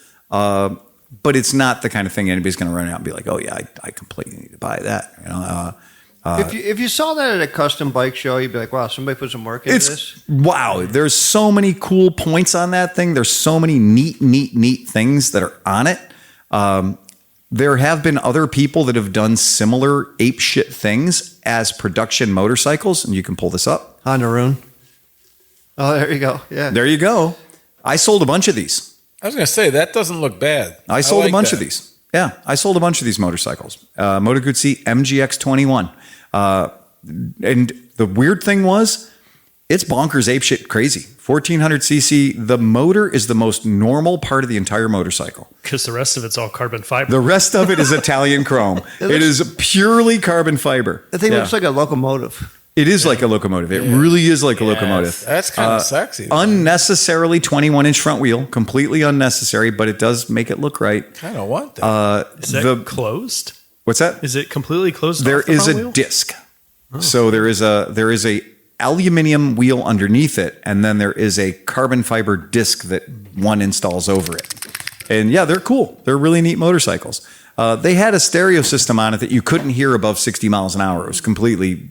But it's not the kind of thing anybody's going to run out and be like, oh yeah, I completely need to buy that. If you saw that at a custom bike show, you'd be like, wow, somebody put some work into this. Wow. There's so many cool points on that thing. There's so many neat things that are on it. There have been other people that have done similar apeshit things as production motorcycles, and you can pull this up. Honda. Oh, there you go. Yeah. There you go. I sold a bunch of these. I was going to say, that doesn't look bad. I sold a bunch of these. Yeah, I sold a bunch of these motorcycles. Moto Guzzi MGX 21. And the weird thing was, it's bonkers apeshit crazy. 1400cc. The motor is the most normal part of the entire motorcycle. Because the rest of it's all carbon fiber. The rest of it is Italian chrome. It is purely carbon fiber. The thing looks like a locomotive. It is like a locomotive. It really is like a locomotive. That's kind of sexy. Unnecessarily 21-inch front wheel. Completely unnecessary, but it does make it look right. Kind of want that. Is that closed? What's that? Is it completely closed? There off the is front a wheel? disc. Oh. So there is a aluminum wheel underneath it, and then there is a carbon fiber disc that one installs over it. And yeah, they're cool. They're really neat motorcycles. They had a stereo system on it that you couldn't hear above 60 miles an hour. It was completely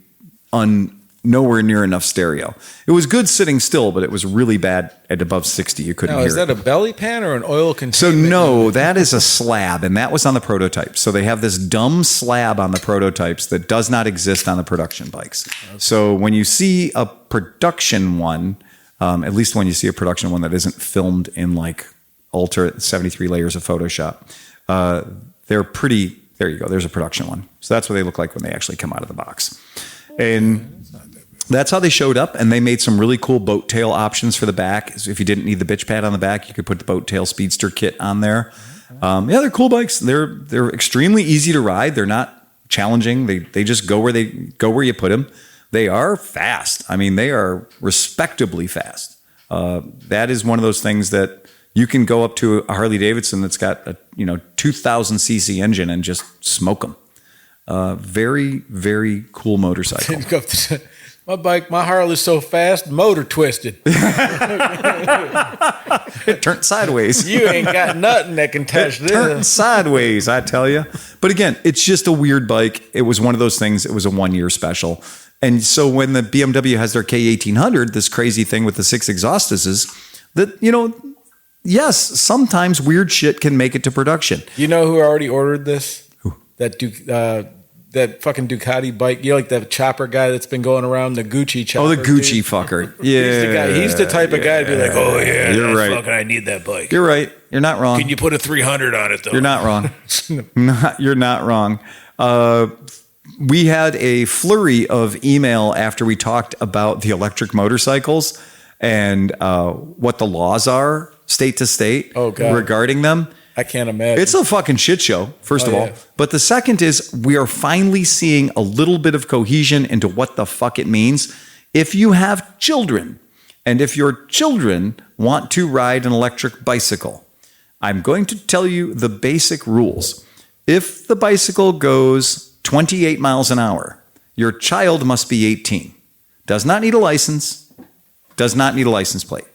nowhere near enough stereo. It was good sitting still, but it was really bad at above 60. You couldn't hear it. Is that a belly pan or an oil containment? So no, that is a slab, and that was on the prototype. So they have this dumb slab on the prototypes that does not exist on the production bikes. Okay. So when you see a production one, at least when you see a production one that isn't filmed in like ultra 73 layers of Photoshop, They're pretty. There you go. There's a production one. So that's what they look like when they actually come out of the box. And that's how they showed up. And they made some really cool boat tail options for the back. So if you didn't need the bitch pad on the back, you could put the boat tail speedster kit on there. Yeah, they're cool bikes. They're extremely easy to ride. They're not challenging. They just go where you put them. They are fast. I mean, they are respectably fast. That is one of those things that you can go up to a Harley Davidson that's got a 2,000 cc engine and just smoke them. Very, very cool motorcycle. My Harley's so fast, motor twisted. It turned sideways. You ain't got nothing that can touch this. Turned sideways, I tell you. But again, it's just a weird bike. It was one of those things. It was a 1 year special. And so when the BMW has their K1800, this crazy thing with the 6 exhaustuses, that, yes, sometimes weird shit can make it to production. You know who already ordered this? Who? That fucking Ducati bike. You know, like the chopper guy that's been going around, the Gucci chopper. Oh, the Gucci fucker. Yeah. He's the type of guy to be like, oh, yeah, you're right. Fucking, I need that bike. You're right. You're not wrong. Can you put a 300 on it, though? You're not wrong. You're not wrong. We had a flurry of email after we talked about the electric motorcycles and what the laws are state to state regarding them. I can't imagine. It's a fucking shit show, first of all. But the second is we are finally seeing a little bit of cohesion into what the fuck it means. If you have children and if your children want to ride an electric bicycle, I'm going to tell you the basic rules. If the bicycle goes 28 miles an hour, your child must be 18. Does not need a license. Does not need a license plate.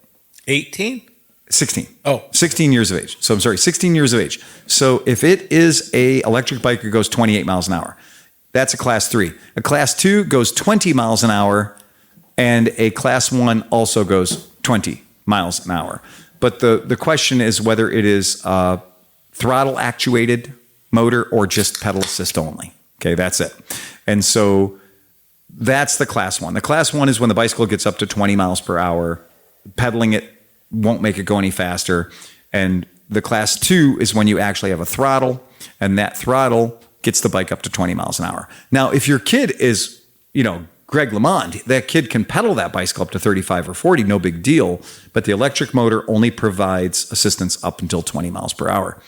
18? 16. Oh. 16 years of age. So I'm sorry, 16 years of age. So if it is a electric bike that goes 28 miles an hour, that's a class 3. A class 2 goes 20 miles an hour, and a class 1 also goes 20 miles an hour. But the question is whether it is throttle actuated motor or just pedal assist only. Okay, that's it. And so that's the class 1. The class 1 is when the bicycle gets up to 20 miles per hour. Pedaling it won't make it go any faster. And the class 2 is when you actually have a throttle, and that throttle gets the bike up to 20 miles an hour. Now, if your kid is, Greg LeMond, that kid can pedal that bicycle up to 35 or 40, no big deal. But the electric motor only provides assistance up until 20 miles per hour.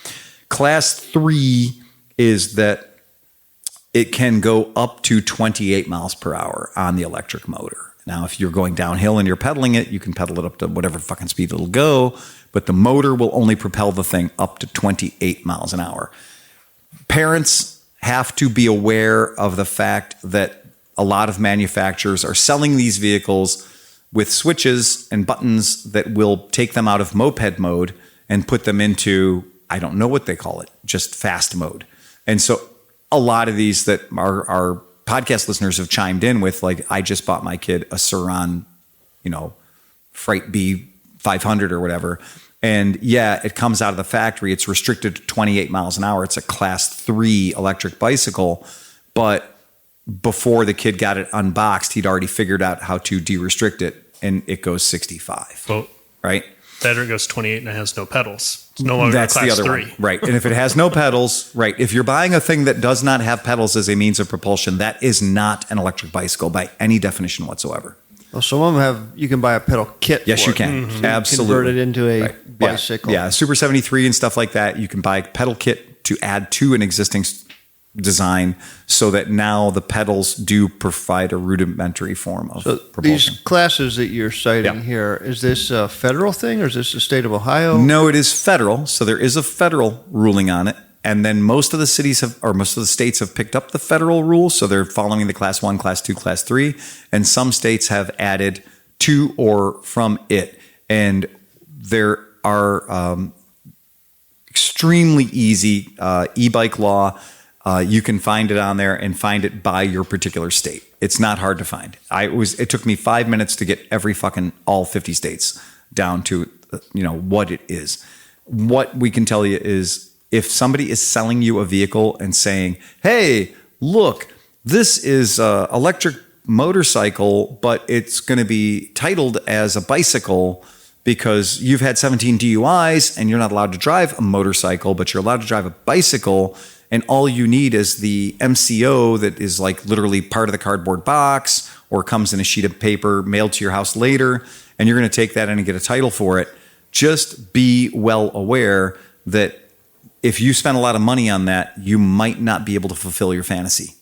Class 3 is that it can go up to 28 miles per hour on the electric motor. Now, if you're going downhill and you're pedaling it, you can pedal it up to whatever fucking speed it'll go, but the motor will only propel the thing up to 28 miles an hour. Parents have to be aware of the fact that a lot of manufacturers are selling these vehicles with switches and buttons that will take them out of moped mode and put them into, I don't know what they call it, just fast mode. And so a lot of these that are podcast listeners have chimed in with, like, I just bought my kid a Suron, Fright B 500 or whatever. And yeah, it comes out of the factory. It's restricted to 28 miles an hour. It's a class 3 electric bicycle. But before the kid got it unboxed, he'd already figured out how to de-restrict it, and it goes 65. Well, right? Better it goes 28 and it has no pedals. It's no longer That's a class the other 3. one. Right. And if it has no pedals, right. If you're buying a thing that does not have pedals as a means of propulsion, that is not an electric bicycle by any definition whatsoever. Well, some of them you can buy a pedal kit. Yes, for you can. it. Absolutely. Convert it into a bicycle. Yeah, Super 73 and stuff like that. You can buy a pedal kit to add to an existing design so that now the pedals do provide a rudimentary form of propulsion. These classes that you're citing here, is this a federal thing or is this the state of Ohio? No, it is federal. So there is a federal ruling on it. And then most of the states have picked up the federal rule. So they're following the class 1, class 2, class 3. And some states have added to or from it. And there are extremely easy e-bike law. You can find it on there and find it by your particular state. It's not hard to find. It took me 5 minutes to get all 50 states down to, what it is. What we can tell you is if somebody is selling you a vehicle and saying, hey, look, this is an electric motorcycle, but it's going to be titled as a bicycle because you've had 17 DUIs and you're not allowed to drive a motorcycle, but you're allowed to drive a bicycle. and all you need is the MCO that is like literally part of the cardboard box or comes in a sheet of paper mailed to your house later, and you're going to take that in and get a title for it. Just be well aware that if you spend a lot of money on that, you might not be able to fulfill your fantasy.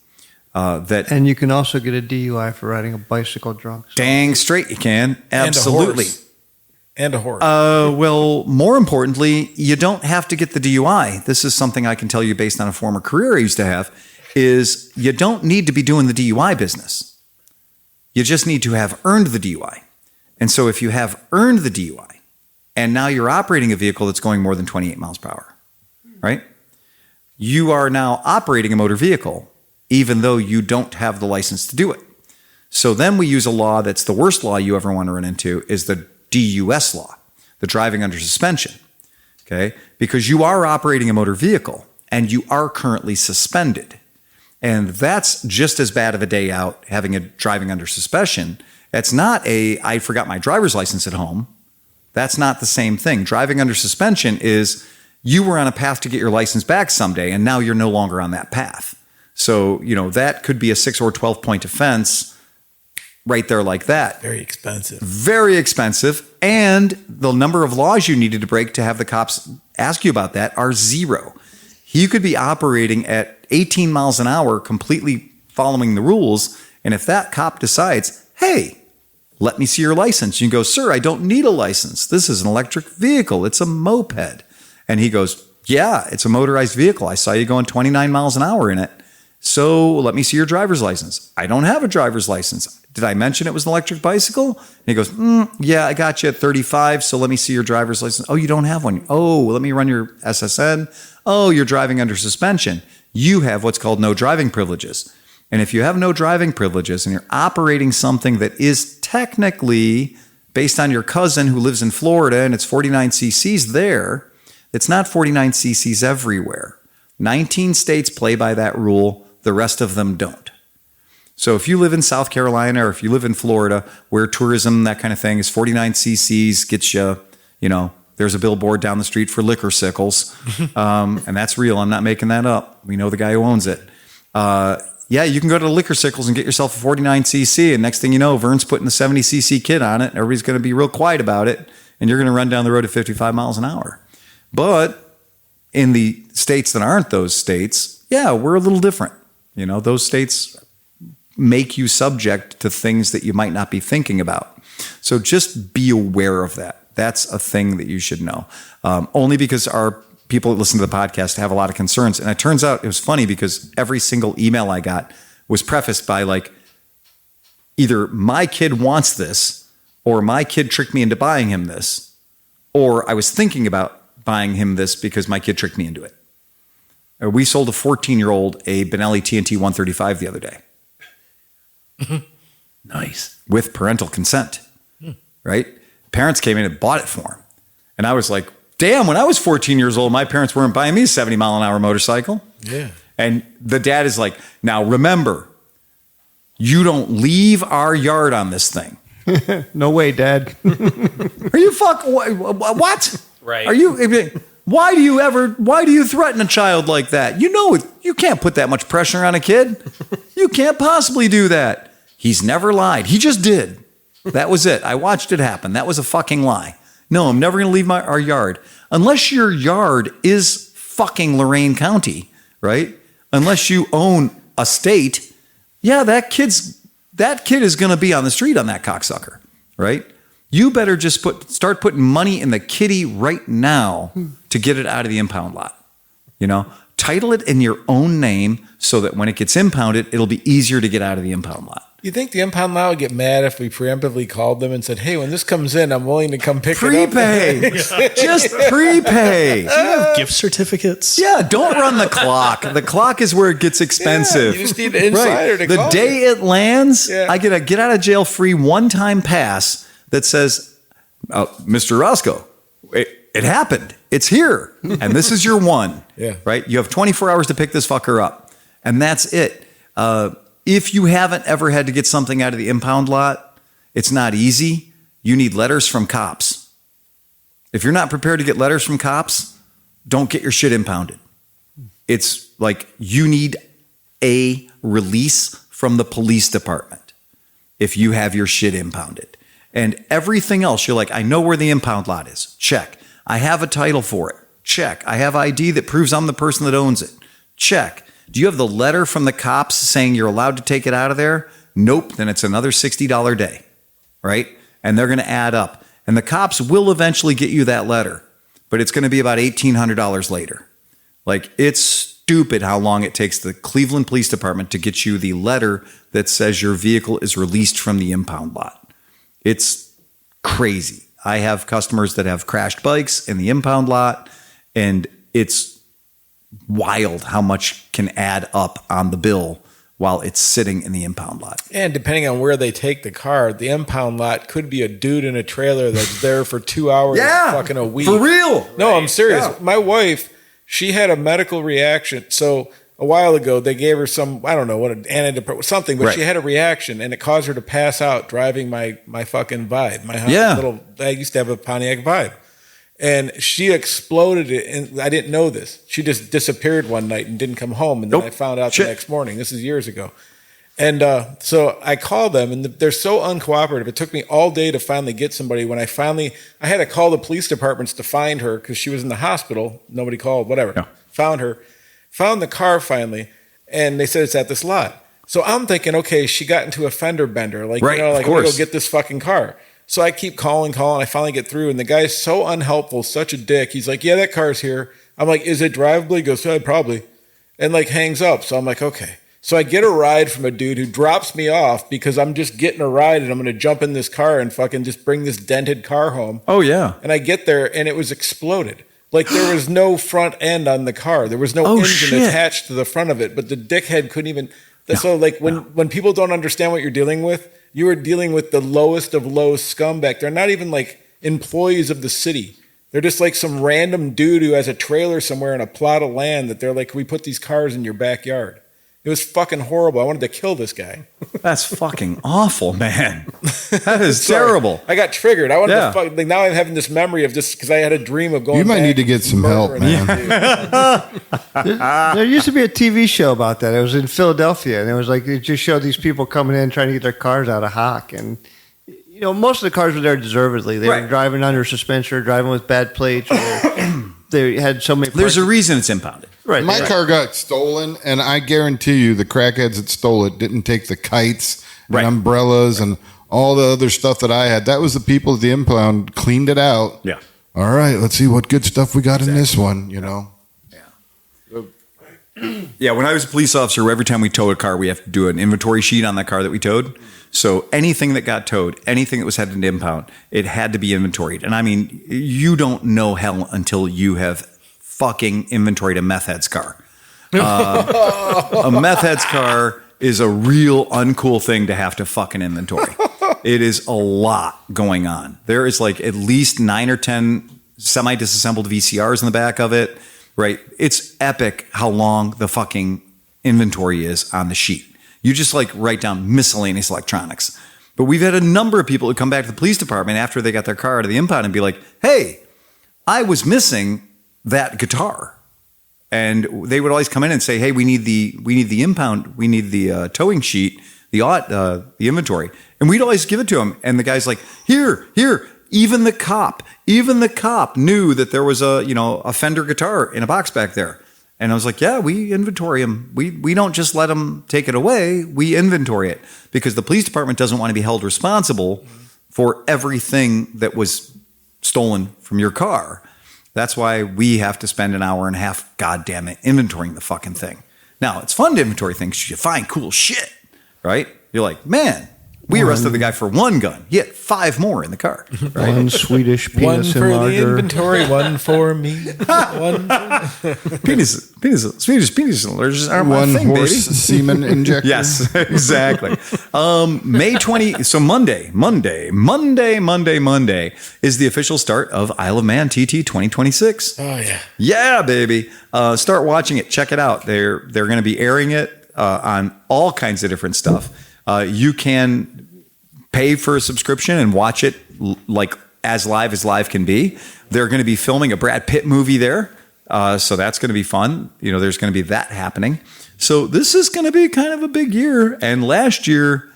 And you can also get a DUI for riding a bicycle drunk. So. Dang straight you can. Absolutely. And a horse. Well, more importantly, you don't have to get the DUI. This is something I can tell you based on a former career I used to have, is you don't need to be doing the DUI business. You just need to have earned the DUI. And so if you have earned the DUI and now you're operating a vehicle that's going more than 28 miles per hour, right? You are now operating a motor vehicle even though you don't have the license to do it. So then we use a law that's the worst law you ever want to run into is the DUS law, the driving under suspension, okay? Because you are operating a motor vehicle and you are currently suspended. And that's just as bad of a day out having a driving under suspension. That's not I forgot my driver's license at home. That's not the same thing. Driving under suspension is you were on a path to get your license back someday and now you're no longer on that path. So, that could be a 6 or 12 point offense right there like that. Very expensive. Very expensive. And the number of laws you needed to break to have the cops ask you about that are 0. You could be operating at 18 miles an hour, completely following the rules. And if that cop decides, hey, let me see your license, you go, sir, I don't need a license. This is an electric vehicle. It's a moped. And he goes, yeah, it's a motorized vehicle. I saw you going 29 miles an hour in it. So let me see your driver's license. I don't have a driver's license. Did I mention it was an electric bicycle? And he goes, yeah, I got you at 35. So let me see your driver's license. Oh, you don't have one. Oh, let me run your SSN. Oh, you're driving under suspension. You have what's called no driving privileges. And if you have no driving privileges and you're operating something that is technically based on your cousin who lives in Florida and it's 49 cc's there, it's not 49 cc's everywhere. 19 states play by that rule. The rest of them don't. So if you live in South Carolina or if you live in Florida where tourism, that kind of thing is 49 cc's, gets you, there's a billboard down the street for liquor sickles. And that's real. I'm not making that up. We know the guy who owns it. Yeah, you can go to the liquor sickles and get yourself a 49 cc. And next thing you know, Vern's putting a 70 cc kit on it. And everybody's going to be real quiet about it. And you're going to run down the road at 55 miles an hour. But in the states that aren't those states, yeah, we're a little different. Those states make you subject to things that you might not be thinking about. So just be aware of that. That's a thing that you should know. Only because our people that listen to the podcast have a lot of concerns. And it turns out it was funny because every single email I got was prefaced by either my kid wants this or my kid tricked me into buying him this, or I was thinking about buying him this because my kid tricked me into it. We sold a 14-year-old a Benelli TNT 135 the other day. Nice. With parental consent, right? Parents came in and bought it for him. And I was like, damn, when I was 14 years old, my parents weren't buying me a 70-mile-an-hour motorcycle. Yeah. And the dad is like, now remember, you don't leave our yard on this thing. No way, Dad. Are you what? Right. Are you... Why do you threaten a child like that? You can't put that much pressure on a kid. You can't possibly do that. He's never lied. He just did. That was it. I watched it happen. That was a fucking lie. No, I'm never going to leave our yard. Unless your yard is fucking Lorain County, right? Unless you own a state. Yeah, that kid is going to be on the street on that cocksucker, right? You better just start putting money in the kitty right now to get it out of the impound lot. Title it in your own name so that when it gets impounded, it'll be easier to get out of the impound lot. You think the impound lot would get mad if we preemptively called them and said, hey, when this comes in, I'm willing to come pick it up? Prepay. Just prepay. Do you have gift certificates? Yeah, don't run the clock. The clock is where it gets expensive. Yeah, you just need an insider to The call day it lands, I get a get out of jail free one-time pass that says, Mr. Roscoe, it happened. It's here. And this is your one. Yeah. Right? You have 24 hours to pick this fucker up. And that's it. If you haven't ever had to get something out of the impound lot, it's not easy. You need letters from cops. If you're not prepared to get letters from cops, don't get your shit impounded. It's like you need a release from the police department if you have your shit impounded. And everything else, you're like, I know where the impound lot is. Check. I have a title for it. Check. I have ID that proves I'm the person that owns it. Check. Do you have the letter from the cops saying you're allowed to take it out of there? Nope. Then it's another $60 day, right? And they're going to add up. And the cops will eventually get you that letter, but it's going to be about $1,800 later. Like, it's stupid how long it takes the Cleveland Police Department to get you the letter that says your vehicle is released from the impound lot. It's crazy. I have customers that have crashed bikes in the impound lot, and it's wild how much can add up on the bill while it's sitting in the impound lot. And depending on where they take the car, the impound lot could be a dude in a trailer that's there for 2 hours fucking a week. For real. No, I'm serious. Yeah. My wife, she had a medical reaction. So a while ago, they gave her some, I don't know, what an antidepressant, something, but Right. she had a reaction, and it caused her to pass out driving my fucking Vibe. I used to have a Pontiac Vibe. And she exploded it, and I didn't know this. She just disappeared one night and didn't come home, and then I found out the next morning. This is years ago. And so I called them, and they're so uncooperative. It took me all day to finally get somebody. When I had to call the police departments to find her because she was in the hospital. Nobody called, whatever. Yeah. Found her, found the car finally, and they said it's at this lot. So I'm thinking, okay, she got into a fender bender. Like, Right, you know, like, of I'm going to course. go get this fucking car. So I keep calling. I finally get through, and the guy's so unhelpful, such a dick. He's like, yeah, that car's here. I'm like, is it drivable? He goes, yeah, probably. And like hangs up. So I'm like, okay. So I get a ride from a dude who drops me off because I'm just getting a ride, and I'm going to jump in this car and fucking just bring this dented car home. Oh, yeah. And I get there, and it was exploded. Like, there was no front end on the car. There was no engine attached to the front of it, but the dickhead couldn't even. So like when people don't understand what you're dealing with, you are dealing with the lowest of low scumbag. They're not even like employees of the city. They're just like some random dude who has a trailer somewhere in a plot of land that they're like, can we put these cars in your backyard? It was fucking horrible. I wanted to kill this guy. That's fucking awful, man. That is terrible. I got triggered. I wanted to like, now I'm having this memory of just because I had a dream of going. You might back need to get some help, man. There used to be a TV show about that. It was in Philadelphia, and it was like it just showed these people coming in trying to get their cars out of hock. And you know, most of the cars were there deservedly. They were driving under suspension, or driving with bad plates. Or they had so many. There's a reason it's impounded. Right. My car got stolen, and I guarantee you the crackheads that stole it didn't take the kites and umbrellas and all the other stuff that I had. That was the people at the impound cleaned it out. Yeah. All right, let's see what good stuff we got in this one, you know. Yeah, when I was a police officer, every time we tow a car, we have to do an inventory sheet on that car that we towed. So anything that got towed, anything that was headed to impound, it had to be inventoried. And I mean, you don't know hell until you have fucking inventoried a meth head's car. A meth head's car is a real uncool thing to have to fucking inventory. It is a lot going on. There is like at least 9 or 10 semi-disassembled VCRs in the back of it, right? It's epic how long the fucking inventory is on the sheet. You just like write down miscellaneous electronics. But we've had a number of people who come back to the police department after they got their car out of the impound and be like, hey, I was missing that guitar. And they would always come in and say, hey, we need the impound, we need the towing sheet, the inventory. And we'd always give it to him. And the guy's like, here, even the cop knew that there was a Fender guitar in a box back there. And I was like, yeah, we inventory them. We don't just let them take it away. We inventory it because the police department doesn't want to be held responsible for everything that was stolen from your car. That's why we have to spend an hour and a half, goddamn it, inventorying the fucking thing. Now, it's fun to inventory things because you find cool shit, right? You're like, man, we arrested the guy for one gun. He had 5 more in the car. Right? One Swedish One penis for the enlarger. inventory, one for me. Swedish penis enlargers aren't my One thing, horse baby. semen injector. Yes, exactly. May 20. So Monday is the official start of Isle of Man TT 2026. Oh yeah. Yeah, baby. Start watching it. Check it out. They're going to be airing it on all kinds of different stuff. You can pay for a subscription and watch it like as live can be. They're going to be filming a Brad Pitt movie there. So that's going to be fun. There's going to be that happening. So this is going to be kind of a big year. And last year,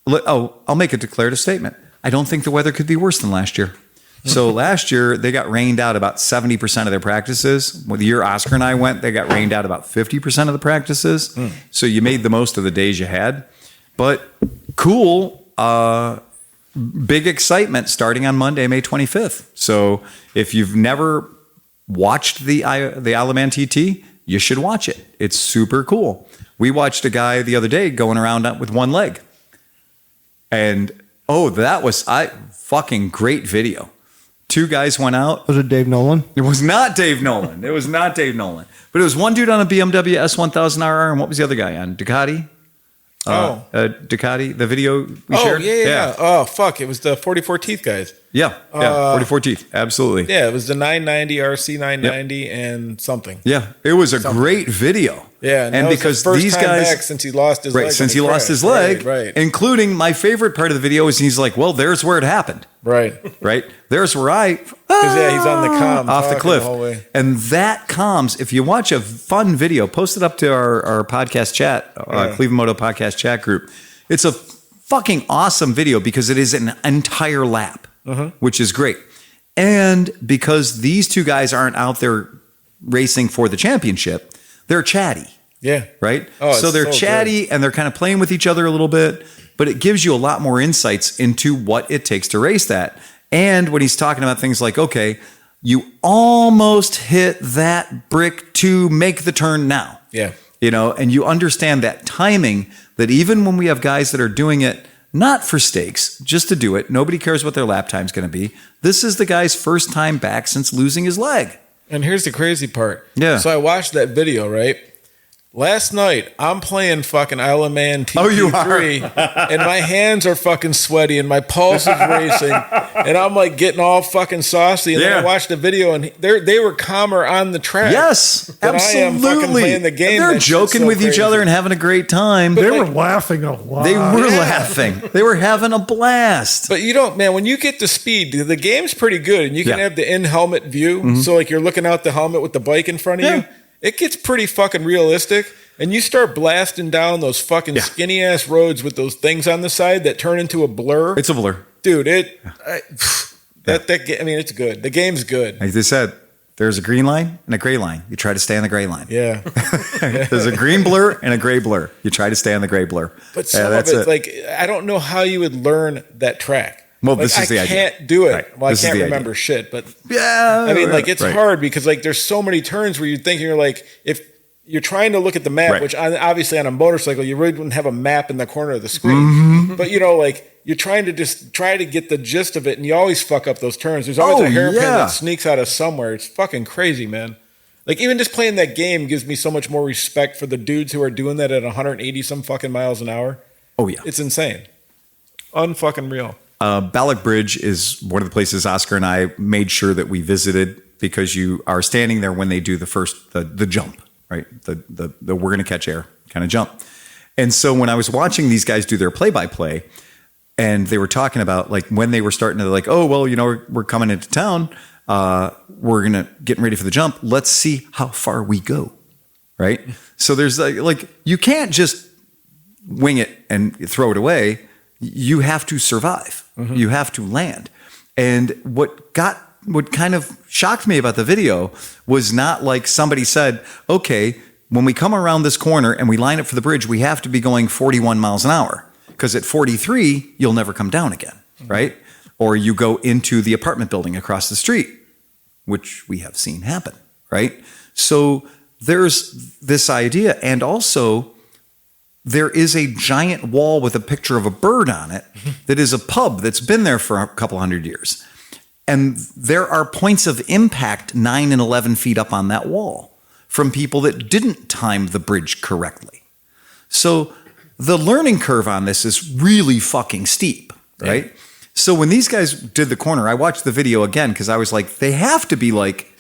I'll make a declarative statement. I don't think the weather could be worse than last year. So last year, they got rained out about 70% of their practices. Well, the year Oscar and I went, they got rained out about 50% of the practices. So you made the most of the days you had. But cool, big excitement starting on Monday, May 25th. So if you've never watched the IOM TT, you should watch it. It's super cool. We watched a guy the other day going around with one leg. And, that was fucking great video. 2 guys went out. Was it Dave Nolan? It was not Dave Nolan. But it was one dude on a BMW S1000RR, and what was the other guy on? Ducati? Ducati, the video we shared? Yeah. Oh, fuck. It was the 44 Teeth guys. Yeah, 44 Teeth. Absolutely. Yeah, it was the 990, RC 990, and something. Yeah, it was a great video. Yeah, and because these guys, back since he lost his leg. Since he lost his leg, right. Including my favorite part of the video is he's like, well, there's where it happened. Right. There's where he's on the comm off the cliff. The whole way. And that comms, if you watch a fun video, post it up to our podcast chat, ClevelandMoto podcast chat group. It's a fucking awesome video because it is an entire lap, which is great. And because these 2 guys aren't out there racing for the championship, they're chatty. Yeah. Right? Oh, so they're so chatty good. And they're kind of playing with each other a little bit, but it gives you a lot more insights into what it takes to race that. And when he's talking about things like, okay, you almost hit that brick to make the turn now. Yeah. And you understand that timing, that even when we have guys that are doing it not for stakes, just to do it, nobody cares what their lap time's going to be. This is the guy's first time back since losing his leg. And here's the crazy part. Yeah. So I watched that video, right? Last night, I'm playing fucking TT3. Oh, you are? And my hands are fucking sweaty and my pulse is racing. And I'm like getting all fucking saucy. And then I watched the video and they were calmer on the track. Yes, than absolutely. I am fucking playing the game. And they're joking with each other and having a great time. They were laughing a lot. They were laughing. They were having a blast. But man, when you get the speed, the game's pretty good. And you can have the in-helmet view. So like you're looking out the helmet with the bike in front of you. It gets pretty fucking realistic. And you start blasting down those fucking skinny ass roads with those things on the side that turn into a blur. It's a blur. Dude, it's good. The game's good. Like they said, there's a green line and a gray line. You try to stay on the gray line. Yeah. There's a green blur and a gray blur. You try to stay on the gray blur. But some of it, like, I don't know how you would learn that track. Well, like, this is the idea. I can't do it. Right. Well, this I can't remember shit, but it's hard because like there's so many turns where you're like, if you're trying to look at the map, which obviously on a motorcycle, you really wouldn't have a map in the corner of the screen. But you're trying to just try to get the gist of it, and you always fuck up those turns. There's always a hairpin that sneaks out of somewhere. It's fucking crazy, man. Like even just playing that game gives me so much more respect for the dudes who are doing that at 180 some fucking miles an hour. Oh yeah, it's insane, unfucking real. Ballack Bridge is one of the places Oscar and I made sure that we visited because you are standing there when they do the jump, right? The we're going to catch air kind of jump. And so when I was watching these guys do their play-by-play and they were talking about like when they were starting to like, oh, well, we're coming into town. We're getting ready for the jump. Let's see how far we go. Right. So there's like, you can't just wing it and throw it away. You have to survive. You have to land. And what kind of shocked me about the video was not like somebody said, okay, when we come around this corner and we line up for the bridge, we have to be going 41 miles an hour because at 43, you'll never come down again. Right. Or you go into the apartment building across the street, which we have seen happen. Right. So there's this idea. And also, there is a giant wall with a picture of a bird on it that is a pub that's been there for a couple hundred years. And there are points of impact 9 and 11 feet up on that wall from people that didn't time the bridge correctly. So the learning curve on this is really fucking steep, right? Yeah. So when these guys did the corner, I watched the video again because I was like, they have to be like,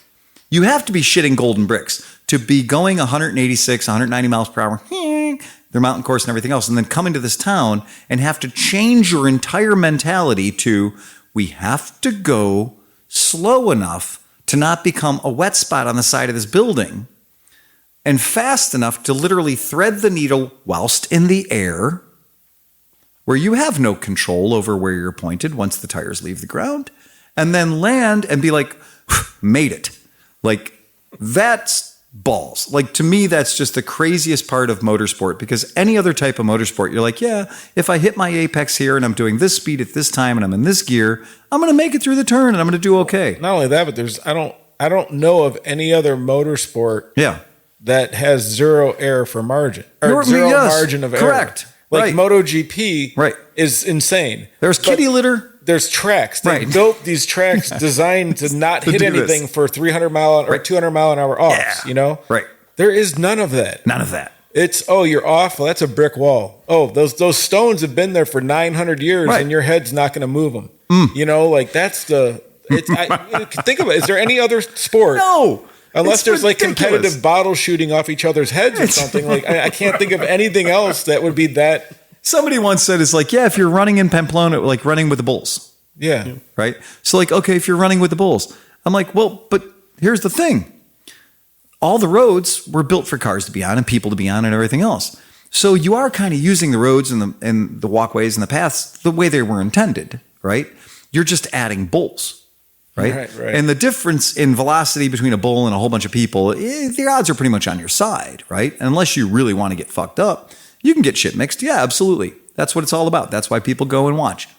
you have to be shitting golden bricks to be going 186, 190 miles per hour, their mountain course and everything else, and then come into this town and have to change your entire mentality to, we have to go slow enough to not become a wet spot on the side of this building, and fast enough to literally thread the needle whilst in the air, where you have no control over where you're pointed once the tires leave the ground, and then land and be like, made it. Like, that's balls. Like, to me, that's just the craziest part of motorsport, because any other type of motorsport, you're like, yeah, if I hit my apex here and I'm doing this speed at this time and I'm in this gear, I'm going to make it through the turn and I'm going to do okay. Not only that, but I don't know of any other motorsport that has zero error for margin, or zero margin of error. Correct. Like MotoGP is insane. There's kitty litter. There's tracks. They built these tracks designed to not hit anything for 300 mile or 200 mile an hour offs, you know? Right. There is none of that. None of that. It's, you're off. Well, that's a brick wall. Oh, those stones have been there for 900 years and your head's not going to move them. You know, like that's think about it. Is there any other sport? No. Unless there's like competitive bottle shooting off each other's heads or something. Like I can't think of anything else that would be that. Somebody once said, it's like, if you're running in Pamplona, like running with the bulls. Yeah. Right. So like, okay, if you're running with the bulls, I'm like, well, but here's the thing. All the roads were built for cars to be on and people to be on and everything else. So you are kind of using the roads and the walkways and the paths the way they were intended, right? You're just adding bulls. Right? And the difference in velocity between a bull and a whole bunch of people, the odds are pretty much on your side, right? And unless you really want to get fucked up, you can get shit mixed. Yeah, absolutely. That's what it's all about. That's why people go and watch.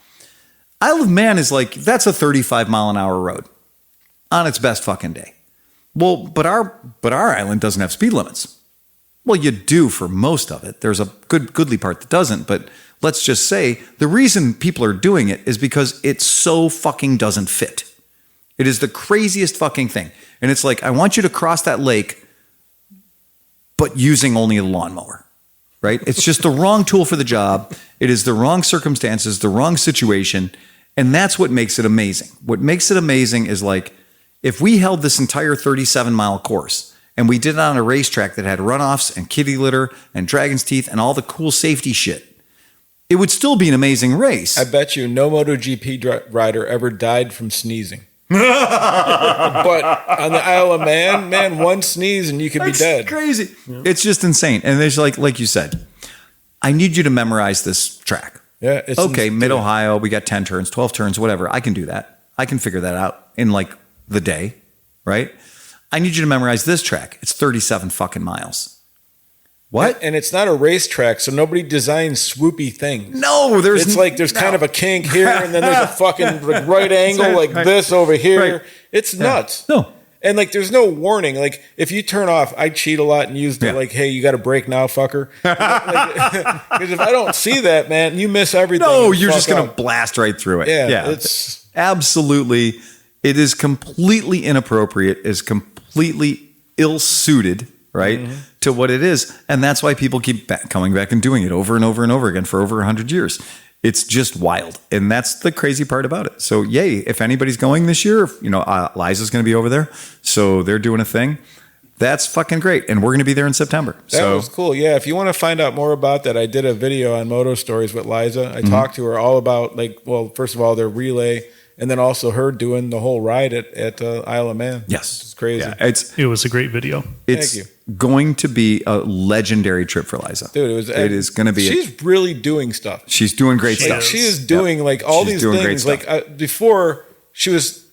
Isle of Man is like, that's a 35 mile an hour road on its best fucking day. Well, but our island doesn't have speed limits. Well, you do for most of it. There's a goodly part that doesn't, but let's just say the reason people are doing it is because it so fucking doesn't fit. It is the craziest fucking thing. And it's like, I want you to cross that lake, but using only a lawnmower, right? It's just the wrong tool for the job. It is the wrong circumstances, the wrong situation. And that's what makes it amazing. What makes it amazing is like, if we held this entire 37-mile course and we did it on a racetrack that had runoffs and kitty litter and dragon's teeth and all the cool safety shit, it would still be an amazing race. I bet you no MotoGP rider ever died from sneezing. But on the Isle of Man, one sneeze and you could be dead. Crazy. Yeah. It's just insane. And there's like you said, I need you to memorize this track. Yeah. It's okay. Mid Ohio, we got 10 turns, 12 turns, whatever. I can do that. I can figure that out in like the day, right? I need you to memorize this track. It's 37 fucking miles. What? And it's not a racetrack, so nobody designs swoopy things. No, there's kind of a kink here, and then there's a fucking right angle like this over here. Right. It's nuts. No. And like, there's no warning. Like, if you turn off, I cheat a lot and use the like, hey, you got to brake now, fucker. Because if I don't see that, man, you miss everything. No, you're just going to blast right through it. Yeah. It's absolutely, it is completely inappropriate, is completely ill-suited, right, to what it is. And that's why people keep coming back and doing it over and over and over again for over 100 years. It's just wild. And that's the crazy part about it. So yay, if anybody's going this year, Liza's going to be over there. So they're doing a thing. That's fucking great. And we're going to be there in September. That was cool. Yeah. If you want to find out more about that, I did a video on Moto Stories with Liza. I talked to her all about first of all, their relay, and then also her doing the whole ride at Isle of Man. Yes. It's crazy. Yeah, it was a great video. It's Thank you. Going to be a legendary trip for Liza. Dude, it is going to be. She's really doing stuff. She's doing great stuff. She is doing all these things. Before she was,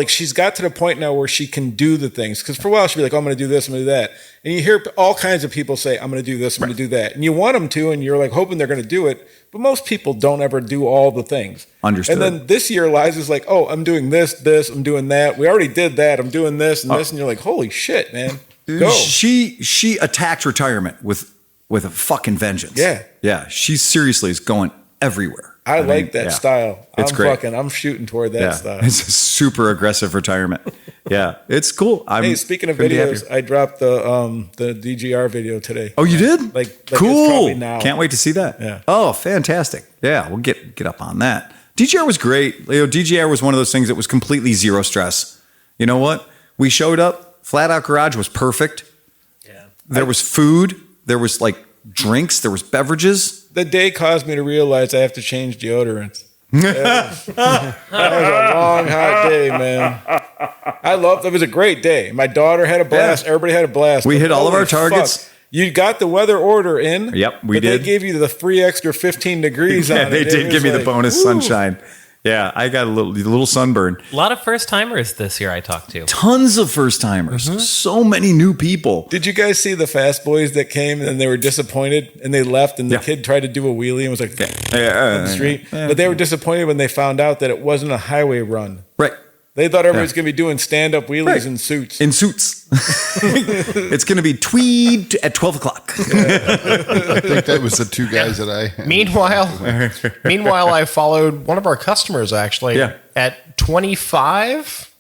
she's got to the point now where she can do the things. Because for a while she'd be like, I'm going to do this, I'm going to do that. And you hear all kinds of people say, I'm going to do this, I'm going to do that. And you want them to, and you're like hoping they're going to do it. But most people don't ever do all the things. Understood. And then this year, Liza's like, oh, I'm doing this, I'm doing that. We already did that. I'm doing this and this. And you're like, holy shit, man. Go. She attacked retirement with a fucking vengeance. Yeah. Yeah. She seriously is going everywhere. I like that style. It's great. I'm shooting toward that style. It's a super aggressive retirement. Yeah. It's cool. Hey, speaking of videos, I dropped the DGR video today. Oh, you did? Like cool. Now. Can't wait to see that. Yeah. Oh, fantastic. Yeah. We'll get up on that. DGR was great. DGR was one of those things that was completely zero stress. You know what? We showed up. Flat Out Garage was perfect. Yeah. There was food. There was drinks. There was beverages. The day caused me to realize I have to change deodorants. That was a long, hot day, man. It was a great day. My daughter had a blast. Yeah. Everybody had a blast. We But hit all of holy our targets. fuck, you got the weather order in. Yep, we but did. They gave you the free extra 15 degrees Yeah, on they it. did It give was me the like, bonus woo. sunshine. Yeah, I got a little sunburn. A lot of first timers this year I talked to. Tons of first timers. Mm-hmm. So many new people. Did you guys see the fast boys that came and they were disappointed and they left and the Yeah. kid tried to do a wheelie and was like up Yeah, the street? But they were disappointed when they found out that it wasn't a highway run. Right. They thought everybody was going to be doing stand-up wheelies Right. in suits. In suits. It's going to be tweed at 12 o'clock. I think that was the two guys that I. Meanwhile, I followed one of our customers actually Yeah. at 25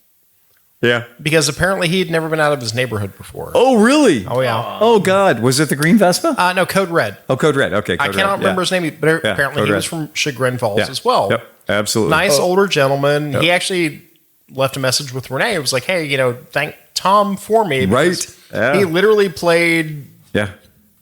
Yeah. because apparently he had never been out of his neighborhood before. Oh, really? Oh, yeah. Oh, God. Was it the green Vespa? No, Code Red. Oh, Code Red. Okay. I Code cannot Red. remember his name, but Yeah, apparently Code he Red. was from Chagrin Falls Yeah. as well. Yep. Absolutely. Nice older gentleman. Yep. He actually left a message with Renee. It was like, hey, thank Tom for me. because Right. Yeah. He literally played Yeah.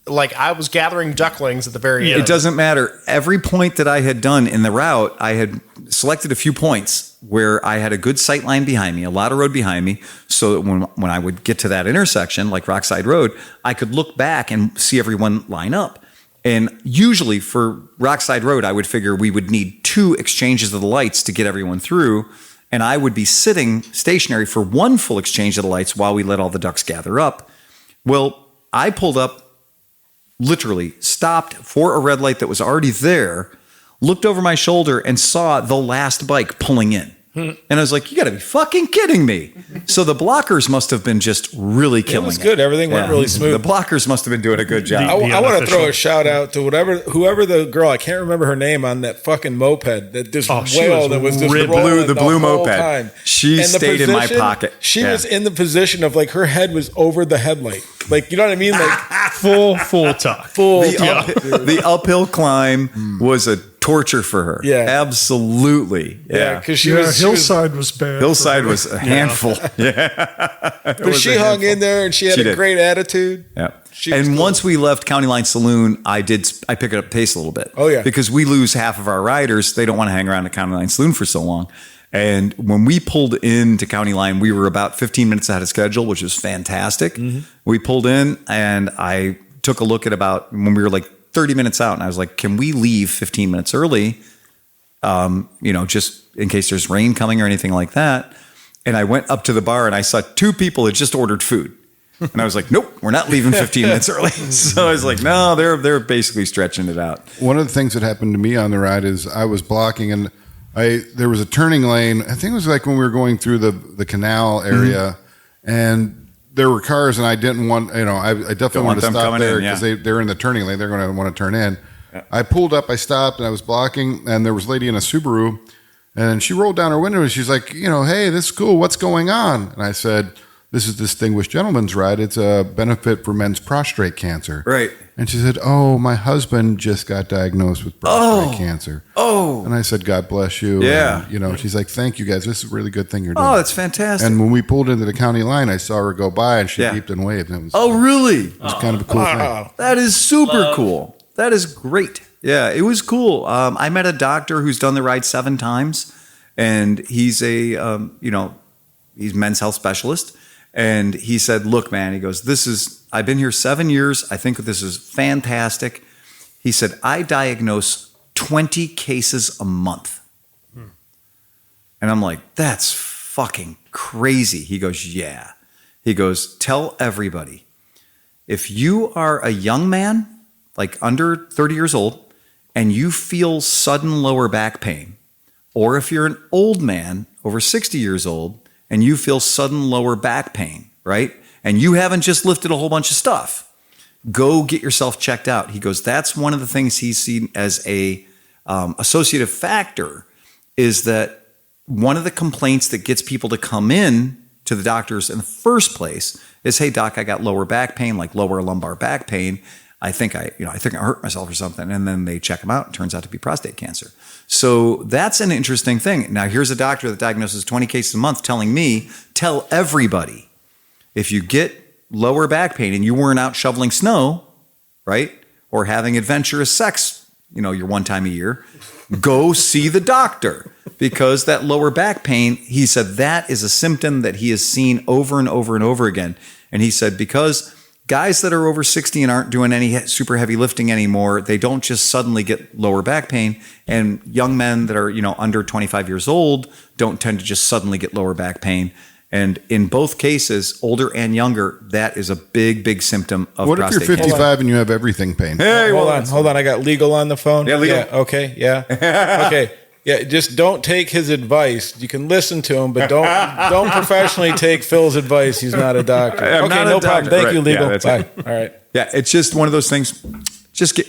like I was gathering ducklings at the very end. It doesn't matter. Every point that I had done in the route, I had selected a few points where I had a good sight line behind me, a lot of road behind me, so that when I would get to that intersection, like Rockside Road, I could look back and see everyone line up. And usually for Rockside Road, I would figure we would need 2 exchanges of the lights to get everyone through. And I would be sitting stationary for 1 full exchange of the lights while we let all the ducks gather up. Well, I pulled up, literally stopped for a red light that was already there, looked over my shoulder and saw the last bike pulling in. And I was like, you got to be fucking kidding me. So the blockers must have been just really killing it. was good. Everything went really smooth. The blockers must have been doing a good job. I want to throw a shout out to whoever the girl, I can't remember her name, on that fucking moped, that just wail that was just rolling the blue whole moped. time. She And the stayed in my position, pocket. She Yeah. was in the position of like her head was over the headlight. Like, you know what I mean? Like full tuck. The uphill climb was a torture for her. Yeah. Absolutely. Yeah. because Hillside was bad. Hillside was a handful. Yeah. But she hung in there and she had She a did. great attitude. Yeah. She was And cool. once we left County Line Saloon, I pick it up pace a little bit. Oh, yeah. Because we lose half of our riders. They don't want to hang around at County Line Saloon for so long. And when we pulled into County Line, we were about 15 minutes ahead of schedule, which was fantastic. Mm-hmm. We pulled in and I took a look at about when we were like 30 minutes out and I was like, can we leave 15 minutes early? Just in case there's rain coming or anything like that. And I went up to the bar and I saw 2 people had just ordered food. And I was like, nope, we're not leaving 15 minutes early. So I was like, no, they're basically stretching it out. One of the things that happened to me on the ride is I was blocking and there was a turning lane. I think it was like when we were going through the canal area and there were cars and I didn't want, I definitely want wanted to them stop coming there in, yeah. because they're in the turning lane. They're going to want to turn in. I pulled up, I stopped and I was blocking and there was a lady in a Subaru and she rolled down her window and she's like, hey, this is cool. What's going on? And I said, this is Distinguished Gentleman's Ride. It's a benefit for men's prostate cancer. Right. And she said, oh, my husband just got diagnosed with prostate cancer. Oh. And I said, God bless you. Yeah. And, she's like, thank you guys. This is a really good thing you're doing. Oh, that's fantastic. And when we pulled into the county line, I saw her go by and she Yeah. beeped and waved. And it was, Oh, really? it was kind of a cool thing. That is super cool. That is great. Yeah, it was cool. I met a doctor who's done the ride 7 times, and he's he's men's health specialist. And he said, look, man, he goes, I've been here 7 years. I think this is fantastic. He said, I diagnose 20 cases a month. And I'm like, that's fucking crazy. He goes, yeah. He goes, tell everybody, if you are a young man, like under 30 years old, and you feel sudden lower back pain, or if you're an old man over 60 years old and you feel sudden lower back pain, right? And you haven't just lifted a whole bunch of stuff, go get yourself checked out. He goes, that's one of the things he's seen as a associative factor is that one of the complaints that gets people to come in to the doctors in the first place is, hey, doc, I got lower back pain, like lower lumbar back pain. I think I hurt myself or something. And then they check them out. It turns out to be prostate cancer. So that's an interesting thing. Now, here's a doctor that diagnoses 20 cases a month telling me, tell everybody, if you get lower back pain and you weren't out shoveling snow, right, or having adventurous sex your one time a year, go see the doctor, because that lower back pain, he said, that is a symptom that he has seen over and over and over again. And he said, because guys that are over 60 and aren't doing any super heavy lifting anymore, they don't just suddenly get lower back pain. And young men that are, under 25 years old don't tend to just suddenly get lower back pain. And in both cases, older and younger, that is a big, big symptom of What if prostate you're cancer. 55 and you have everything pain? Hey, Hold on. I got legal on the phone. Yeah, legal. Okay. Yeah. Okay. Yeah. Just don't take his advice. You can listen to him, but don't professionally take Phil's advice. He's not a doctor. I'm Okay. not a No problem. doctor. Thank Right. you, legal. Yeah, that's Bye. it. All right. Yeah, it's just one of those things. Just get,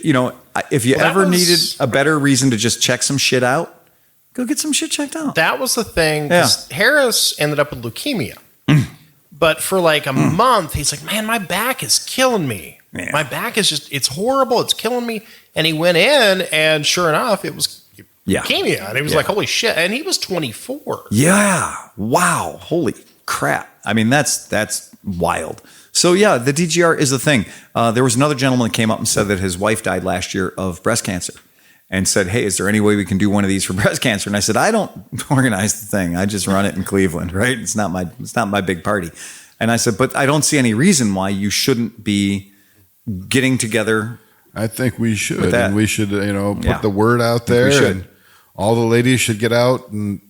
if you ever needed a better reason to just check some shit out, go get some shit checked out. That was the thing. 'Cause Harris ended up with leukemia. But for like a month, he's like, man, my back is killing me. Yeah. My back is it's horrible. It's killing me. And he went in, and sure enough, it was leukemia. And he was like, holy shit. And he was 24. Yeah. Wow. Holy crap. I mean, that's wild. So yeah, the DGR is the thing. There was another gentleman that came up and said that his wife died last year of breast cancer, and said, hey, is there any way we can do one of these for breast cancer? And I said, I don't organize the thing. I just run it in Cleveland, right? It's not my big party. And I said, but I don't see any reason why you shouldn't be getting together. I think we should. With that. And we should, put the word out there. We should. And all the ladies should get out and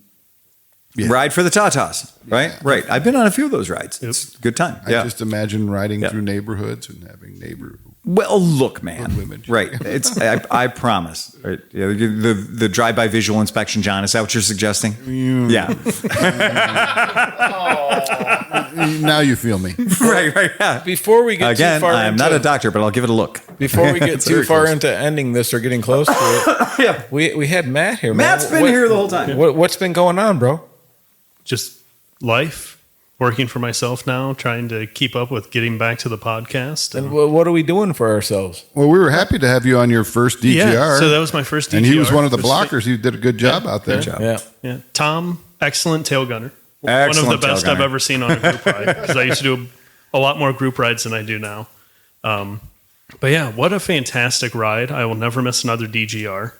ride for the Tatas, right? Yeah. Right. I've been on a few of those rides. It's a good time. I just imagine riding through neighborhoods and having neighbor. Well, look, man. Right. It's I promise. Right. Yeah, the drive-by visual inspection, John. Is that what you're suggesting? Yeah. Now you feel me. Right. Yeah. Before we get Again, too far, I'm not a doctor, but I'll give it a look. Before we get too far into ending this or getting close to it, yeah, we had Matt here. Matt's been here the whole time. What's been going on, bro? Just life. Working for myself now, trying to keep up with getting back to the podcast. And what are we doing for ourselves? Well, we were happy to have you on your first DGR. Yeah, so that was my first DGR. And he was one of the blockers. He did a good job out there. Yeah. Tom, excellent tail gunner. Excellent one of the best tail I've gunner. ever seen on a group ride, because I used to do a lot more group rides than I do now. But yeah, what a fantastic ride. I will never miss another DGR.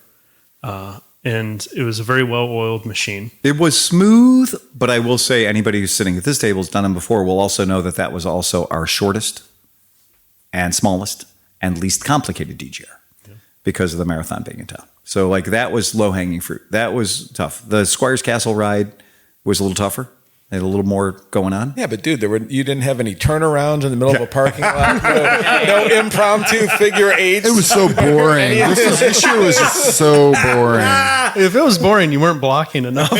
And it was a very well-oiled machine. It was smooth, but I will say anybody who's sitting at this table has done them before will also know that was also our shortest and smallest and least complicated DGR because of the marathon being in town. So that was low-hanging fruit. That was tough. The Squires Castle ride was a little tougher. They had a little more going on. Yeah, but dude, you didn't have any turnarounds in the middle of a parking lot. No impromptu figure eights. It was so boring. This year was so boring. If it was boring, you weren't blocking enough.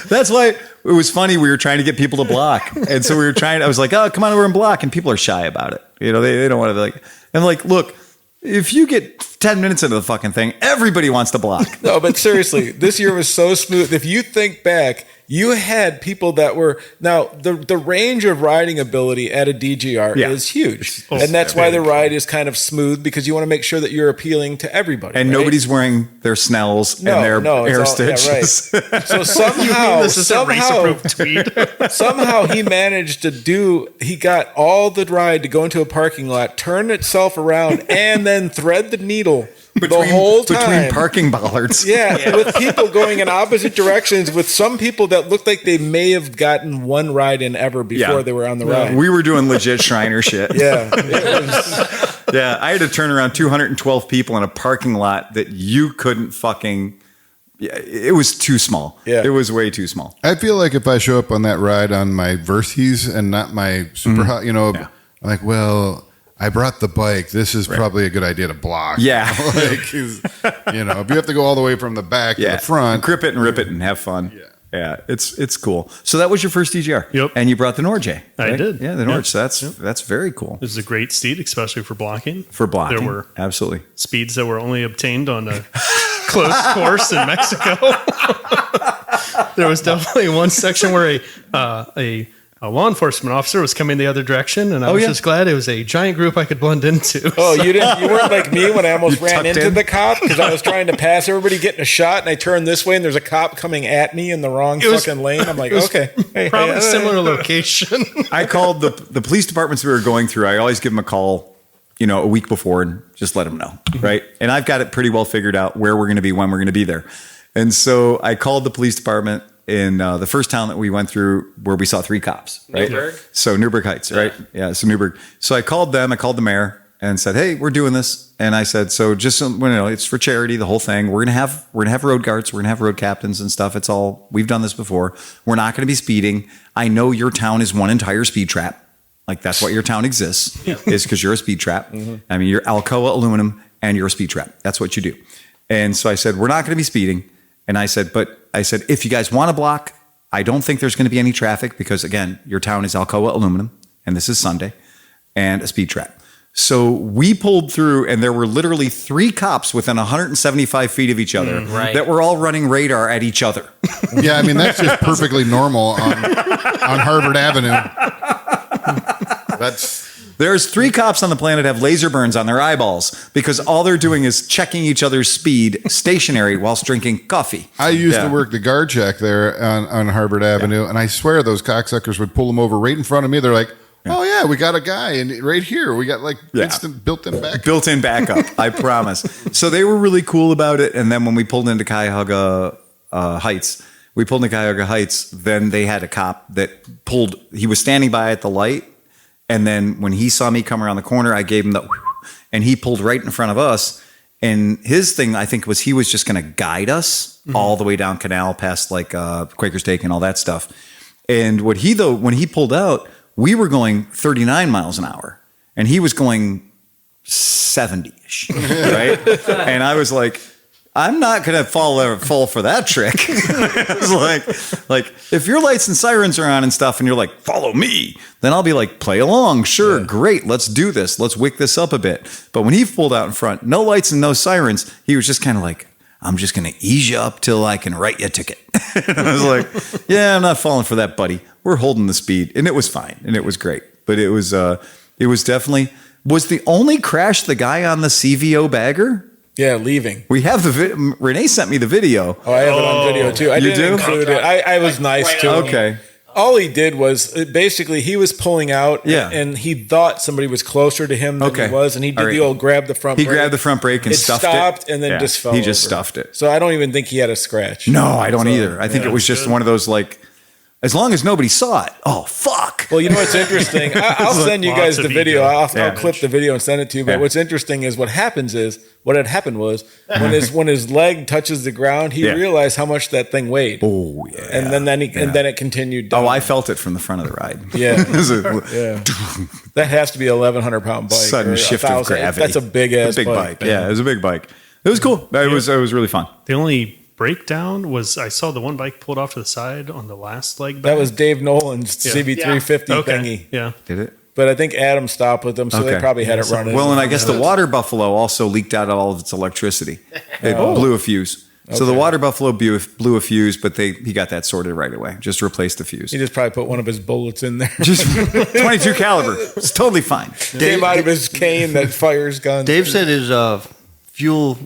That's why it was funny. We were trying to get people to block. And so I was like, oh, come on over and block. And people are shy about it. They don't want to be I'm like, look, if you get 10 minutes into the fucking thing, everybody wants to block. No, but seriously, this year was so smooth. If you think back, you had people that were now the range of riding ability at a DGR is huge, and that's why the ride is kind of smooth, because you want to make sure that you're appealing to everybody. And nobody's wearing their Snells and their air stitches. Yeah, right. So somehow he managed to he got all the ride to go into a parking lot, turn itself around, and then thread the needle. The whole time between parking bollards. Yeah, with people going in opposite directions, with some people that looked like they may have gotten one ride in ever before they were on the ride. We were doing legit Shriner shit. Yeah. Yeah, I had to turn around 212 people in a parking lot that you couldn't fucking... Yeah, it was too small. Yeah. It was way too small. I feel like if I show up on that ride on my Versys and not my super hot, I'm like, well... I brought the bike. This is probably a good idea to block. Yeah. If you have to go all the way from the back to the front. Grip it and rip it and have fun. Yeah. It's cool. So that was your first DGR. Yep. And you brought the Norge. I did. Yeah, the Norge. So that's very cool. It was a great seat, especially for blocking. There were absolutely speeds that were only obtained on a closed course in Mexico. There was definitely one section where a law enforcement officer was coming the other direction, and I was just glad it was a giant group I could blend into. Oh, you weren't like me when I almost ran into the cop because I was trying to pass everybody getting a shot, and I turned this way, and there's a cop coming at me in the wrong fucking lane. I'm like, okay. Probably a similar location. I called the police departments we were going through. I always give them a call a week before and just let them know, right? And I've got it pretty well figured out where we're going to be, when we're going to be there. And so I called the police department in the first town that we went through where we saw 3 cops, right? Newburgh? So Newburgh Heights, right? Yeah, so Newburgh. So I called them. I called the mayor and said, "Hey, we're doing this." And I said, "So just so, it's for charity, the whole thing. We're gonna have road guards, we're gonna have road captains and stuff. It's all, we've done this before. We're not gonna be speeding. I know your town is one entire speed trap. Like that's what your town exists is because you're a speed trap. I mean, you're Alcoa aluminum and you're a speed trap. That's what you do." And so I said, "We're not gonna be speeding." And I said, if you guys want to block, I don't think there's going to be any traffic because, again, your town is Alcoa aluminum, and this is Sunday, and a speed trap. So we pulled through, and there were literally 3 cops within 175 feet of each other that were all running radar at each other. Yeah, I mean, that's just perfectly normal on Harvard Avenue. There's 3 cops on the planet have laser burns on their eyeballs because all they're doing is checking each other's speed stationary whilst drinking coffee. I used to work the guard check there on Harvard Avenue, and I swear those cocksuckers would pull them over right in front of me. They're like, "Oh yeah, we got a guy, and right here we got like instant built-in backup." Built-in backup, I promise. So they were really cool about it. And then when we pulled into Cuyahoga Heights, then they had a cop that pulled. He was standing by at the light. And then when he saw me come around the corner, I gave him and he pulled right in front of us. And his thing, I think, was he was just going to guide us all the way down Canal past like Quaker Steak and all that stuff. And when he pulled out, we were going 39 miles an hour and he was going 70-ish, right? And I was like, I'm not going to fall for that trick. It's like if your lights and sirens are on and stuff and you're like, "Follow me," then I'll be like, "Play along. Sure. Great. Let's do this. Let's wick this up a bit." But when he pulled out in front, no lights and no sirens, he was just kind of like, "I'm just going to ease you up till I can write you a ticket." And I was like, "Yeah, I'm not falling for that, buddy. We're holding the speed." And it was fine. And it was great. But it was definitely, was the only crash the guy on the CVO bagger? Yeah, leaving. We have Renee sent me the video. Oh, I have it on video too. I didn't include it. I was nice to him. Okay. All he did was basically he was pulling out, and he thought somebody was closer to him than he was, and he did the old grab the front. He brake. grabbed the front brake and stuffed stopped, and then just fell. He just over. stuffed it. So I don't even think he had a scratch. No, I don't either. I think it was just one of those like, as long as nobody saw it. Oh fuck. Well, you know what's interesting? I'll send you guys the video. I'll clip the video and send it to you. But what's interesting is what had happened was when his leg touches the ground, he realized how much that thing weighed. Oh yeah. And then it continued down. Oh, I felt it from the front of the ride. Yeah. That has to be 1,100 pound bike. Sudden shift of gravity. That's a big ass bike. Yeah, it was a big bike. It was cool. It was really fun. The only breakdown was I saw the one bike pulled off to the side on the last leg back. That was Dave Nolan's CB350 thingy. Yeah. Did it? But I think Adam stopped with them, so they probably had it running. Well, and I guess the water buffalo also leaked out all of its electricity. It blew a fuse. So the water buffalo blew a fuse, but he got that sorted right away. Just replaced the fuse. He just probably put one of his bullets in there. Just 22 caliber. It's totally fine. Came out of his cane that fires guns. Dave said his fuel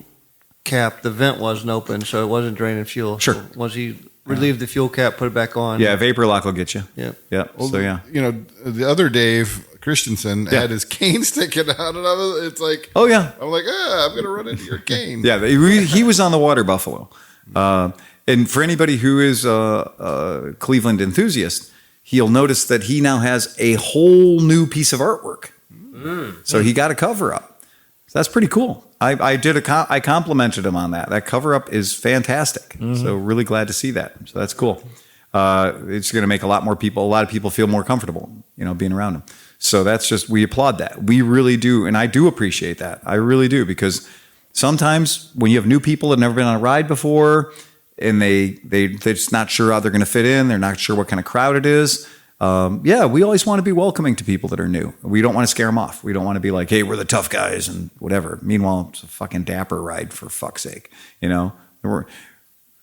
cap, the vent wasn't open, so it wasn't draining fuel. Sure. So once he relieved the fuel cap, put it back on. Yeah, vapor lock will get you. Yep. Yeah. Well, So yeah. The other Dave Christensen had his cane sticking out, and it's like, oh yeah. I'm like, I'm gonna run into your cane. Yeah, he was on the water buffalo. And for anybody who is a Cleveland enthusiast, he'll notice that he now has a whole new piece of artwork. So he got a cover up. So that's pretty cool. I complimented him on that. That cover up is fantastic. So really glad to see that. So that's cool. It's going to make a lot of people feel more comfortable, being around him. So that's just, we applaud that. We really do. And I do appreciate that. I really do, because sometimes when you have new people that have never been on a ride before and they're just not sure how they're going to fit in, they're not sure what kind of crowd it is. We always want to be welcoming to people that are new. We don't want to scare them off. We don't want to be like, hey, we're the tough guys and whatever. Meanwhile, it's a fucking dapper ride, for fuck's sake.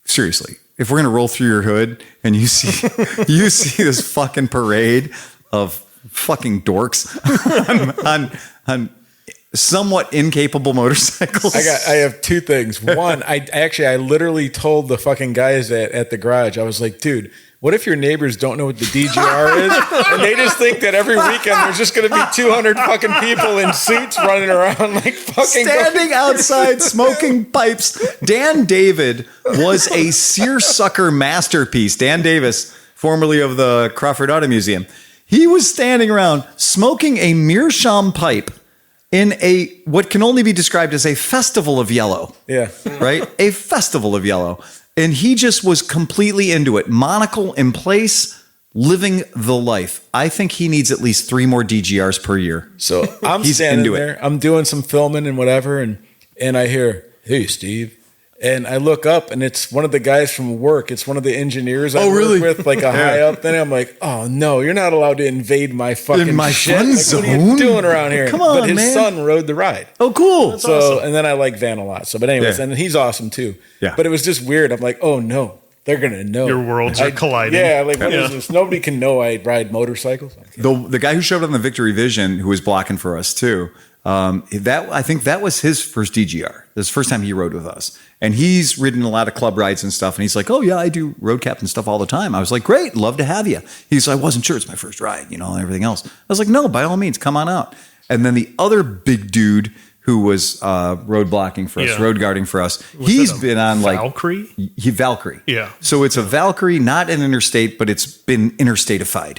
Seriously, if we're going to roll through your hood and you see this fucking parade of fucking dorks on somewhat incapable motorcycles. I have two things. One, I literally told the fucking guys at the garage, I was like, dude, what if your neighbors don't know what the DGR is, and they just think that every weekend there's just going to be 200 fucking people in suits running around like fucking standing outside smoking pipes. Dan David was a seersucker masterpiece. Dan Davis, formerly of the Crawford Auto Museum, he was standing around smoking a meerschaum pipe in a what can only be described as a festival of yellow. Yeah. Right? A festival of yellow. And he just was completely into it. Monocle in place, living the life. I think he needs at least 3 more DGRs per year. So I'm standing there. I'm doing some filming and whatever, and I hear, "Hey, Steve." And I look up, and it's one of the guys from work. It's one of the engineers I work with, like a high up. Then I'm like, "Oh no, you're not allowed to invade my fucking in my shit. fun Like, zone. what are you doing around here?" Come on, but his man. son rode the ride. Oh, cool. So awesome. And then I like Van a lot. So, but anyways, Yeah. and he's awesome too. Yeah. But it was just weird. I'm like, oh no, they're gonna know. Your worlds are colliding. Yeah, like what is this? Nobody can know I ride motorcycles. The guy who showed up on the Victory Vision, who was blocking for us too, I think that was his first DGR. This is the first time he rode with us. And he's ridden a lot of club rides and stuff. And he's like, "Oh yeah, I do road captain stuff all the time." I was like, "Great, love to have you." He's like, "I wasn't sure, it's my first ride, and everything else." I was like, "No, by all means, come on out." And then the other big dude who was road blocking for us, road guarding for us, he's been on Valkyrie? Valkyrie. Yeah. So it's a Valkyrie, not an interstate, but it's been interstateified.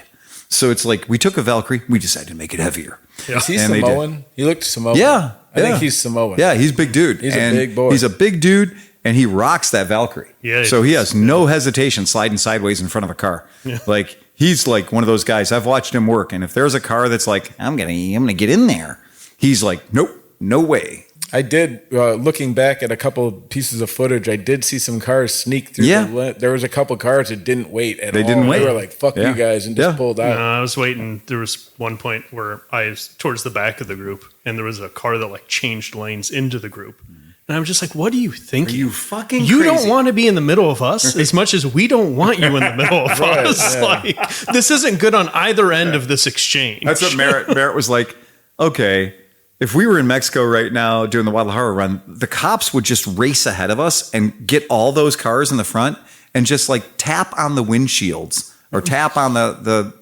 So it's like we took a Valkyrie, we decided to make it heavier. Yeah. Is he And they Samoan? He looked Samoan. Yeah. I think he's Samoan. Yeah, he's a big dude. He's And a big boy. He's a big dude, and he rocks that Valkyrie. Yeah, So he has no hesitation sliding sideways in front of a car. Yeah. Like he's like one of those guys. I've watched him work, and if there's a car that's like, I'm gonna get in there, he's like, nope, no way. I did, looking back at a couple of pieces of footage, I did see some cars sneak through. Yeah. There was a couple cars that didn't wait at all. They didn't wait. They were like, fuck Yeah. you guys, and just pulled out. I was waiting. There was one point where I was towards the back of the group, and there was a car that like changed lanes into the group. And I was just like, what do you think? Are you fucking You crazy? don't want to be in the middle of us as much as we don't want you in the middle of Right, us. yeah. Like, this isn't good on either end of this exchange. That's what Merritt was like. Okay, if we were in Mexico right now doing the Guadalajara run, the cops would just race ahead of us and get all those cars in the front and just like tap on the windshields or tap on the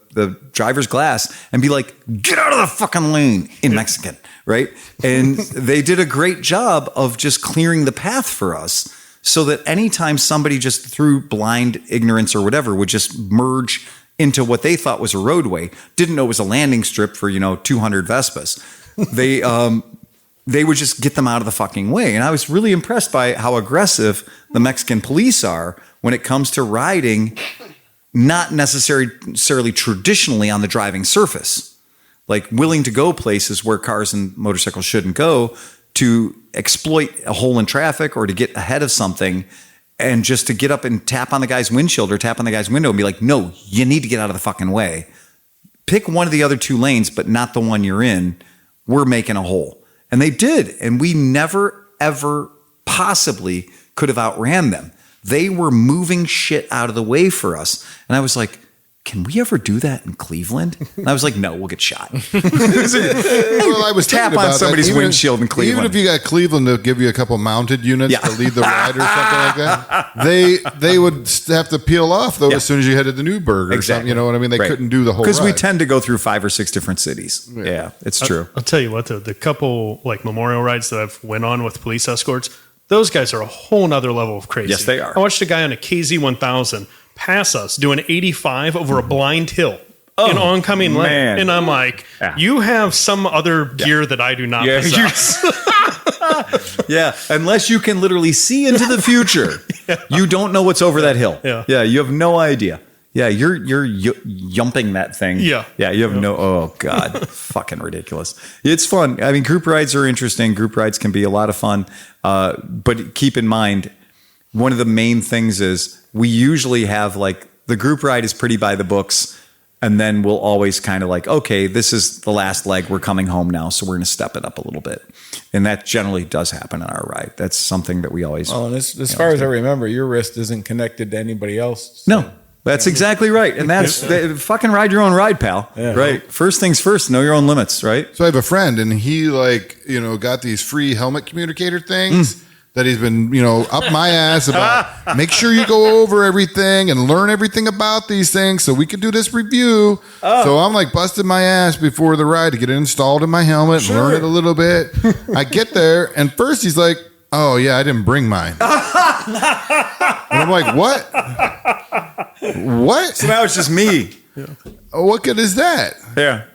driver's glass and be like, "Get out of the fucking lane" in Mexican, right? And they did a great job of just clearing the path for us so that anytime somebody just through blind ignorance or whatever would just merge into what they thought was a roadway, didn't know it was a landing strip for 200 Vespas. They would just get them out of the fucking way. And I was really impressed by how aggressive the Mexican police are when it comes to riding, not necessarily traditionally on the driving surface, like willing to go places where cars and motorcycles shouldn't go to exploit a hole in traffic or to get ahead of something. And just to get up and tap on the guy's windshield or tap on the guy's window and be like, "No, you need to get out of the fucking way. Pick one of the other 2 lanes, but not the one you're in. We're making a hole." And they did. And we never, ever possibly could have outran them. They were moving shit out of the way for us. And I was like, "Can we ever do that in Cleveland?" And I was like, "No, we'll get shot." Well, I was Tap thinking on about somebody's that. Even- windshield in Cleveland. Even if you got Cleveland to give you a couple mounted units Yeah. to lead the ride or something like that, they would have to peel off though as soon as you headed to Newburgh or something. You know what I mean? They Right. couldn't do the whole because we ride. tend to go through 5 or 6 different cities. Yeah, it's true. I'll tell you what, though, the couple like memorial rides that I've went on with police escorts, those guys are a whole nother level of crazy. Yes, they are. I watched a guy on a KZ1000 pass us doing 85 over a blind hill in oncoming lane. man. And I'm like, Yeah. you have some other gear that I do not possess. Yeah, unless you can literally see into the future, you don't know what's over that hill. Yeah. You have no idea. Yeah, you're yumping that thing. Yeah. You have no. Oh God, fucking ridiculous. It's fun. I mean, group rides are interesting. Group rides can be a lot of fun. But keep in mind, one of the main things is we usually have like the group ride is pretty by the books. And then we'll always kind of like, okay, this is the last leg. We're coming home now. So we're going to step it up a little bit. And that generally does happen in our ride. That's something that we always. Well, and as far as I remember, your wrist isn't connected to anybody else. No, that's exactly right. And that's fucking ride your own ride, pal. Yeah. Right. First things first, know your own limits, right? So I have a friend, and he got these free helmet communicator things that he's been, up my ass about make sure you go over everything and learn everything about these things so we could do this review. So I'm like busting my ass before the ride to get it installed in my helmet and learn it a little bit. I get there and first he's like, oh yeah, I didn't bring mine. And I'm like, what? What? So now it's just me. Oh, what good is that? Yeah.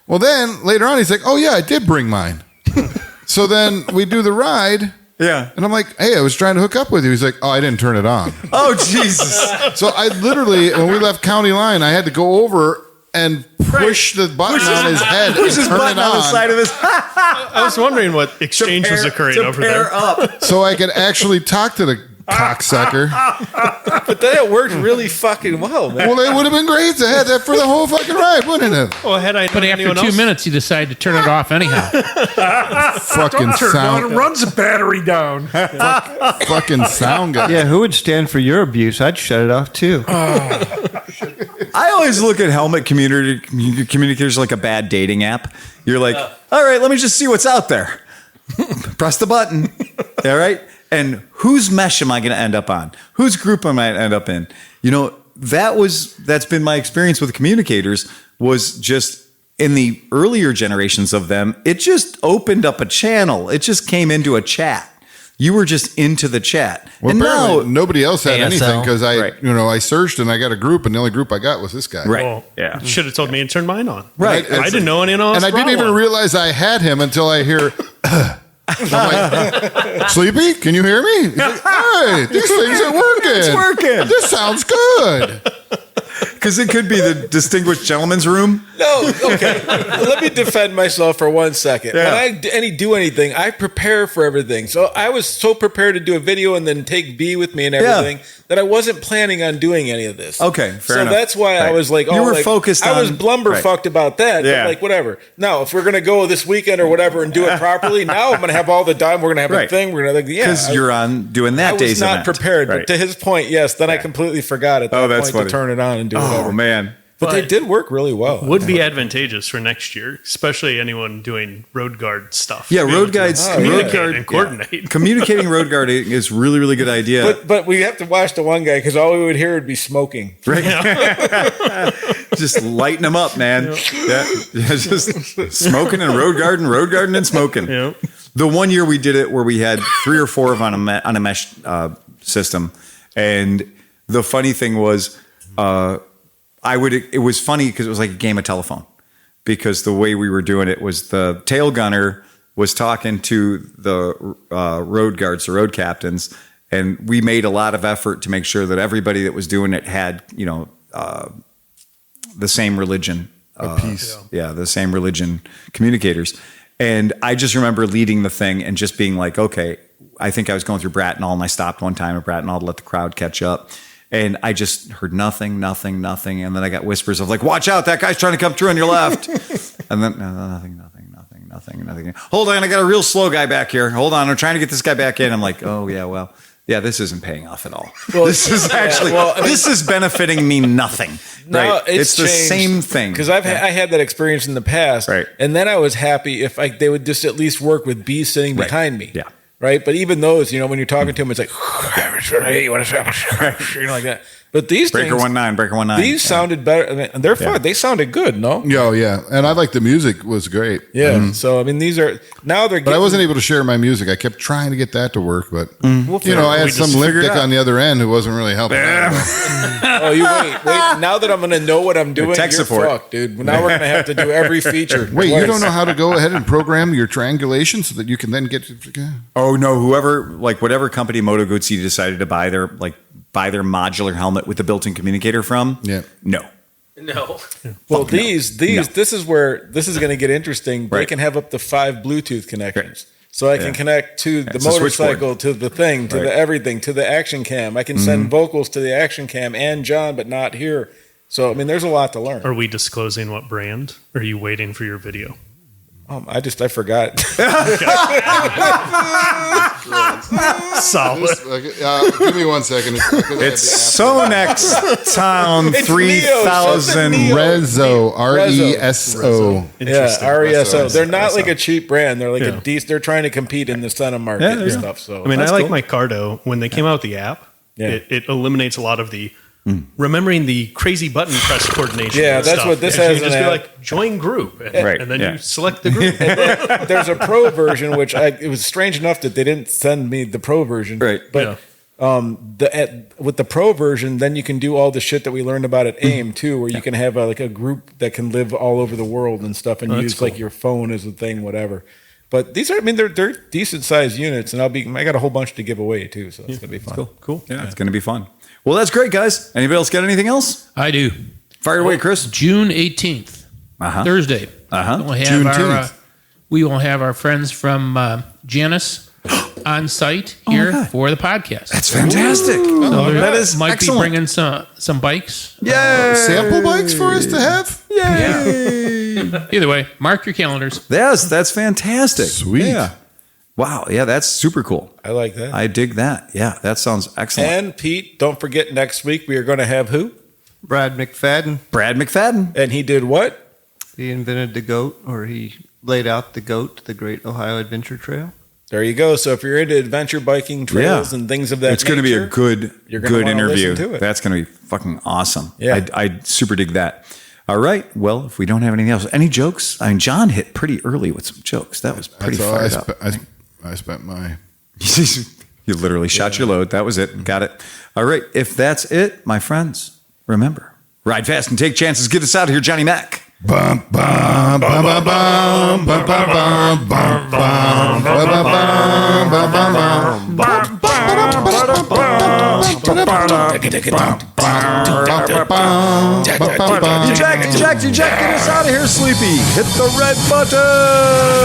Well, then later on, he's like, oh, yeah, I did bring mine. So then we do the ride. Yeah. And I'm like, hey, I was trying to hook up with you. He's like, oh, I didn't turn it on. Oh, Jesus. So I literally, when we left County Line, I had to go over and push the button on his head. Push his button on the side of his I was wondering what exchange was occurring over there. Up. So I could actually talk to the cocksucker. But then it worked really fucking well, man. Well, it would have been great to have that for the whole fucking ride, wouldn't it? Well, had I But known after anyone 2 else, minutes, you decide to turn it off anyhow. Fucking Turn it on, it sound, runs the battery down. fucking sound guy. Yeah, who would stand for your abuse? I'd shut it off too. I always look at helmet communicators like a bad dating app. You're like, all right, let me just see what's out there. Press the button. All right. And whose mesh am I going to end up on? Whose group am I going to end up in? That's been my experience with communicators, was just in the earlier generations of them. It just opened up a channel. It just came into a chat. You were just into the chat. Well, and now nobody else had ASL. anything because Right. I searched and I got a group, and the only group I got was this guy. Right. well, Yeah. should have told me and turned mine on. Right. I didn't know anyone else. And I didn't even realize I had him until I hear. I'm like, Sleepy, can you hear me? He's like, hey, these things are working. It's working. This sounds good. Because it could be the distinguished gentleman's room. No, okay. Let me defend myself for 1 second. Yeah. When I do anything, I prepare for everything. So I was so prepared to do a video and then take B with me and everything that I wasn't planning on doing any of this. Okay, fair so enough. that's why I Right. was like, You were like, focused I was on- blumberfucked about that. Yeah. But like, whatever. Now, if we're going to go this weekend or whatever and do it properly, now I'm going to have all the time. We're going to have Right. a thing. We're going to, Because you're on doing that I was day's not event. prepared. Right. But to his point, yes, then I completely forgot at that Oh, that's point funny. to turn it on and do whatever. Oh, man. But they did work really well. Would be advantageous for next year, especially anyone doing road guard stuff. Yeah, Be road able to guides, communicate road guard, and coordinate. Communicating road guarding is really, really good idea. But we have to watch the one guy because all we would hear would be smoking. Just lighten them up, man. Yeah, just smoking and road guarding and smoking. Yeah. The one year we did it where we had 3 or 4 of on a mesh system, and the funny thing was, it was funny because it was like a game of telephone, because the way we were doing it was the tail gunner was talking to the road guards, the road captains, and we made a lot of effort to make sure that everybody that was doing it had, the same religion. Peace. Yeah, the same religion communicators. And I just remember leading the thing and just being like, okay, I think I was going through Brattonall and I stopped one time at Brattonall to let the crowd catch up. And I just heard nothing. And then I got whispers of like, watch out, that guy's trying to come through on your left. And then nothing. Hold on, I got a real slow guy back here. Hold on, I'm trying to get this guy back in. I'm like, oh yeah, well, yeah, this isn't paying off at all. Well, this is actually, this is benefiting me nothing. Now Right? It's the changed, same thing. because I had that experience in the past, Right. And then I was happy if they would just at least work with B sitting Right. behind me, Yeah. right. But even those, when you're talking to him, it's like, hey, you want to like that. But these Breaker things, 19. these sounded better. I mean, they're fun. They sounded good, no? Oh, yeah. And I like the music was great. Yeah. So I mean, these are now they're. But I wasn't able to share my music. I kept trying to get that to work, but We'll I had we some just limp figured dick it out. on the other end who wasn't really helping. Oh, you wait. Now that I'm going to know what I'm doing, Tech you're support. fucked, dude. Now we're going to have to do every feature. Wait, you twice. don't know how to go ahead and program your triangulation so that you can then get to. Oh no! Whatever company Moto Guzzi decided to buy their modular helmet with the built-in communicator from. Yeah. No. No. Well, this is where this is going to get interesting. They Right. can have up to 5 Bluetooth connections. So I can connect to the It's a motorcycle, switchboard. to the thing, to Right. the everything, to the action cam. I can send vocals to the action cam and John, but not here. So, I mean, there's a lot to learn. Are we disclosing what brand? Or are you waiting for your video? I forgot. Solid. Give me 1 second. It's Sonex Town 3000 Rezo, RESO. Yeah, RESO. They're not RESO. like a cheap brand. They're like Yeah. a decent. They're trying to compete in the center market and stuff. So I mean, That's I like cool. my Cardo. When they came out with the app, Yeah. it eliminates a lot of the remembering the crazy button press coordination. Yeah, and that's stuff. what this You has can just an be app. like, join group. And, Right, and then yeah. you select the group. there's a pro version, which it was strange enough that they didn't send me the pro version. Right. But with the pro version, then you can do all the shit that we learned about at AIM too, where you can have a group that can live all over the world and stuff, and that's use cool. like your phone as a thing, whatever. But these are, they're decent sized units, and I got a whole bunch to give away too, so it's gonna be fun. Cool. Yeah, it's going to be fun. Well, that's great, guys. Anybody else got anything else? I do. Fire away, Chris. June 18th, Thursday. We will have our friends from Janus on site here okay. for the podcast. That's fantastic. So there that is might excellent. be bringing some bikes. Yay! Sample bikes for us to have? Yay! Either way, mark your calendars. Yes, that's fantastic. Sweet. Yeah. Wow. Yeah, that's super cool. I like that. I dig that. Yeah, that sounds excellent. And Pete, don't forget next week we are going to have who? Brad McFadden. Brad McFadden. And he did what? He invented the goat, or he laid out the goat, the Great Ohio Adventure Trail. There you go. So if you're into adventure biking trails and things of that, it's going to be a good, you're gonna good wanna interview. listen to it. That's going to be fucking awesome. Yeah. I super dig that. All right. Well, if we don't have anything else, any jokes? I mean, John hit pretty early with some jokes. That was pretty That's all fired up. I spent my. You literally shot your load. That was it. Got it. All right. If that's it, my friends, remember, ride fast and take chances. Get us out of here, Johnny Mac. Bum, bum, bum, bum, bum, bum, bum, bum, bum, bum, bum, bum, bum, bum, Eject, get us out of here, Sleepy. Hit the red button.